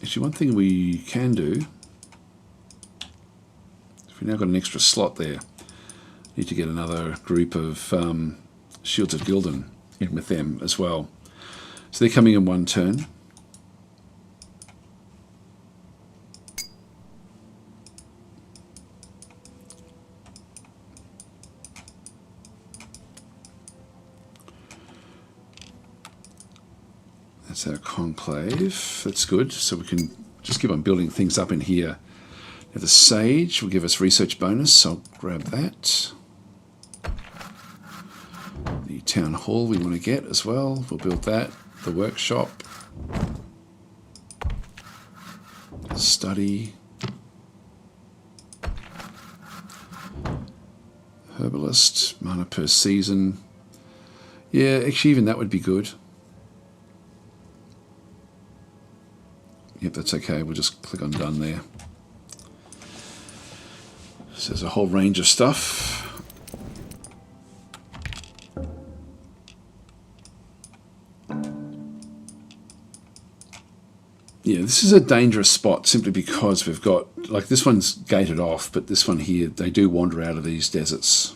Actually, one thing we can do, if we've now got an extra slot there, need to get another group of Shields of Gildan in with them as well. So they're coming in one turn. That's our conclave. That's good. So we can just keep on building things up in here. Now the sage will give us research bonus. I'll grab that. The town hall we want to get as well. We'll build that. The workshop. Study. Herbalist. Mana per season. Yeah, actually even that would be good. Yep, that's okay. We'll just click on done there. So there's a whole range of stuff. Yeah, this is a dangerous spot simply because we've got, like this one's gated off, but this one here, they do wander out of these deserts.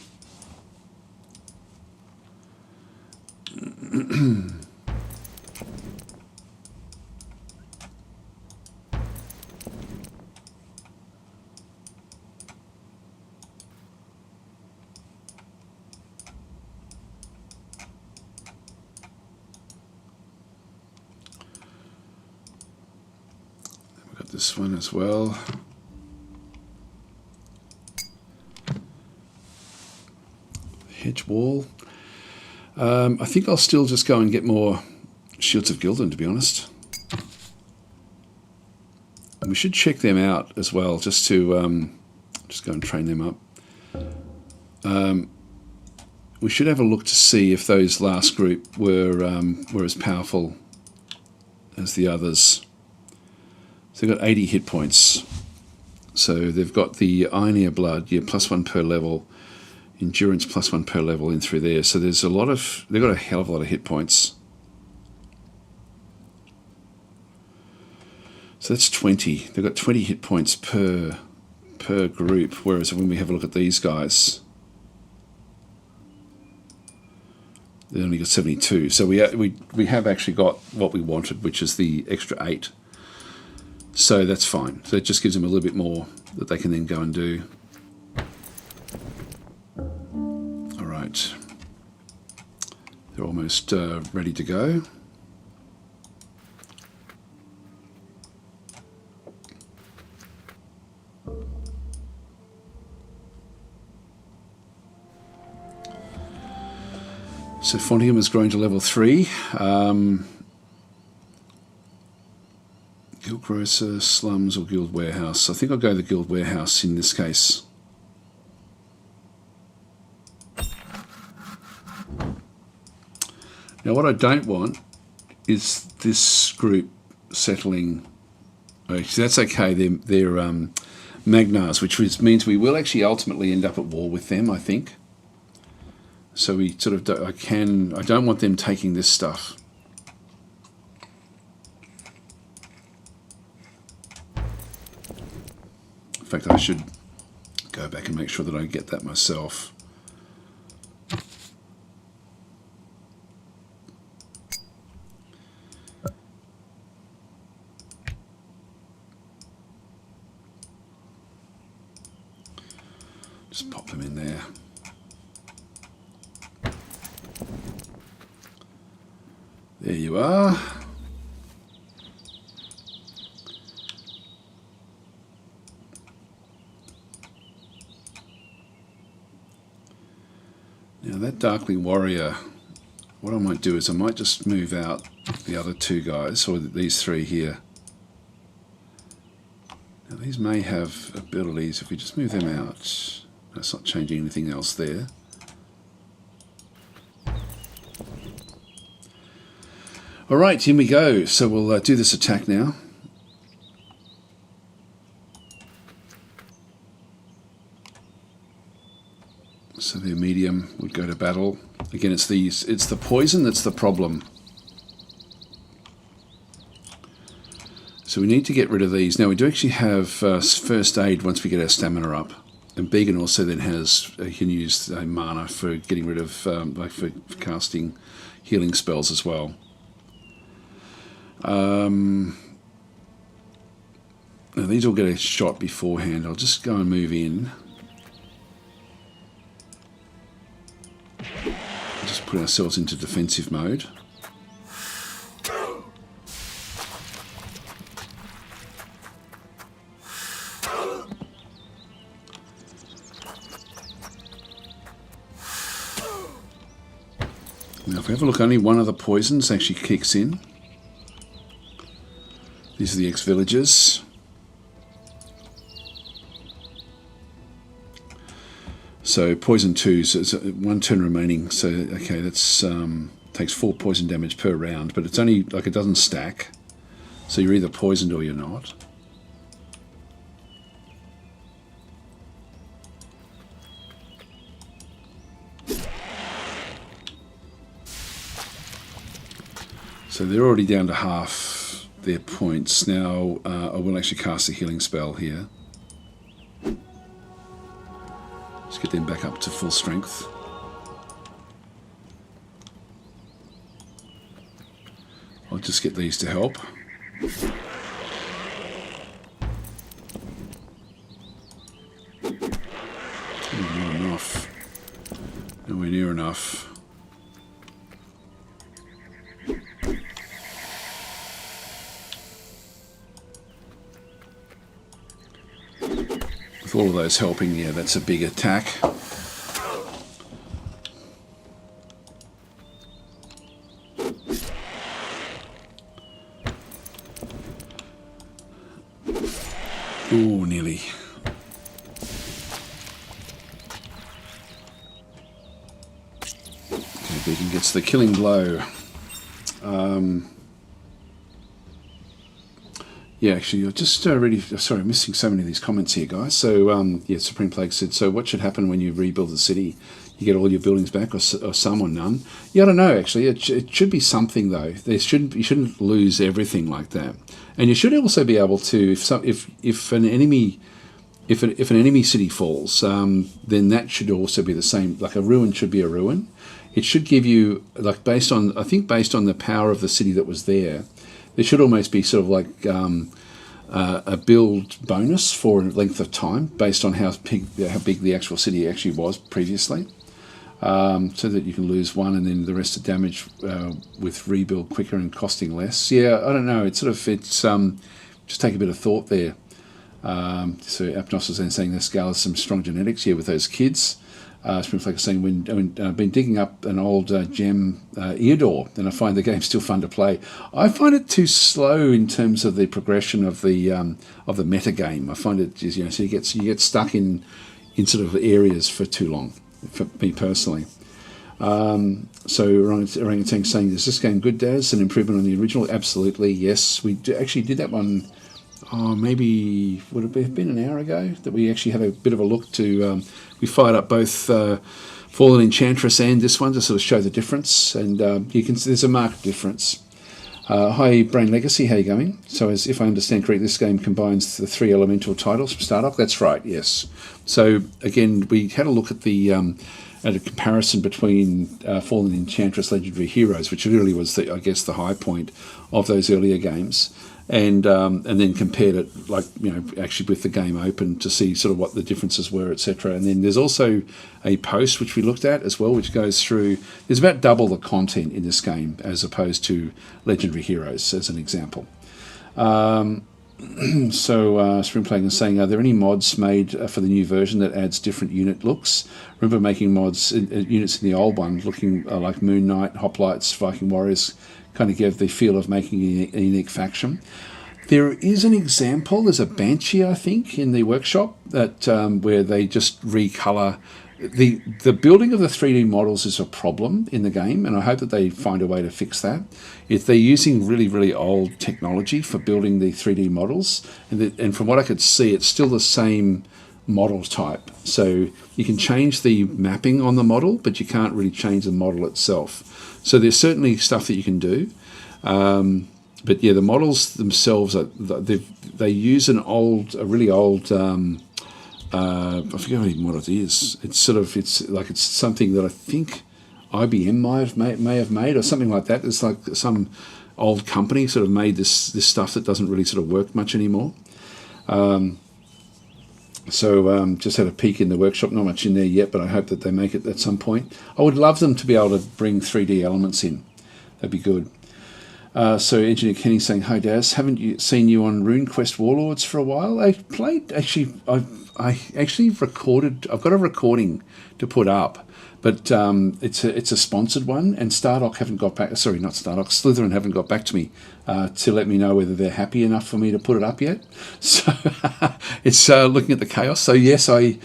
This one as well. Hedge wall. I think I'll still just go and get more Shields of Gildan, to be honest. And we should check them out as well, just to just go and train them up. We should have a look to see if those last group were as powerful as the others. So they've got 80 hit points. So they've got the Ioneer Blood, yeah, +1 per level. Endurance +1 per level in through there. So there's a lot of, they've got a hell of a lot of hit points. So that's 20. They've got 20 hit points per group. Whereas when we have a look at these guys, they only got 72. So we have actually got what we wanted, which is the extra 8. So that's fine. So it just gives them a little bit more that they can then go and do. All right. They're almost ready to go. So Fontingham has grown to level 3. Guild Grocer, Slums or Guild Warehouse. I think I'll go the Guild Warehouse in this case. Now what I don't want is this group settling. Actually, that's okay. They're Magnars, which means we will actually ultimately end up at war with them, I think. So we sort of I don't want them taking this stuff. In fact, I should go back and make sure that I get that myself. Just pop them in there. There you are. Now that Darkling Warrior, what I might do is I might just move out the other 2 guys, or these 3 here. Now these may have abilities. If we just move them out, that's not changing anything else there. All right, here we go. So we'll do this attack now. So the medium would go to battle. Again, it's the poison that's the problem. So we need to get rid of these. Now we do actually have first aid once we get our stamina up. And Beacon also then has, you can use mana for getting rid of, like for casting healing spells as well. Now these all get a shot beforehand. I'll just go and move in. Just put ourselves into defensive mode. Now if we have a look, only one of the poisons actually kicks in. These are the ex-villagers. So poison 2, so it's 1 turn remaining. So okay, that's takes 4 poison damage per round, but it's only like it doesn't stack. So you're either poisoned or you're not. So they're already down to half their points. Now I will actually cast a healing spell here. Let's get them back up to full strength. I'll just get these to help. Not enough. Nowhere near enough. All of those helping, yeah, that's a big attack. Ooh, nearly. Okay, Beacon gets the killing blow. Yeah, actually, you're just really... Sorry, I'm missing so many of these comments here, guys. So, yeah, Supreme Plague said, so what should happen when you rebuild the city? You get all your buildings back or some or none? Yeah, I don't know, actually. It should be something, though. You shouldn't lose everything like that. And you should also be able to... If an enemy city falls, then that should also be the same. Like a ruin should be a ruin. It should give you, like based on the power of the city that was there, there should almost be sort of like a build bonus for a length of time based on how big the actual city actually was previously, so that you can lose one and then the rest of damage with rebuild quicker and costing less. Yeah, I don't know. It's just take a bit of thought there. So Apnos is then saying the scale has some strong genetics here with those kids. Springflake is saying, when I've been digging up an old gem Eodor, and I find the game still fun to play. I find it too slow in terms of the progression of the meta game. I find it, so you get stuck in sort of areas for too long, for me personally. So Orangutan saying, is this game good, Daz? An improvement on the original? Absolutely, yes. We actually did that one. Oh, maybe would it have been an hour ago that we actually had a bit of a look to. We fired up both Fallen Enchantress and this one to sort of show the difference, and you can see there's a marked difference. Hi, Brain Legacy, how you going? So, as if I understand correctly, this game combines the 3 elemental titles from Startup. That's right, yes. So again, we had a look at at a comparison between Fallen Enchantress Legendary Heroes, which really was I guess the high point of those earlier games. And then compared it, actually with the game open to see sort of what the differences were, etc. And then there's also a post which we looked at as well, which goes through. There's about double the content in this game as opposed to Legendary Heroes, as an example. So Spring Plague is saying, are there any mods made for the new version that adds different unit looks? Remember making mods units in the old one looking like Moon Knight, Hoplites, Viking Warriors. Kind of give the feel of making a unique faction. There is an example. There's a Banshee, I think, in the workshop that where they just recolor. The building of the 3D models is a problem in the game, and I hope that they find a way to fix that. If they're using really, really old technology for building the 3D models, and from what I could see, it's still the same model type. So you can change the mapping on the model, but you can't really change the model itself. So there's certainly stuff that you can do. but yeah, the models themselves they use a really old. I forget even what it is. It's something that I think IBM may have made or something like that. It's like some old company sort of made this stuff that doesn't really sort of work much anymore. So just had a peek in the workshop, not much in there yet, but I hope that they make it at some point. I would love them to be able to bring 3D elements in. That'd be good. So Engineer Kenny saying, "Hi Daz, haven't seen you on RuneQuest Warlords for a while?" I actually recorded. I've got a recording to put up, but it's a sponsored one, and Stardock haven't got back. Sorry, not Stardock. Slytherin haven't got back to me to let me know whether they're happy enough for me to put it up yet. So it's looking at the chaos. So yes, I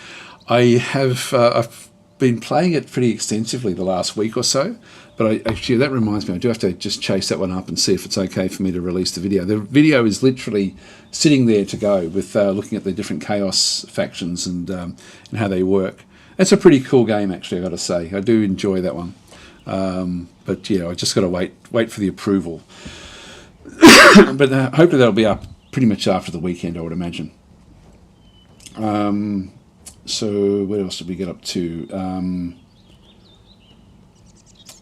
have. I've been playing it pretty extensively the last week or so. But actually, that reminds me, I do have to just chase that one up and see if it's okay for me to release the video. The video is literally sitting there to go with looking at the different Chaos factions and how they work. It's a pretty cool game, actually, I've got to say. I do enjoy that one. But, yeah, I just got to wait for the approval. But hopefully that'll be up pretty much after the weekend, I would imagine. So what else did we get up to?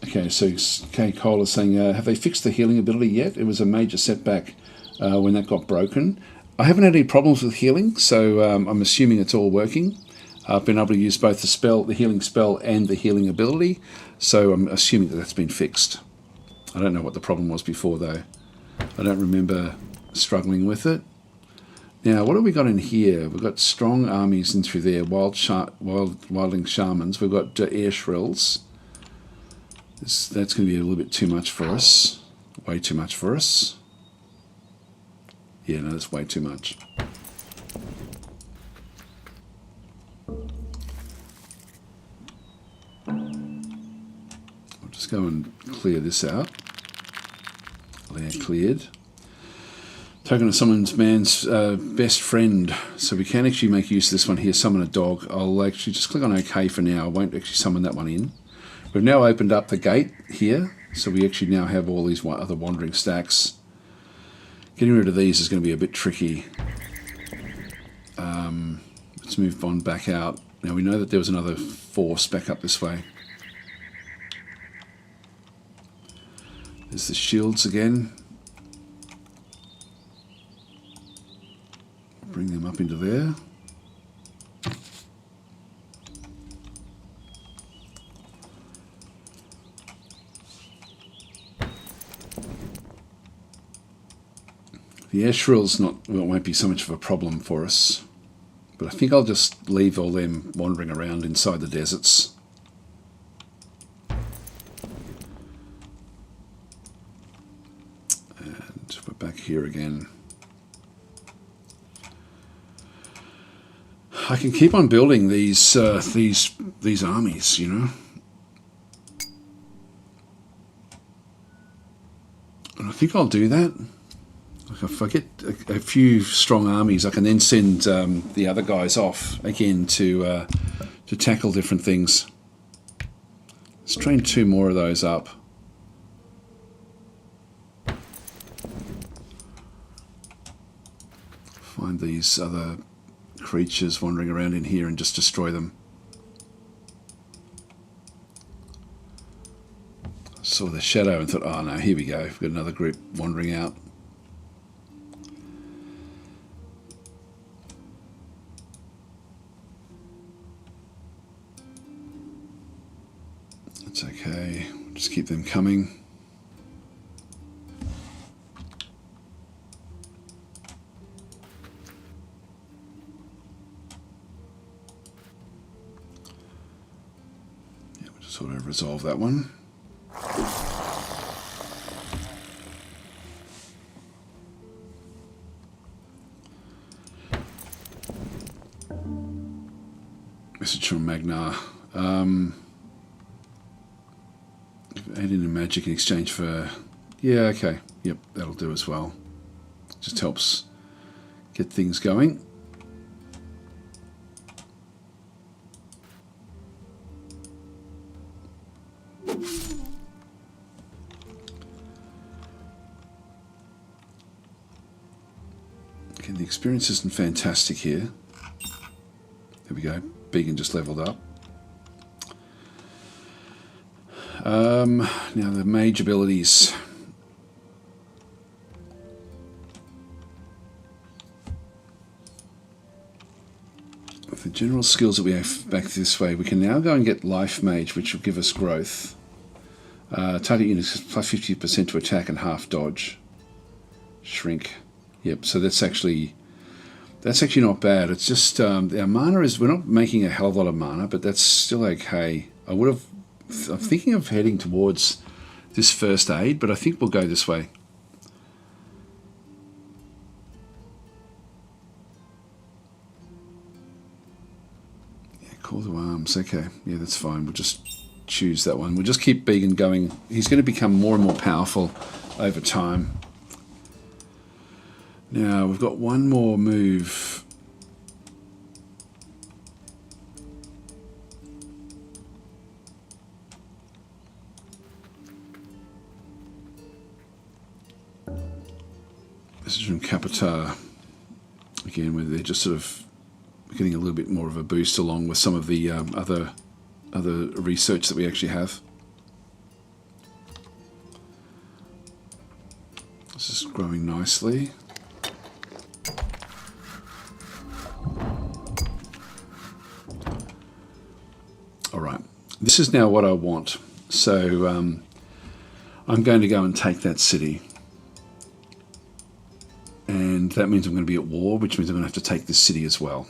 Okay, so Kay Cole is saying, have they fixed the healing ability yet? It was a major setback when that got broken. I haven't had any problems with healing, so I'm assuming it's all working. I've been able to use both the healing spell and the healing ability, so I'm assuming that that's been fixed. I don't know what the problem was before, though. I don't remember struggling with it. Now, what have we got in here? We've got strong armies in through there, wildling shamans. We've got air shrills. That's going to be a little bit too much for us. Way too much for us. Yeah, no, that's way too much. I'll just go and clear this out. Layer cleared. Token of someone's man's best friend. So we can actually make use of this one here, summon a dog. I'll actually just click on OK for now. I won't actually summon that one in. We've now opened up the gate here, so we actually now have all these other wandering stacks. Getting rid of these is going to be a bit tricky. Let's move Bond back out. Now we know that there was another force back up this way. There's the shields again. Bring them up into there. The air shrill's won't be so much of a problem for us, but I think I'll just leave all them wandering around inside the deserts. And we're back here again. I can keep on building these armies, you know. And I think I'll do that. Like if I get a few strong armies, I can then send the other guys off again to tackle different things. Let's train 2 more of those up. Find these other creatures wandering around in here and just destroy them. Saw the shadow and thought, oh no, here we go. We've got another group wandering out. That's okay. Just keep them coming. Yeah, we'll just sort of resolve that one. Message from Magnar. Add in a magic in exchange for... Yeah, okay. Yep, that'll do as well. Just helps get things going. Again, the experience isn't fantastic here. There we go. Beacon just leveled up. Now the mage abilities. With the general skills that we have back this way, we can now go and get Life Mage, which will give us growth. Target units plus 50% to attack and half dodge. Shrink. Yep, so that's actually not bad. It's just our mana is, we're not making a hell of a lot of mana, but that's still okay. I'm thinking of heading towards this first aid, but I think we'll go this way. Yeah, call to arms. Okay, yeah, that's fine. We'll just choose that one. We'll just keep Began going. He's going to become more and more powerful over time. Now, we've got one more move. This is from Capitar. Again, where they're just sort of getting a little bit more of a boost along with some of the other research that we actually have. This is growing nicely. Alright, this is now what I want. So I'm going to go and take that city. And that means I'm going to be at war, which means I'm going to have to take this city as well.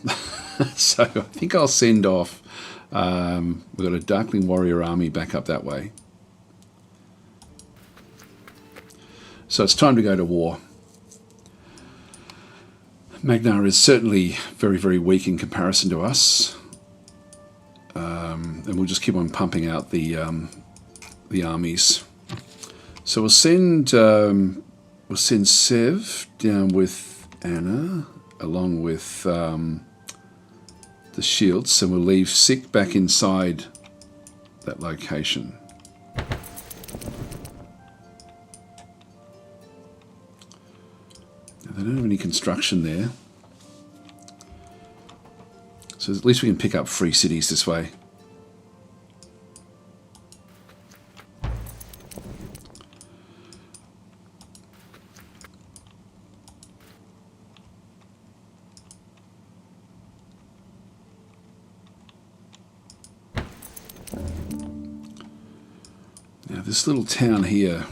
So I think I'll send off... we've got a Darkling Warrior army back up that way. So it's time to go to war. Magnar is certainly very, very weak in comparison to us. And we'll just keep on pumping out the armies. So we'll send Sev down with Anna, along with the shields, and we'll leave Sick back inside that location. Now, they don't have any construction there. So at least we can pick up free cities this way. Now this little town here,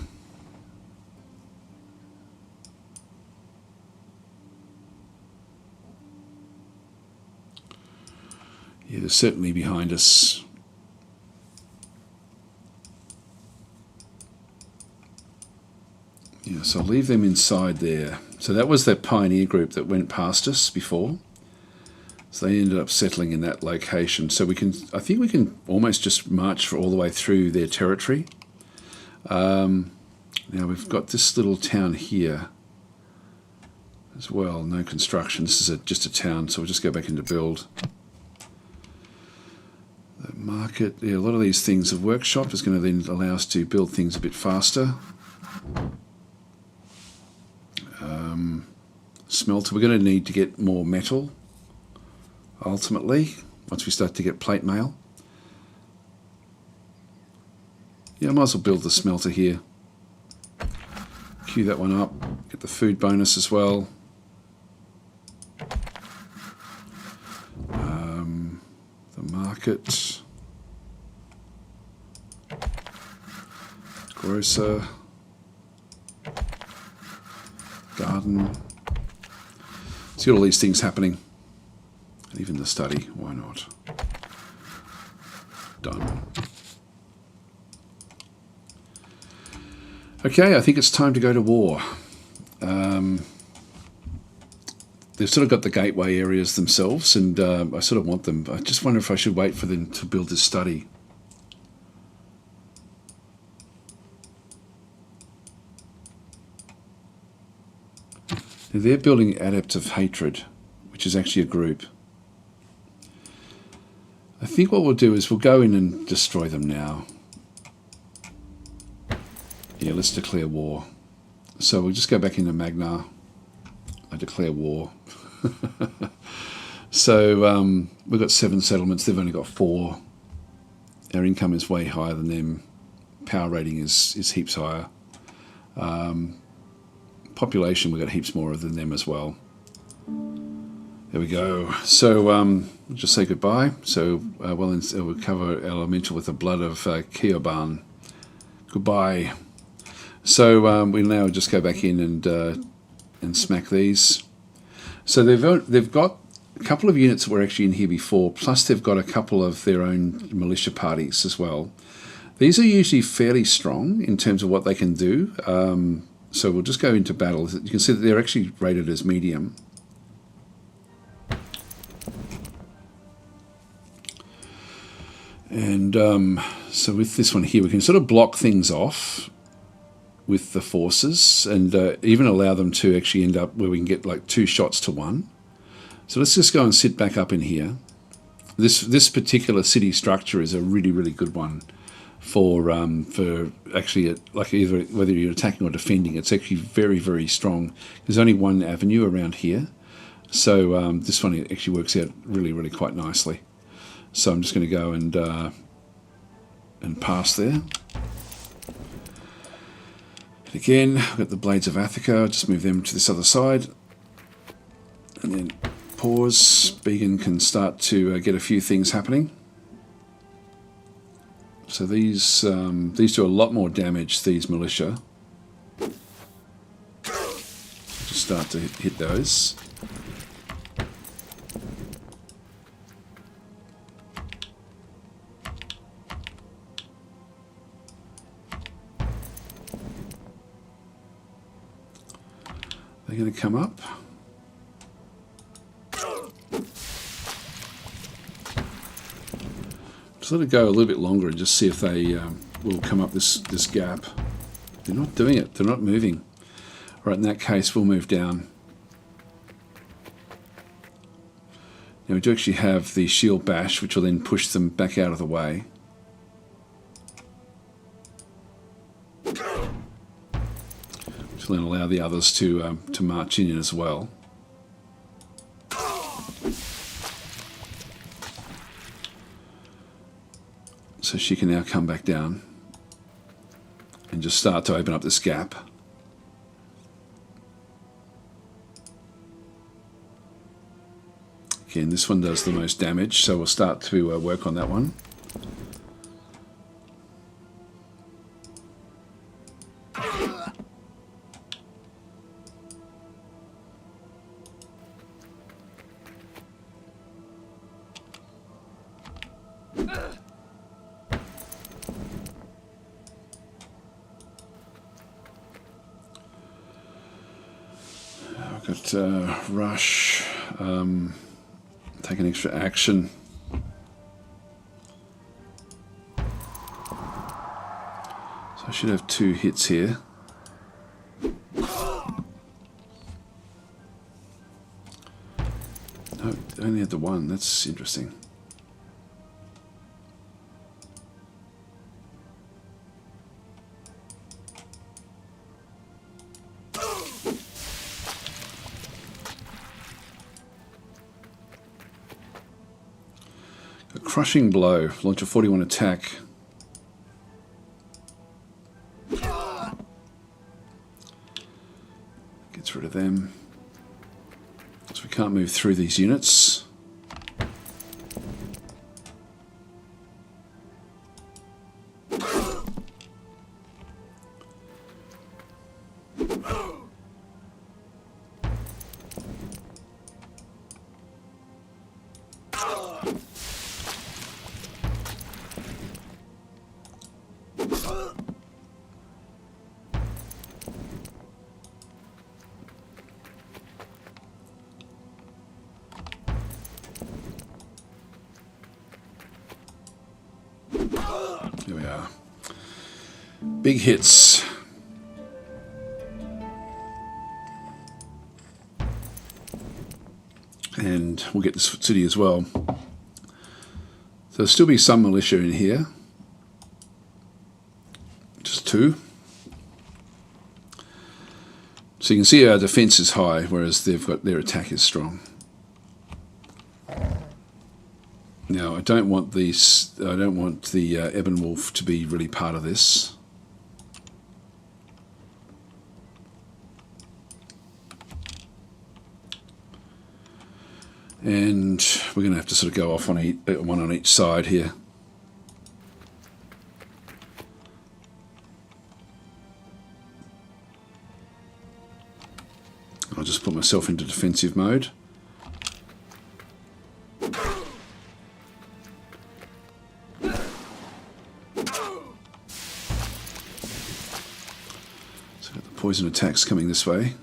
yeah, they're certainly behind us. Yeah, so I'll leave them inside there. So that was that pioneer group that went past us before. So they ended up settling in that location. So we can, I think we can almost just march all the way through their territory. Now we've got this little town here as well. No construction. This is just a town, so we'll just go back into build. The market, yeah, a lot of these things. The workshop is going to then allow us to build things a bit faster. Smelter, we're going to need to get more metal ultimately once we start to get plate mail. Yeah, I might as well build the smelter here. Queue that one up. Get the food bonus as well. The market. Grocer. Garden. See all these things happening. And even the study. Why not? Done. Okay, I think it's time to go to war. They've sort of got the gateway areas themselves, and I sort of want them. I just wonder if I should wait for them to build this study. Now they're building Adept of Hatred, which is actually a group. I think what we'll do is we'll go in and destroy them now. Yeah, let's declare war. So we'll just go back into Magnar. I declare war. So we've got 7 settlements. They've only got 4. Our income is way higher than them. Power rating is heaps higher. Population, we've got heaps more than them as well. There we go. So we'll just say goodbye. So we'll cover Elemental with the blood of Keoban. Goodbye. So we'll now just go back in and smack these. So they've got a couple of units that were actually in here before, plus they've got a couple of their own militia parties as well. These are usually fairly strong in terms of what they can do. So we'll just go into battle. You can see that they're actually rated as medium. And so with this one here, we can sort of block things off with the forces and even allow them to actually end up where we can get like 2 shots to 1. So let's just go and sit back up in here. This particular city structure is a really, really good one for actually like either whether you're attacking or defending. It's actually very, very strong. There's only one avenue around here, so this one actually works out really, really quite nicely. So I'm just going to go and pass there. And again, I've got the Blades of Athica. I'll just move them to this other side, and then pause. Beacon can start to get a few things happening. So these do a lot more damage, these militia. Just start to hit those. They're going to come up. Just let it go a little bit longer and just see if they will come up this gap. They're not doing it. They're not moving. All right, in that case, we'll move down. Now we do actually have the shield bash, which will then push them back out of the way. Which will then allow the others to march in as well. So she can now come back down and just start to open up this gap. Again, this one does the most damage, so we'll start to work on that one. I've got rush, take an extra action. So I should have 2 hits here. No, I only had the 1. That's interesting. Crushing blow, launch a 41 attack. Gets rid of them. So we can't move through these units. Here we are. Big hits. And we'll get this city as well. So there'll still be some militia in here. Just 2. So you can see our defense is high, whereas they've got their attack is strong. Now I don't want these. I don't want the Ebon Wolf to be really part of this. And we're going to have to sort of go off on one on each side here. I'll just put myself into defensive mode. So got the poison attacks coming this way.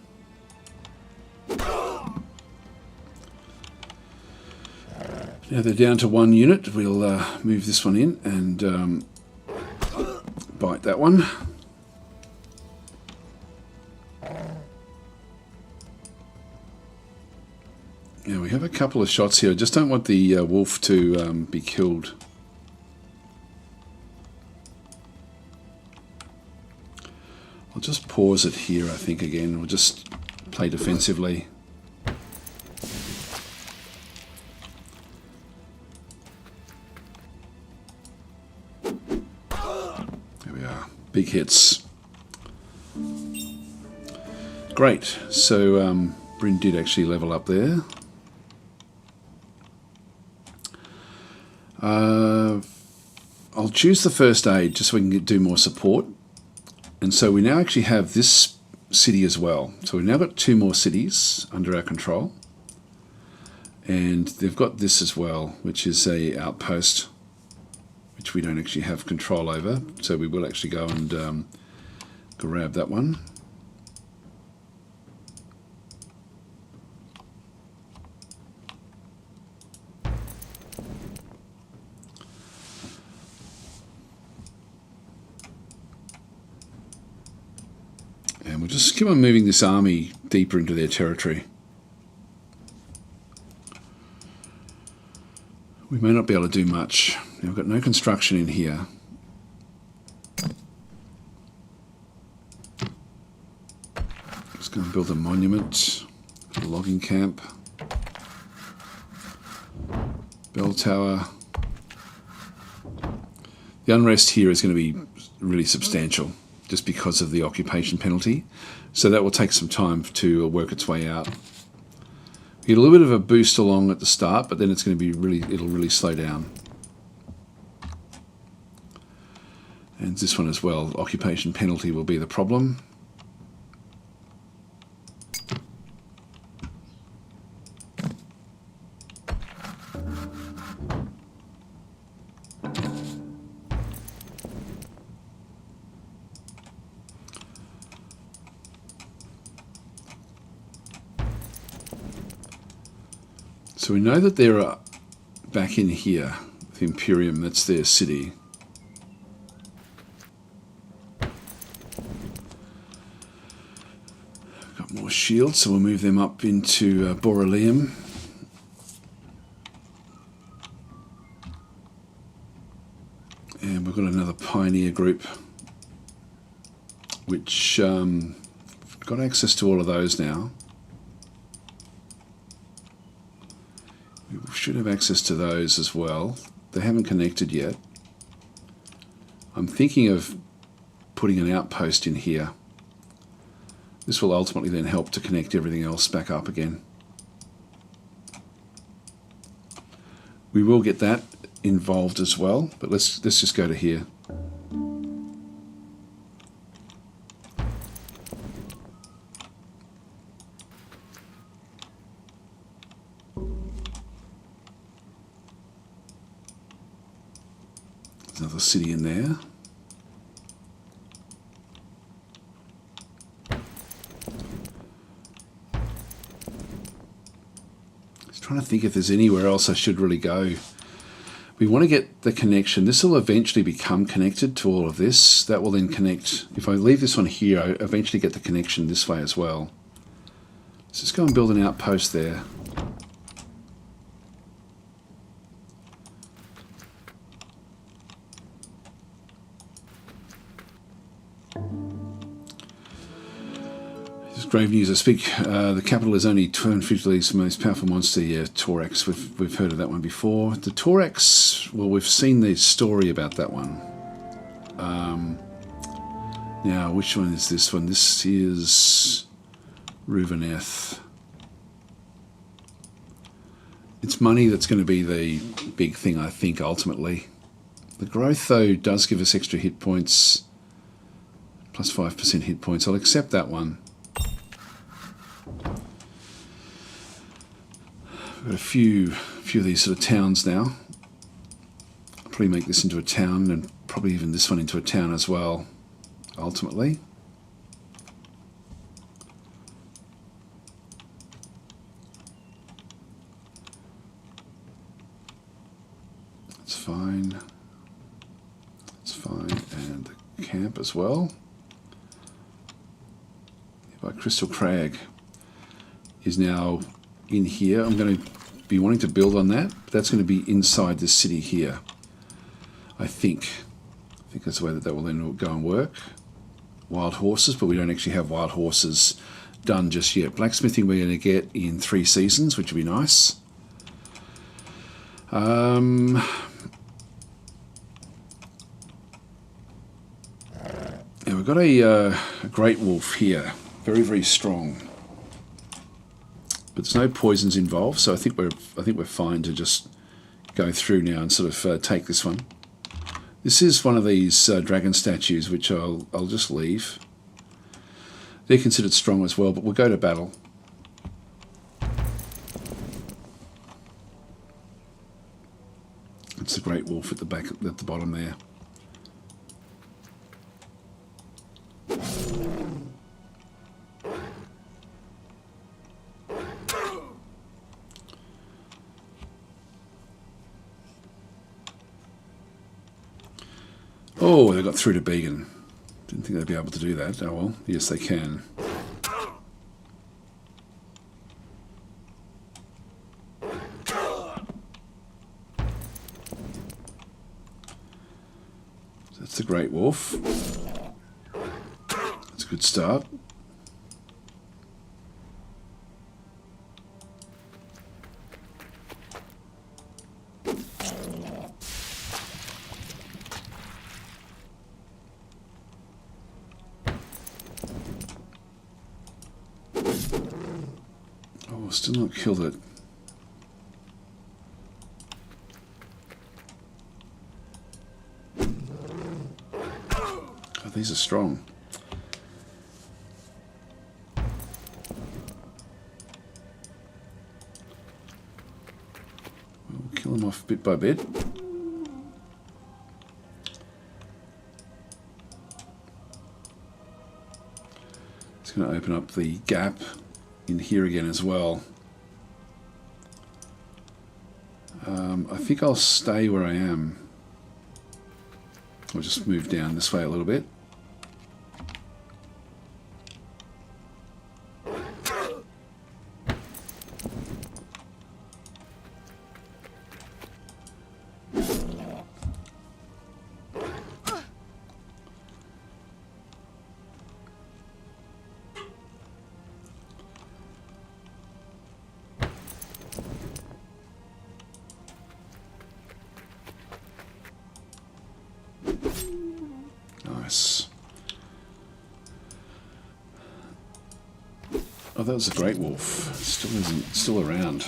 Now they're down to 1 unit. We'll move this one in and bite that one. Yeah, we have a couple of shots here. I just don't want the wolf to be killed. I'll just pause it here, I think, again. We'll just play defensively. There we are. Big hits. Great. So Bryn did actually level up there. I'll choose the first aid just so we can do more support. And so we now actually have this city as well. So we've now got 2 more cities under our control. And they've got this as well, which is a outpost, which we don't actually have control over. So we will actually go and grab that one. And we'll just keep on moving this army deeper into their territory. We may not be able to do much. We've got no construction in here. Let's go and build a monument, a logging camp, bell tower. The unrest here is going to be really substantial, just because of the occupation penalty. So that will take some time to work its way out. We get a little bit of a boost along at the start, but then it's going to be it'll really slow down. And this one as well, occupation penalty will be the problem. So we know that they're back in here, the Imperium, that's their city. Got more shields, so we'll move them up into Borrolium. And we've got another pioneer group, which got access to all of those now. We should have access to those as well. They haven't connected yet. I'm thinking of putting an outpost in here. This will ultimately then help to connect everything else back up again. We will get that involved as well, but let's just go to here. Another city in there. Just trying to think if there's anywhere else I should really go. We want to get the connection. This will eventually become connected to all of this. That will then connect. If I leave this one here, I eventually get the connection this way as well. Let's just go and build an outpost there. Grave news. I speak. The capital is only 250's most powerful monster. Yeah, Torax. We've heard of that one before. The Torax. Well, we've seen the story about that one. Now, which one is this one? This is Ruveneth. It's money that's going to be the big thing, I think, ultimately. The growth, though, does give us extra hit points. Plus 5% hit points. I'll accept that one. We've got a few of these sort of towns now. I'll probably make this into a town, and probably even this one into a town as well, ultimately. That's fine. That's fine. And the camp as well. By Crystal Crag is now in here. I'm going to be wanting to build on that. But that's going to be inside this city here. I think that's the way that will then go and work. Wild horses, but we don't actually have wild horses done just yet. Blacksmithing we're going to get in 3 seasons, which would be nice. And we've got a great wolf here. Very, very strong, but there's no poisons involved, so I think we're fine to just go through now and sort of take this one. This is one of these dragon statues, which I'll just leave. They're considered strong as well, but we'll go to battle. It's the great wolf at the back, at the bottom there. Oh, they got through to Beacon. Didn't think they'd be able to do that. Oh well, yes they can. That's the Great Wolf. That's a good start. Still not killed it. Oh, these are strong. We'll kill them off bit by bit. It's going to open up the gap in here again as well. I think I'll stay where I am. I'll just move down this way a little bit. Nice. Oh, that was a great wolf. Still around.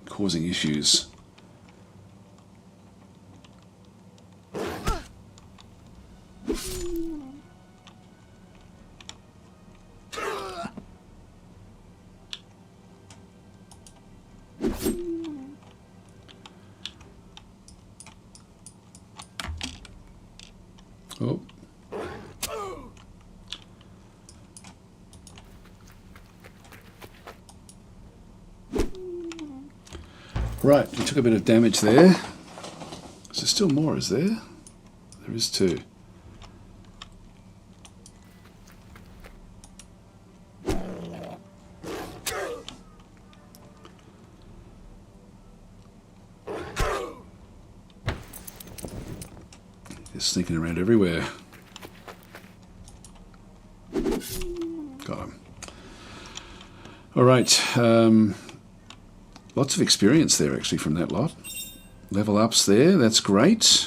Causing issues. Oh. Right, we took a bit of damage there. Is there still more, is there? There is too. They're sneaking around everywhere. All right. Lots of experience there, actually, from that lot. Level ups there. That's great.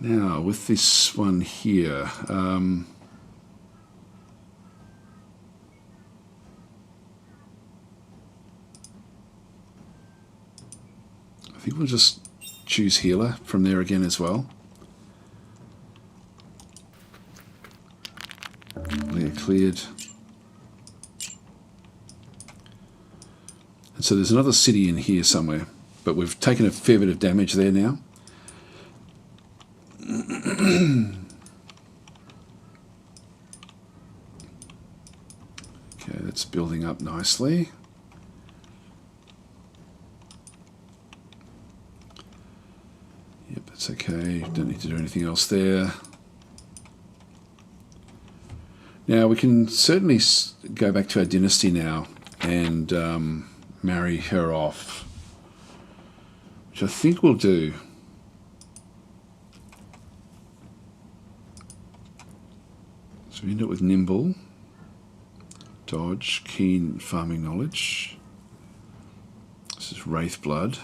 Now, with this one here, I think we'll just choose healer from there again as well. Layer cleared. And so there's another city in here somewhere, but we've taken a fair bit of damage there now. Okay, that's building up nicely. Yep, that's okay. Don't need to do anything else there. Now we can certainly go back to our dynasty now and marry her off, which I think we'll do. So we end up with nimble, dodge, keen farming knowledge. This is wraith blood.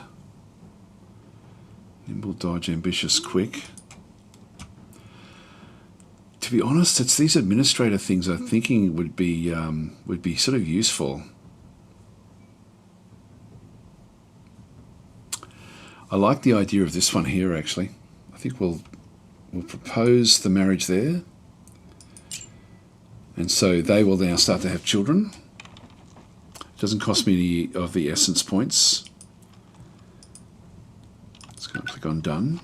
Nimble, dodge, ambitious, quick. To be honest, it's these administrator things I'm thinking would be sort of useful. I like the idea of this one here, actually. I think we'll propose the marriage there. And so they will now start to have children. It doesn't cost me any of the essence points. Let's go and click on done.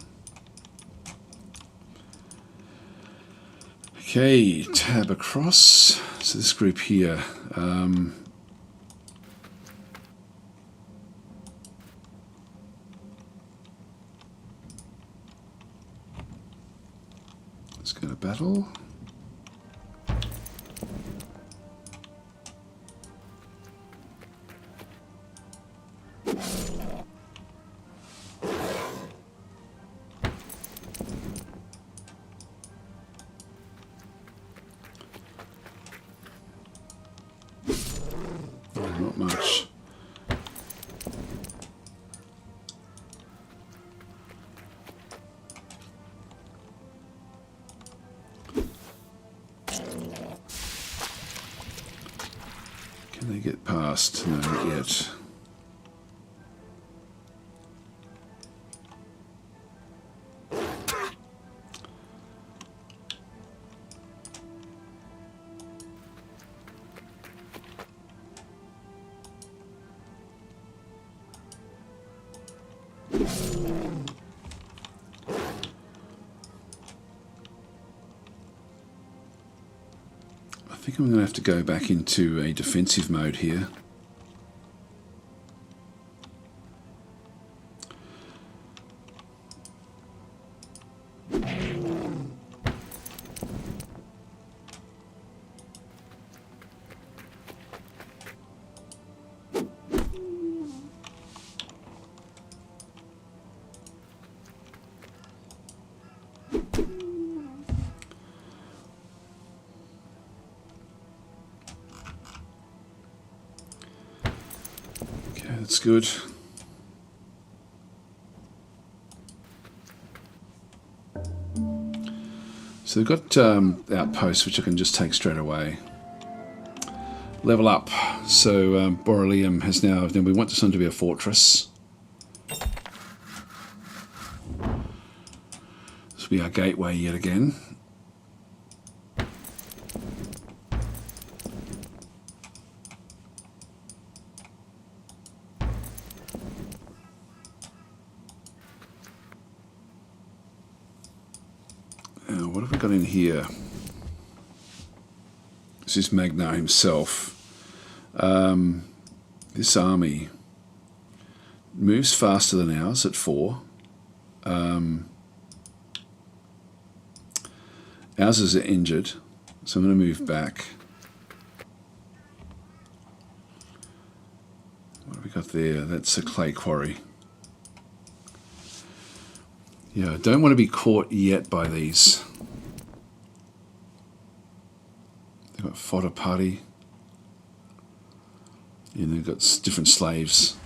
Okay, tab across. So this group here. Let's go to battle. Not much. Can they get past? No, not yet. I think I'm going to have to go back into a defensive mode here. That's good. So they've got outposts which I can just take straight away. Level up. So Borrelium has now, then we want this one to be a fortress. This will be our gateway yet again. What have we got in here? This is Magnar himself. This army moves faster than ours at 4. Ours is injured, so I'm going to move back. What have we got there? That's a clay quarry. Yeah, I don't want to be caught yet by these. They've got fodder party. And they've got different slaves.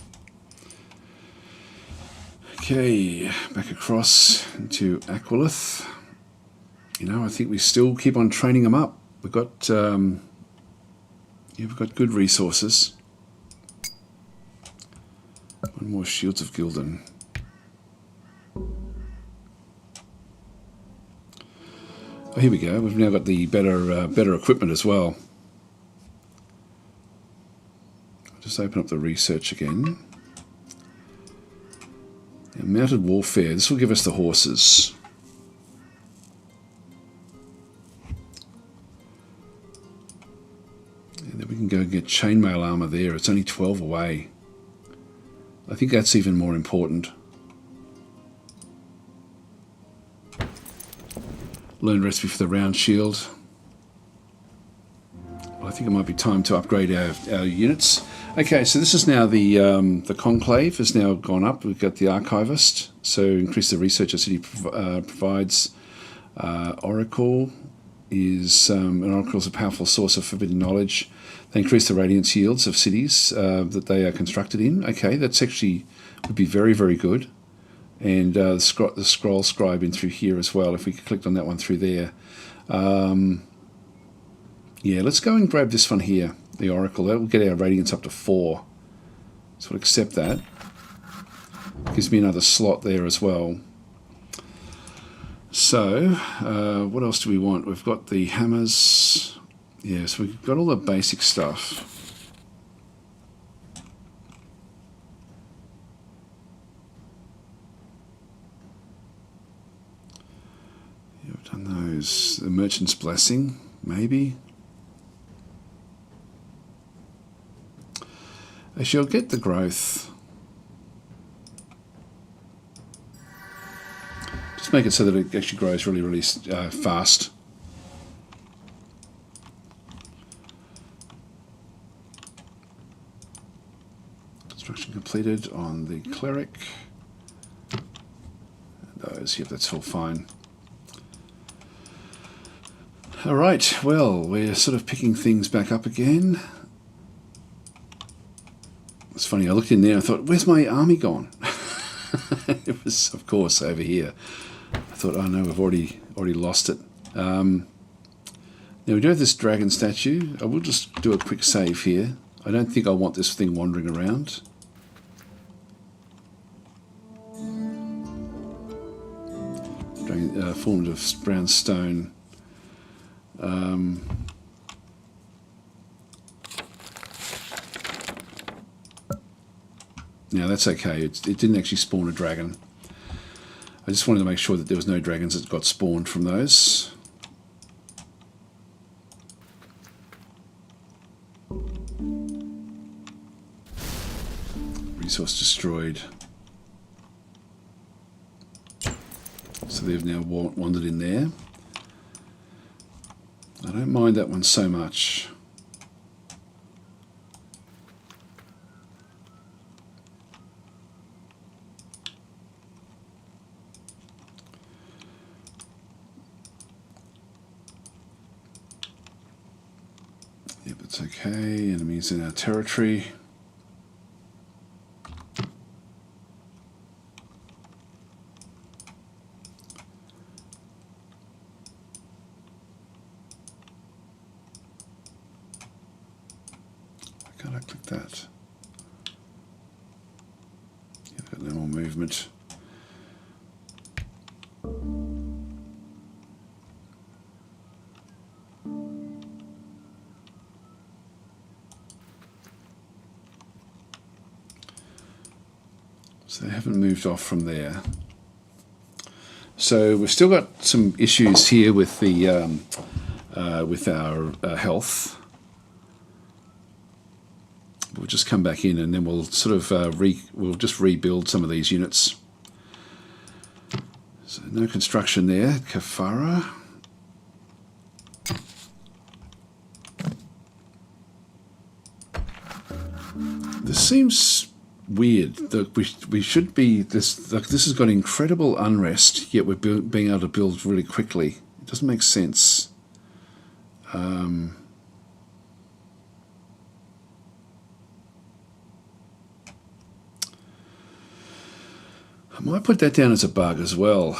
Okay, back across into Aquilith. You know, I think we still keep on training them up. We've got we've got good resources. One more Shields of Gildan. Oh, here we go. We've now got the better equipment as well. I'll just open up the research again. Now, mounted warfare. This will give us the horses. And then we can go and get chainmail armor there. It's only 12 away. I think that's even more important. Learn recipe for the round shield. Well, I think it might be time to upgrade our units. Okay, so this is now the conclave has now gone up. We've got the archivist, so increase the research a city provides. Oracle is an oracle is a powerful source of forbidden knowledge. They increase the radiance yields of cities that they are constructed in. Okay, that's actually would be very, very good. And the scroll scribe in through here as well, if we clicked on that one through there. Yeah, let's go and grab this one here, the Oracle. That will get our radiance up to 4. So we'll accept that. Gives me another slot there as well. So, what else do we want? We've got the hammers. Yeah, so we've got all the basic stuff. Yeah, we've done those. The Merchant's Blessing, maybe. Actually, I'll get the growth. Just make it so that it actually grows really, really fast. Construction completed on the cleric. Those, yep, that's all fine. All right, well, we're sort of picking things back up again. It's funny, I looked in there and I thought, where's my army gone? It was, of course, over here. I thought, oh no, we've already lost it. Now we do have this dragon statue. I will just do a quick save here. I don't think I want this thing wandering around. Dragon, formed of brown stone. Now that's okay, it didn't actually spawn a dragon. I just wanted to make sure that there was no dragons that got spawned from those. Resource destroyed. So they've now wandered in there. I don't mind that one so much. Yep, it's okay. Enemies in our territory. Why can't I click that? Yeah, I've got no more movement. So they haven't moved off from there. So we've still got some issues here with the with our health. We'll just come back in and then we'll sort of we'll just rebuild some of these units. So no construction there. Kafara. This seems weird that we should be this. Like, this has got incredible unrest, yet we're being able to build really quickly. It doesn't make sense. I might put that down as a bug as well.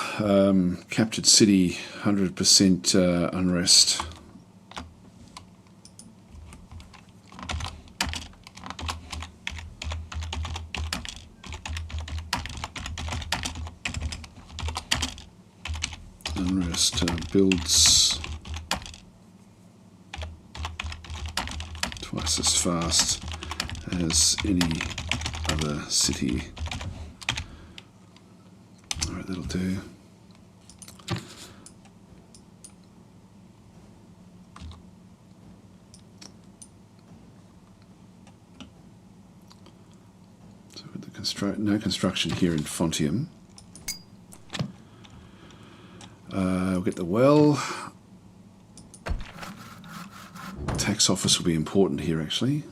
Captured city, 100% unrest. Unrest builds twice as fast as any other city. Alright, that'll do. So with the no construction here in Fontium. We'll get the well. Tax office will be important here actually.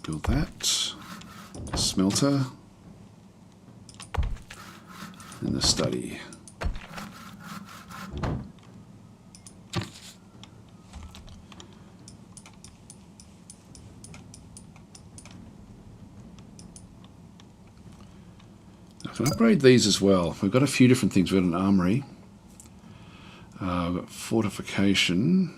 Build that. Smelter. And the study. I can upgrade these as well. We've got a few different things. We've got an armory. We've got fortification.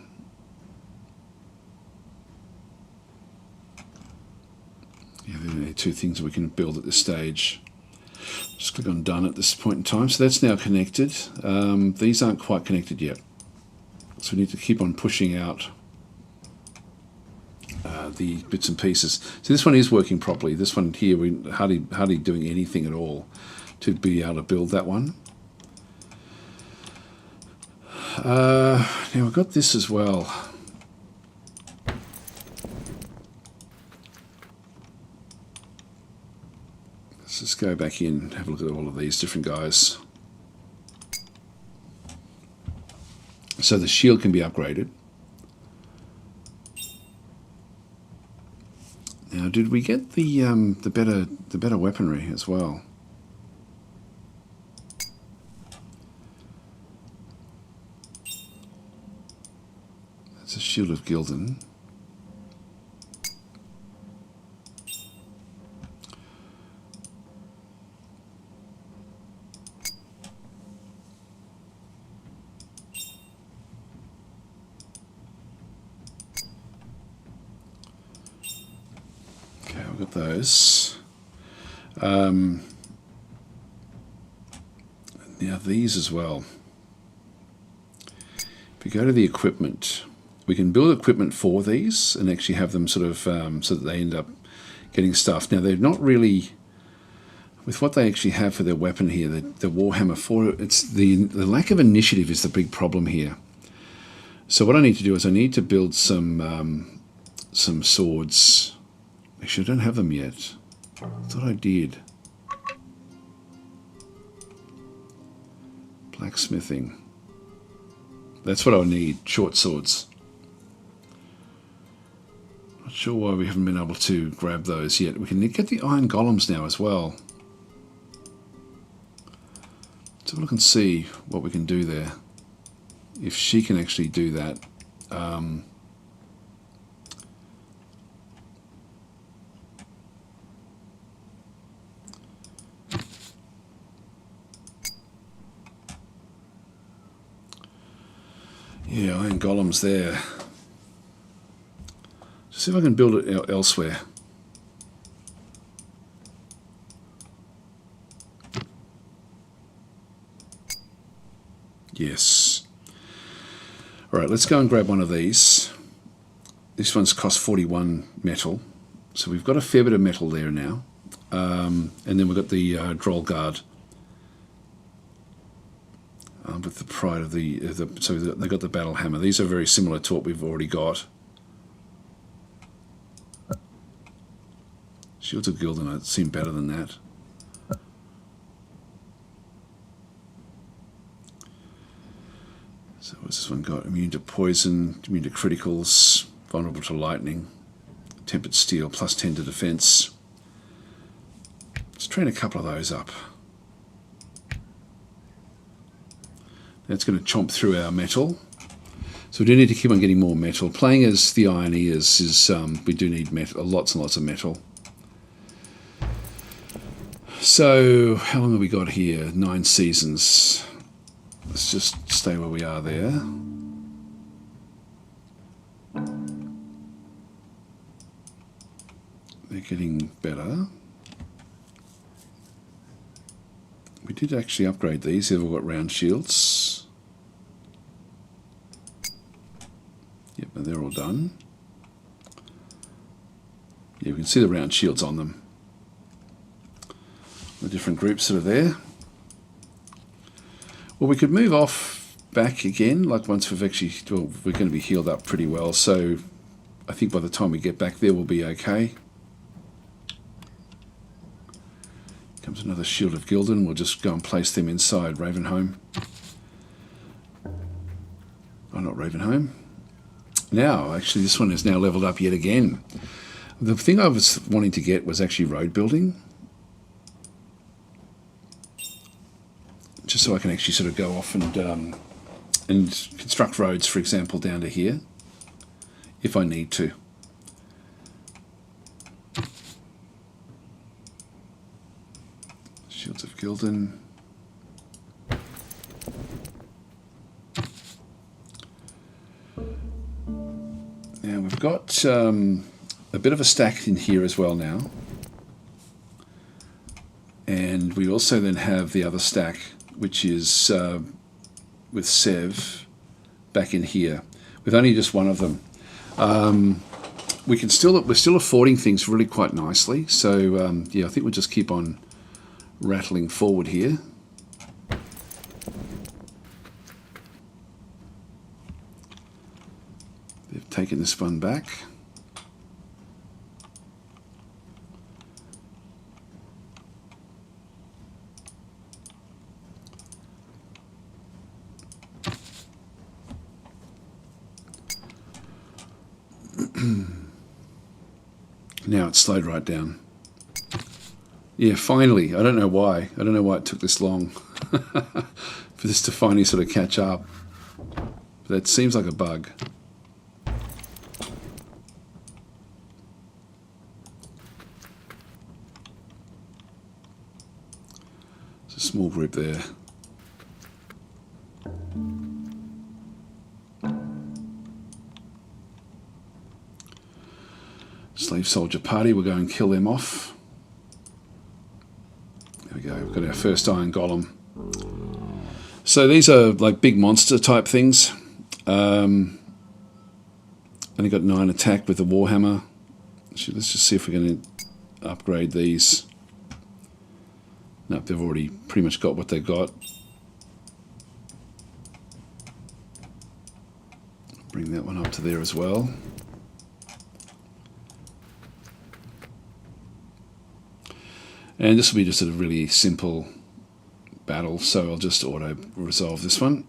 Yeah, there are two things that we can build at this stage. Just click on done at this point in time. So that's now connected. These aren't quite connected yet. So we need to keep on pushing out the bits and pieces. So this one is working properly. This one here, we're hardly doing anything at all to be able to build that one. Now we've got this as well. Let's just go back in and have a look at all of these different guys. So the shield can be upgraded. Now, did we get the better weaponry as well? That's a shield of Gildan. Got those. Now these as well. If we go to the equipment, we can build equipment for these and actually have them sort of so that they end up getting stuff. Now they're not really, with what they actually have for their weapon here, the Warhammer 4, it's the lack of initiative is the big problem here. So what I need to do is I need to build some swords. Actually, I don't have them yet. I thought I did. Blacksmithing. That's what I need. Short swords. Not sure why we haven't been able to grab those yet. We can get the iron golems now as well. Let's have a look and see what we can do there. If she can actually do that. Yeah, iron golems there. Just see if I can build it elsewhere. Yes. All right, let's go and grab one of these. This one's cost 41 metal. So we've got a fair bit of metal there now. And then we've got the Droll Guard. With the pride of so they got the battle hammer. These are very similar to what we've already got. Shields of Gildan seem better than that. So what's this one got? Immune to poison, immune to criticals, vulnerable to lightning, tempered steel, plus 10 to defense. Let's train a couple of those up. That's going to chomp through our metal. So we do need to keep on getting more metal. Playing as the Ironeers is we do need metal, lots and lots of metal. So, how long have we got here? 9 seasons. Let's just stay where we are there. They're getting better. We did actually upgrade these. They've all got round shields. Yep, and they're all done. Yeah, we can see the round shields on them. The different groups that are there. Well, we could move off back again, like once we've actually, well, we're going to be healed up pretty well, so I think by the time we get back there we'll be okay. Comes another Shield of Gildan. We'll just go and place them inside Ravenholm. Oh, not Ravenholm. Now, actually, this one is now leveled up yet again. The thing I was wanting to get was actually road building. Just so I can actually sort of go off and construct roads, for example, down to here, if I need to. Shields of Gildan. Now we've got a bit of a stack in here as well now. And we also then have the other stack, which is with Sev back in here, with only just one of them. We're still affording things really quite nicely. So yeah, I think we'll just keep on rattling forward here. They've taken this one back. Now it's slowed right down. Yeah, finally. I don't know why. I don't know why it took this long for this to finally sort of catch up. But that seems like a bug. It's a small group there. Slave soldier party, we'll go and kill them off. There we go, we've got our first iron golem. So these are like big monster type things. Only got 9 attack with the Warhammer. So let's just see if we're going to upgrade these. Nope, they've already pretty much got what they got. Bring that one up to there as well. And this will be just a really simple battle, so I'll just auto-resolve this one.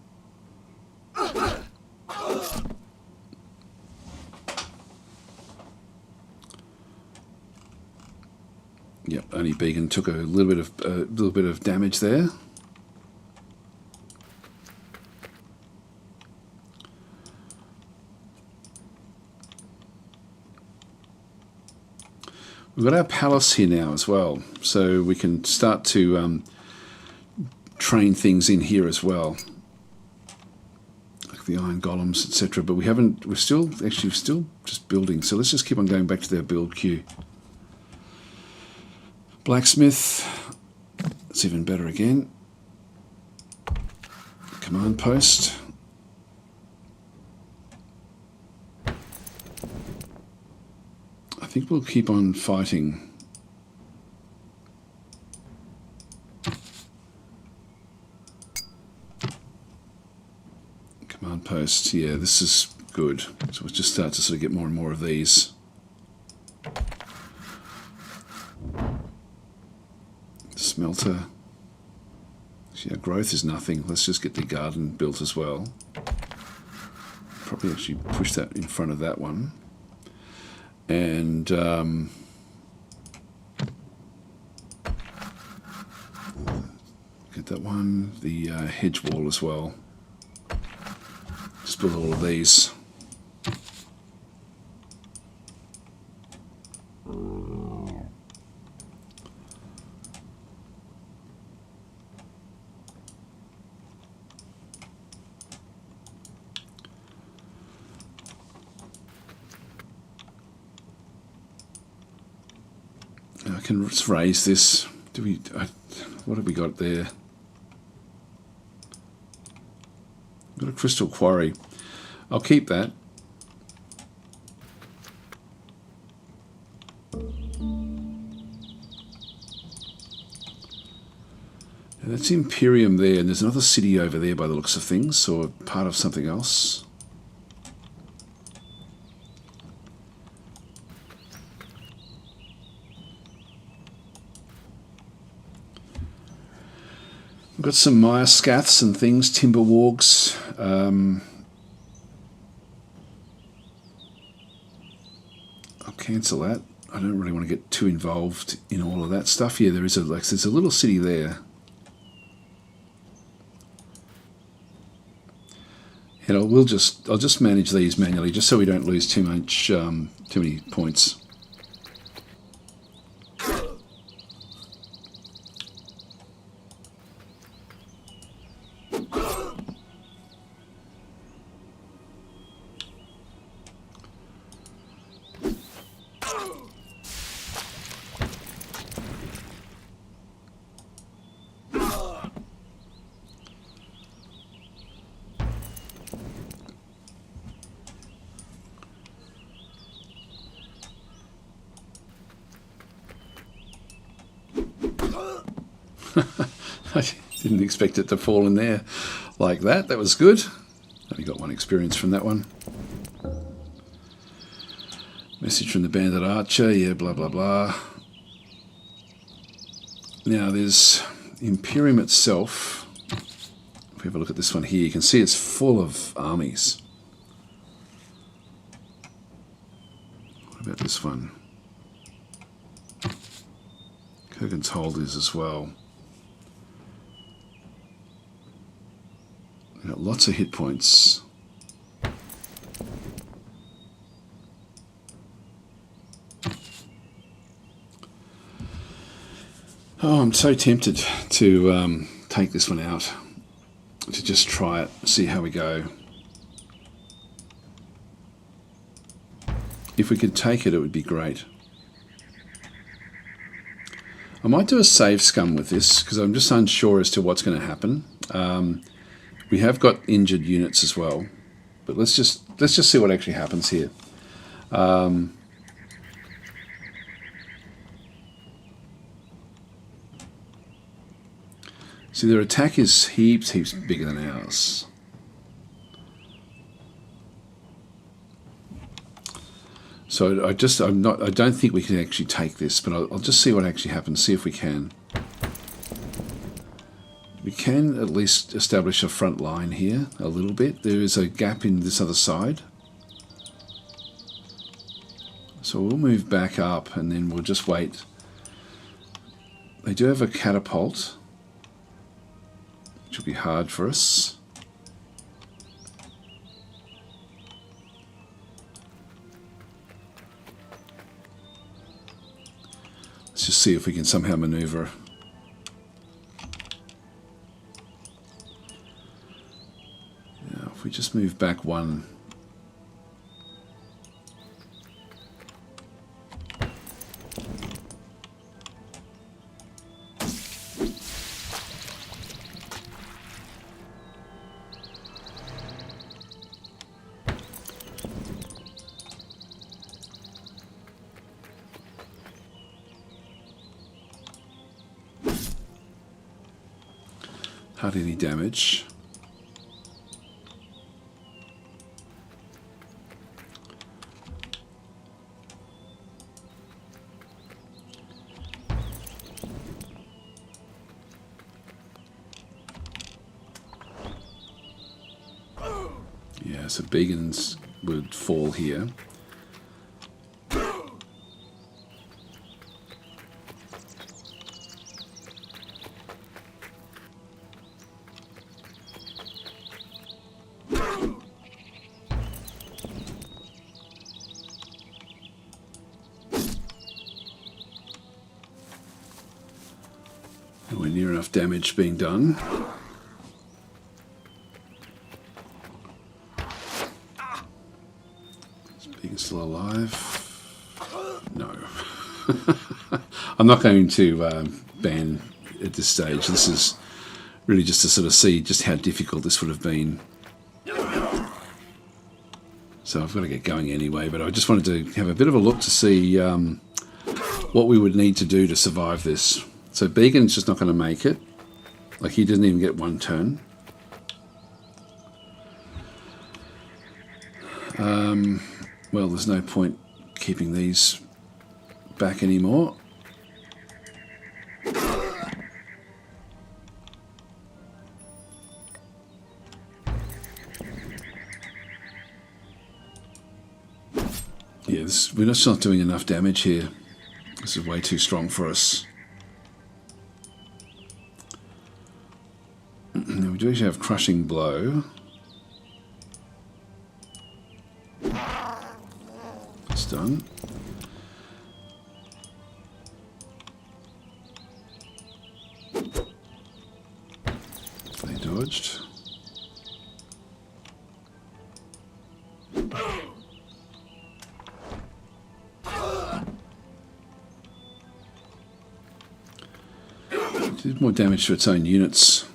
Yep, only Beacon took a little bit of damage there. We've got our palace here now as well, so we can start to train things in here as well, like the iron golems, etc. But we're still just building. So let's just keep on going back to their build queue. Blacksmith, it's even better again. Command post. I think we'll keep on fighting. Command post, yeah, this is good. So we'll just start to sort of get more and more of these. Smelter. Actually, our growth is nothing. Let's just get the garden built as well. Probably actually push that in front of that one. And get that one, the hedge wall as well. Just build all of these. I can just raise this. What have we got there? Got a crystal quarry. I'll keep that. And that's Imperium there, and there's another city over there by the looks of things, or part of something else. We've got some Maya scaths and things, timber wargs. I'll cancel that. I don't really want to get too involved in all of that stuff. Yeah, there's a little city there. And I'll just manage these manually, just so we don't lose too many points. I didn't expect it to fall in there like that. That was good. Only got one experience from that one. Message from the Bandit Archer. Yeah, blah, blah, blah. Now, there's Imperium itself. If we have a look at this one here, you can see it's full of armies. What about this one? Kurgan's Hold is as well. Got lots of hit points. Oh, I'm so tempted to take this one out, to just try it, see how we go. If we could take it, it would be great. I might do a save scum with this, because I'm just unsure as to what's going to happen. We have got injured units as well, but let's just see what actually happens here. See, their attack is heaps bigger than ours. So I don't think we can actually take this, but I'll just see what actually happens. See if we can. We can at least establish a front line here a little bit. There is a gap in this other side. So we'll move back up and then we'll just wait. They do have a catapult, which will be hard for us. Let's just see if we can somehow maneuver. If we just move back one. Hardly any damage. Yeah, so Begans would fall here. Nowhere near enough damage being done. Is Began still alive? No. I'm not going to ban at this stage. This is really just to sort of see just how difficult this would have been. So I've got to get going anyway, but I just wanted to have a bit of a look to see what we would need to do to survive this. So Beacon's just not going to make it. Like, he didn't even get one turn. Well, there's no point keeping these back anymore. Yeah, we're just not doing enough damage here. This is way too strong for us. Now we do actually have Crushing Blow. It's done. They dodged. Did more damage to its own units.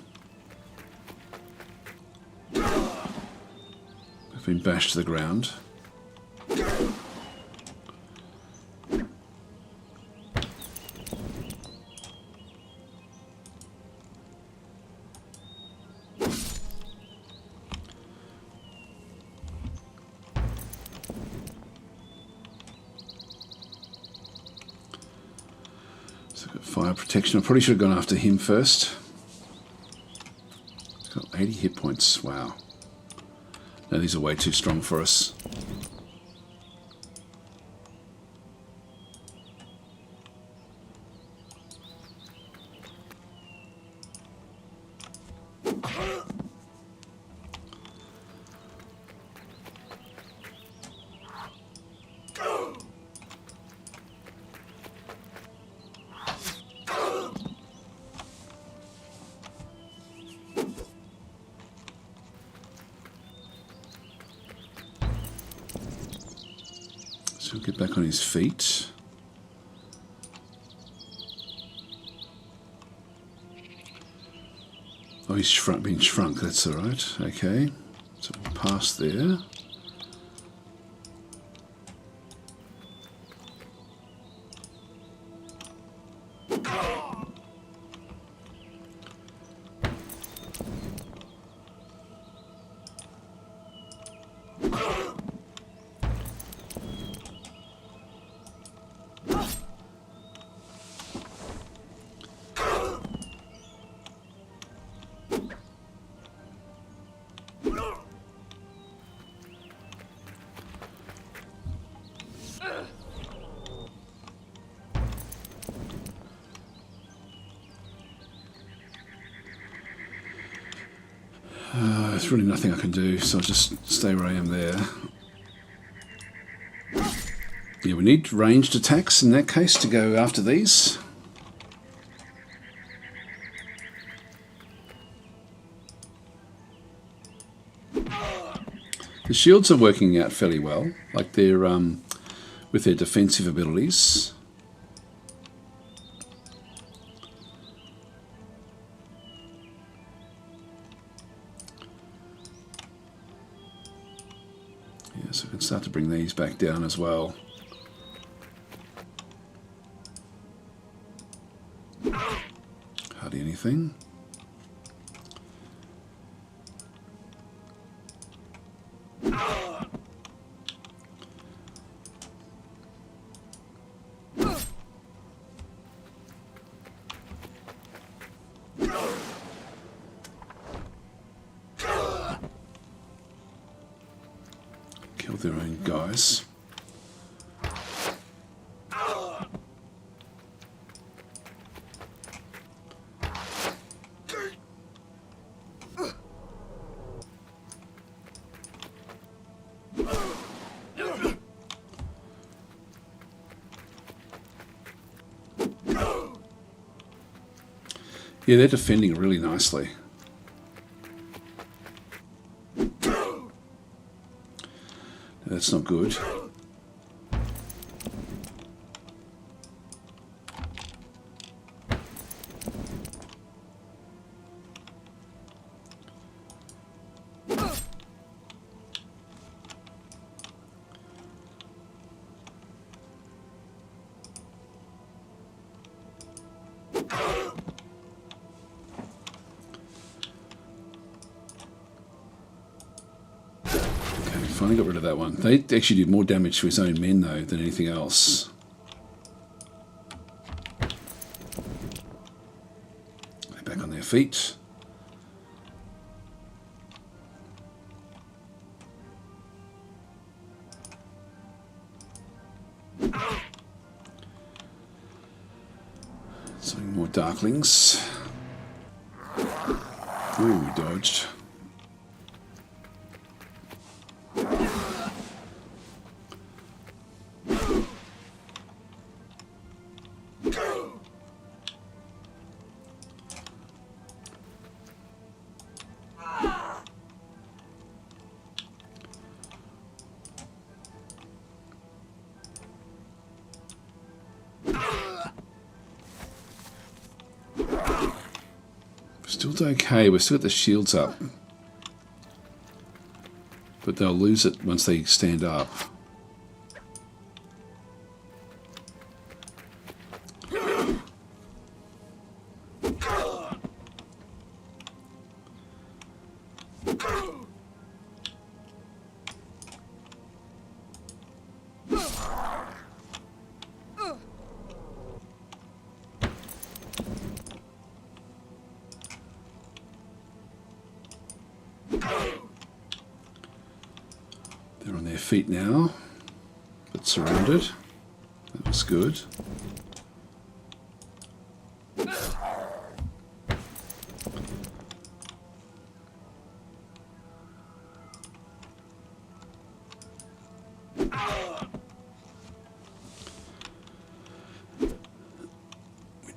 They've been bashed to the ground. Fire protection. I probably should have gone after him first. He's got 80 hit points. Wow. No, these are way too strong for us. So he'll get back on his feet. Oh, he's being shrunk, that's alright. Okay. So we'll pass there. There's really nothing I can do, so I'll just stay where I am there. Yeah, we need ranged attacks in that case to go after these. The shields are working out fairly well, like they're with their defensive abilities. Yeah, so we can start to bring these back down as well. Hardly anything. Kill their own guys. Yeah, they're defending really nicely. That's not good. Finally got rid of that one. They actually did more damage to his own men, though, than anything else. They're back on their feet. Some more Darklings. Ooh, we dodged. Still okay, we've still got the shields up. But they'll lose it once they stand up. They're on their feet now, but surrounded. That was good. We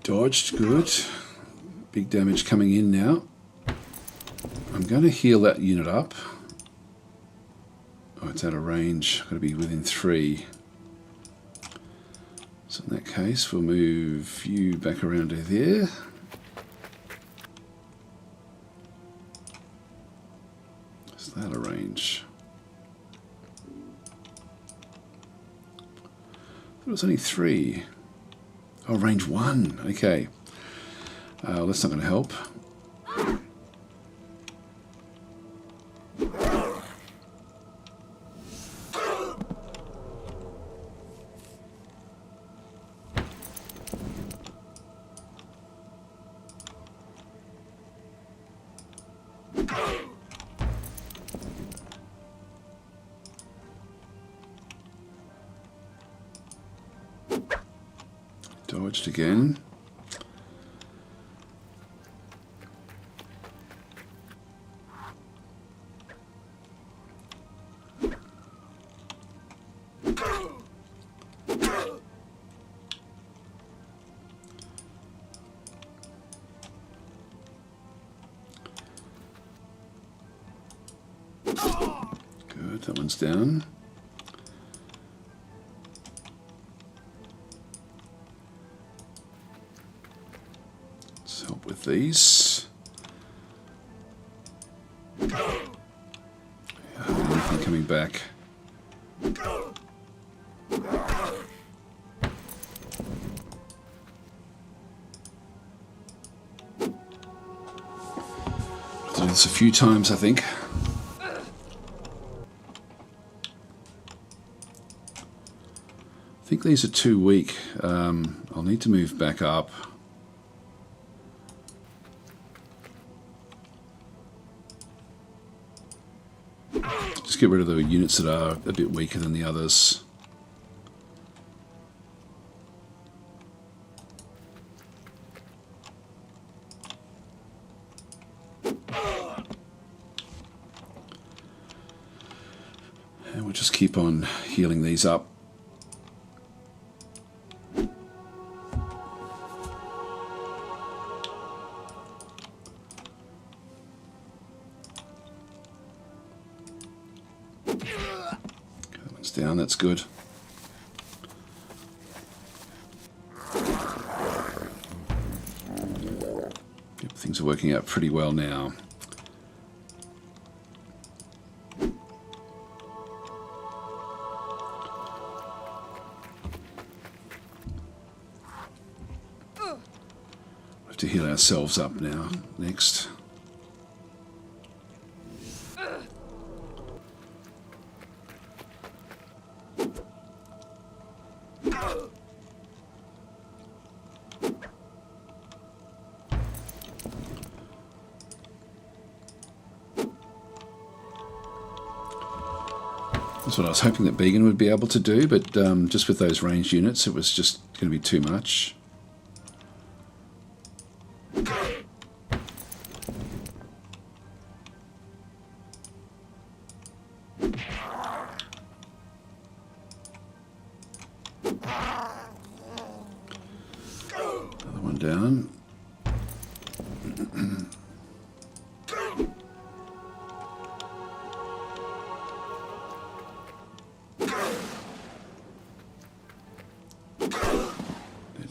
dodged, good. Big damage coming in now. I'm going to heal that unit up. Oh, it's out of range. Got to be within 3. So in that case, we'll move you back around to there. Is that out of range? I thought it was only 3. Oh, range 1. Okay. That's not going to help. Dodged again. Good, that one's down. Let's help with these. Anything coming back? I've done this a few times, I think. I think these are too weak. I'll need to move back up. Just get rid of the units that are a bit weaker than the others. And we'll just keep on healing these up. Down, that's good. Yep, things are working out pretty well now. We have to heal ourselves up now, next. That's what I was hoping that Began would be able to do, but just with those ranged units, it was just going to be too much. Another one down.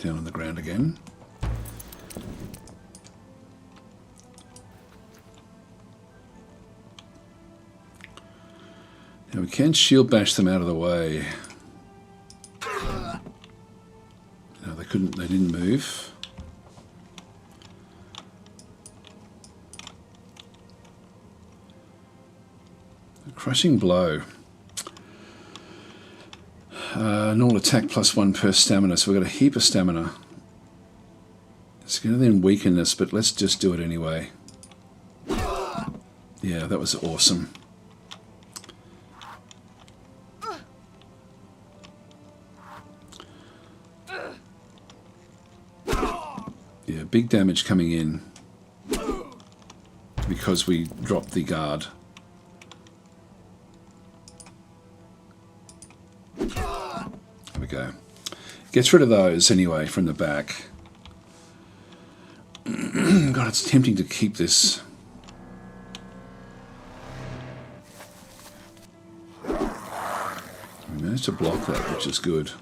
Down on the ground again. Now we can shield bash them out of the way. No, they couldn't. They didn't move. A crushing blow. Normal attack +1 per stamina, so we've got a heap of stamina. It's going to then weaken us, but let's just do it anyway. Yeah, that was awesome. Yeah, big damage coming in because we dropped the guard. Go. Gets rid of those anyway from the back. God, it's tempting to keep this. We managed to block that, which is good.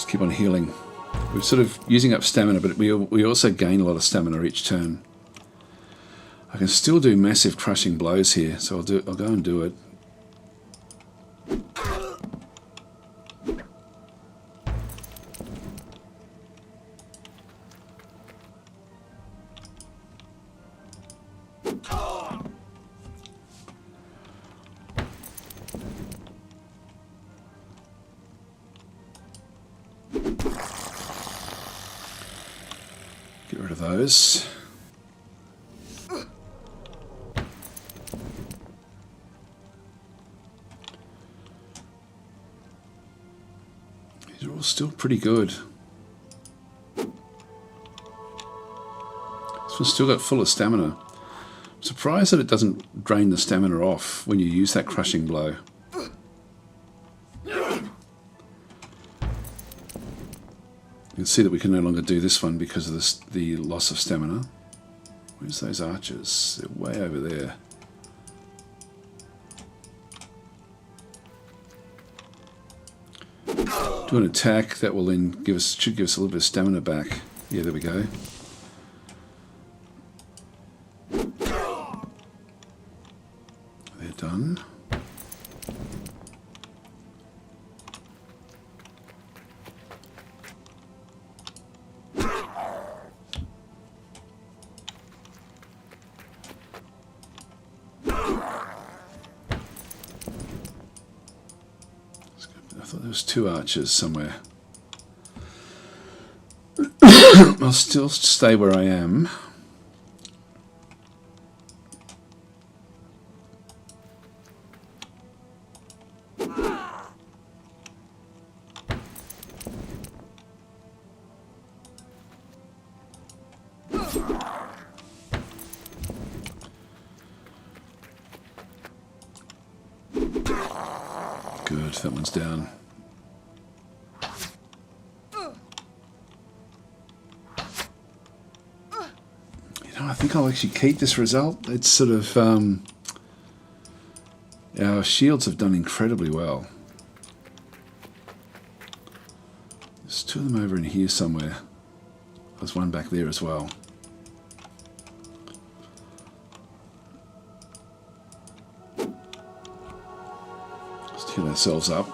Keep on healing. We're sort of using up stamina, but we also gain a lot of stamina each turn. I can still do massive crushing blows here, so I'll go and do it. Get rid of those. These are all still pretty good. This one's still got full of stamina. I'm surprised that it doesn't drain the stamina off when you use that crushing blow. You can see that we can no longer do this one because of the loss of stamina. Where's those archers? They're way over there. Do an attack that will then should give us a little bit of stamina back. Yeah, there we go. They're done. I thought there was 2 archers somewhere. I'll still stay where I am. Good, that one's down. I think I'll actually keep this result. It's sort of our shields have done incredibly well. There's 2 of them over in here somewhere. There's one back there as well. Heal ourselves up.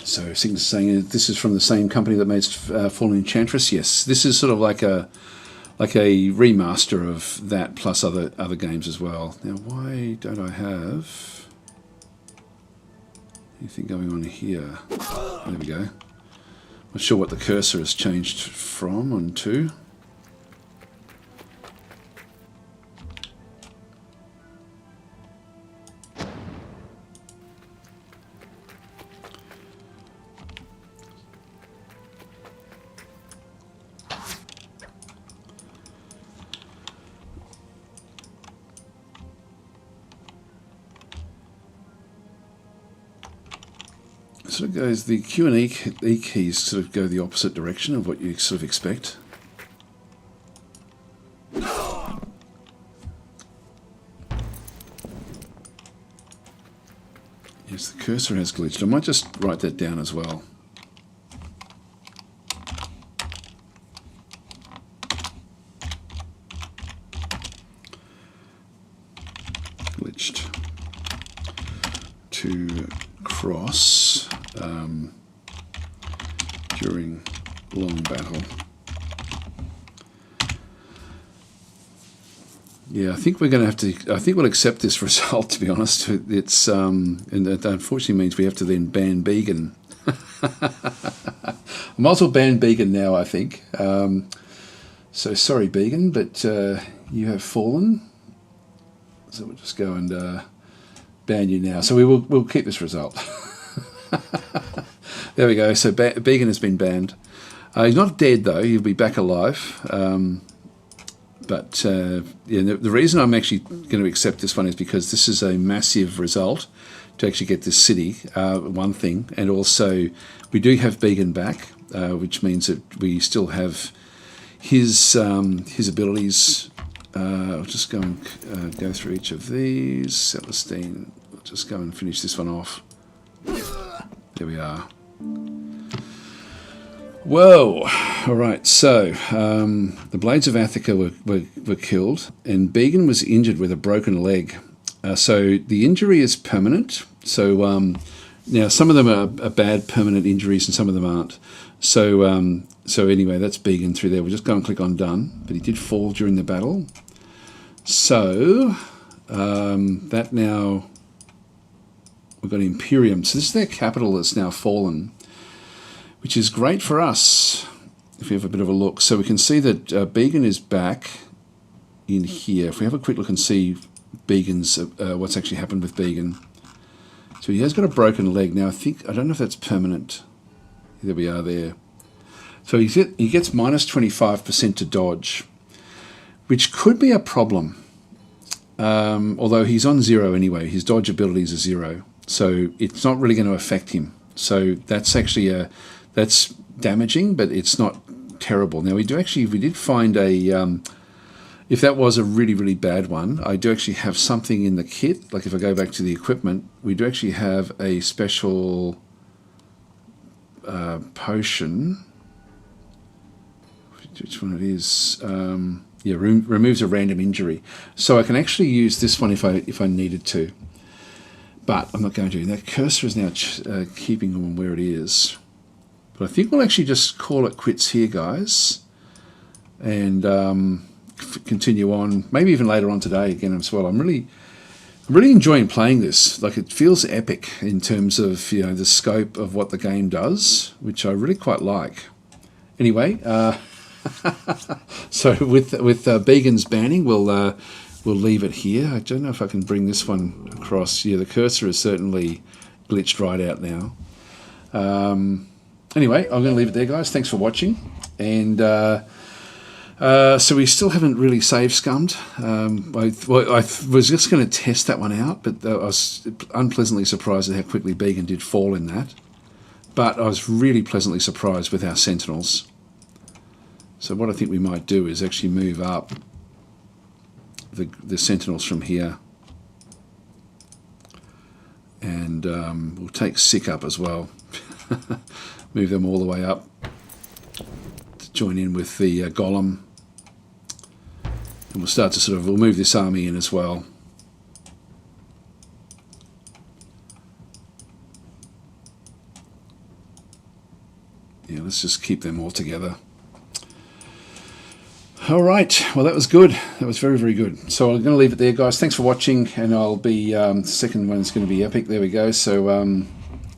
So Cygnus is saying this is from the same company that made Fallen Enchantress. Yes, this is sort of like a remaster of that plus other games as well. Now, why don't I have anything going on here? There we go. Not sure what the cursor has changed from on to. Sort of goes, the Q and E keys sort of go the opposite direction of what you sort of expect. Yes, the cursor has glitched. I might just write that down as well. Glitched to cross during long battle. Yeah, I think we're going to have to. I think we'll accept this result. To be honest, it's and that unfortunately means we have to then ban Began. I might as well ban Began now. I think. So sorry, Began, but you have fallen. So we'll just go and ban you now. So we'll keep this result. There we go. So Began has been banned. He's not dead though. He'll be back alive. But yeah, the reason I'm actually going to accept this one is because this is a massive result to actually get this city. One thing, and also we do have Began back, which means that we still have his abilities. I'll just go and go through each of these. Celestine. I'll just go and finish this one off. There we are. Whoa! All right, so the Blades of Attica were killed, and Began was injured with a broken leg. So the injury is permanent. So now some of them are bad permanent injuries, and some of them aren't. So so anyway, that's Began through there. We'll just go and click on done. But he did fall during the battle. So that now we've got Imperium. So this is their capital that's now fallen, which is great for us if we have a bit of a look. So we can see that Began is back in here. If we have a quick look and see Began's what's actually happened with Began. So he has got a broken leg. Now I don't know if that's permanent. There we are there. So he gets minus 25% to dodge, which could be a problem. Although he's on 0 anyway. His dodge abilities are 0. So it's not really going to affect him. So that's actually that's damaging, but it's not terrible. Now we did find a, if that was a really, really bad one, I do actually have something in the kit. Like if I go back to the equipment, we do actually have a special potion. Which one it is? Yeah, removes a random injury. So I can actually use this one if I needed to. But I'm not going to. That cursor is now keeping on where it is. But I think we'll actually just call it quits here, guys. And continue on. Maybe even later on today again as well. I'm really enjoying playing this. Like, it feels epic in terms of, the scope of what the game does, which I really quite like. Anyway, so with Began's banning, we'll leave it here. I don't know if I can bring this one across. Yeah, the cursor is certainly glitched right out now. Anyway, I'm going to leave it there, guys. Thanks for watching. And so we still haven't really save scummed. I was just going to test that one out, but I was unpleasantly surprised at how quickly Began did fall in that. But I was really pleasantly surprised with our sentinels. So what I think we might do is actually move up the sentinels from here. And we'll take sick up as well. Move them all the way up to join in with the golem. And we'll start to we'll move this army in as well. Yeah, let's just keep them all together. All right, well that was good. That was very, very good. So I'm going to leave it there, guys. Thanks for watching, and I'll be the second one is going to be epic. There we go. So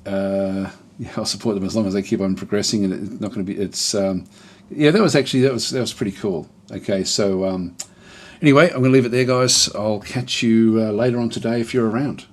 yeah, I'll support them as long as they keep on progressing, and it's not going to be. It's yeah, that was pretty cool. Okay, so anyway, I'm going to leave it there, guys. I'll catch you later on today if you're around.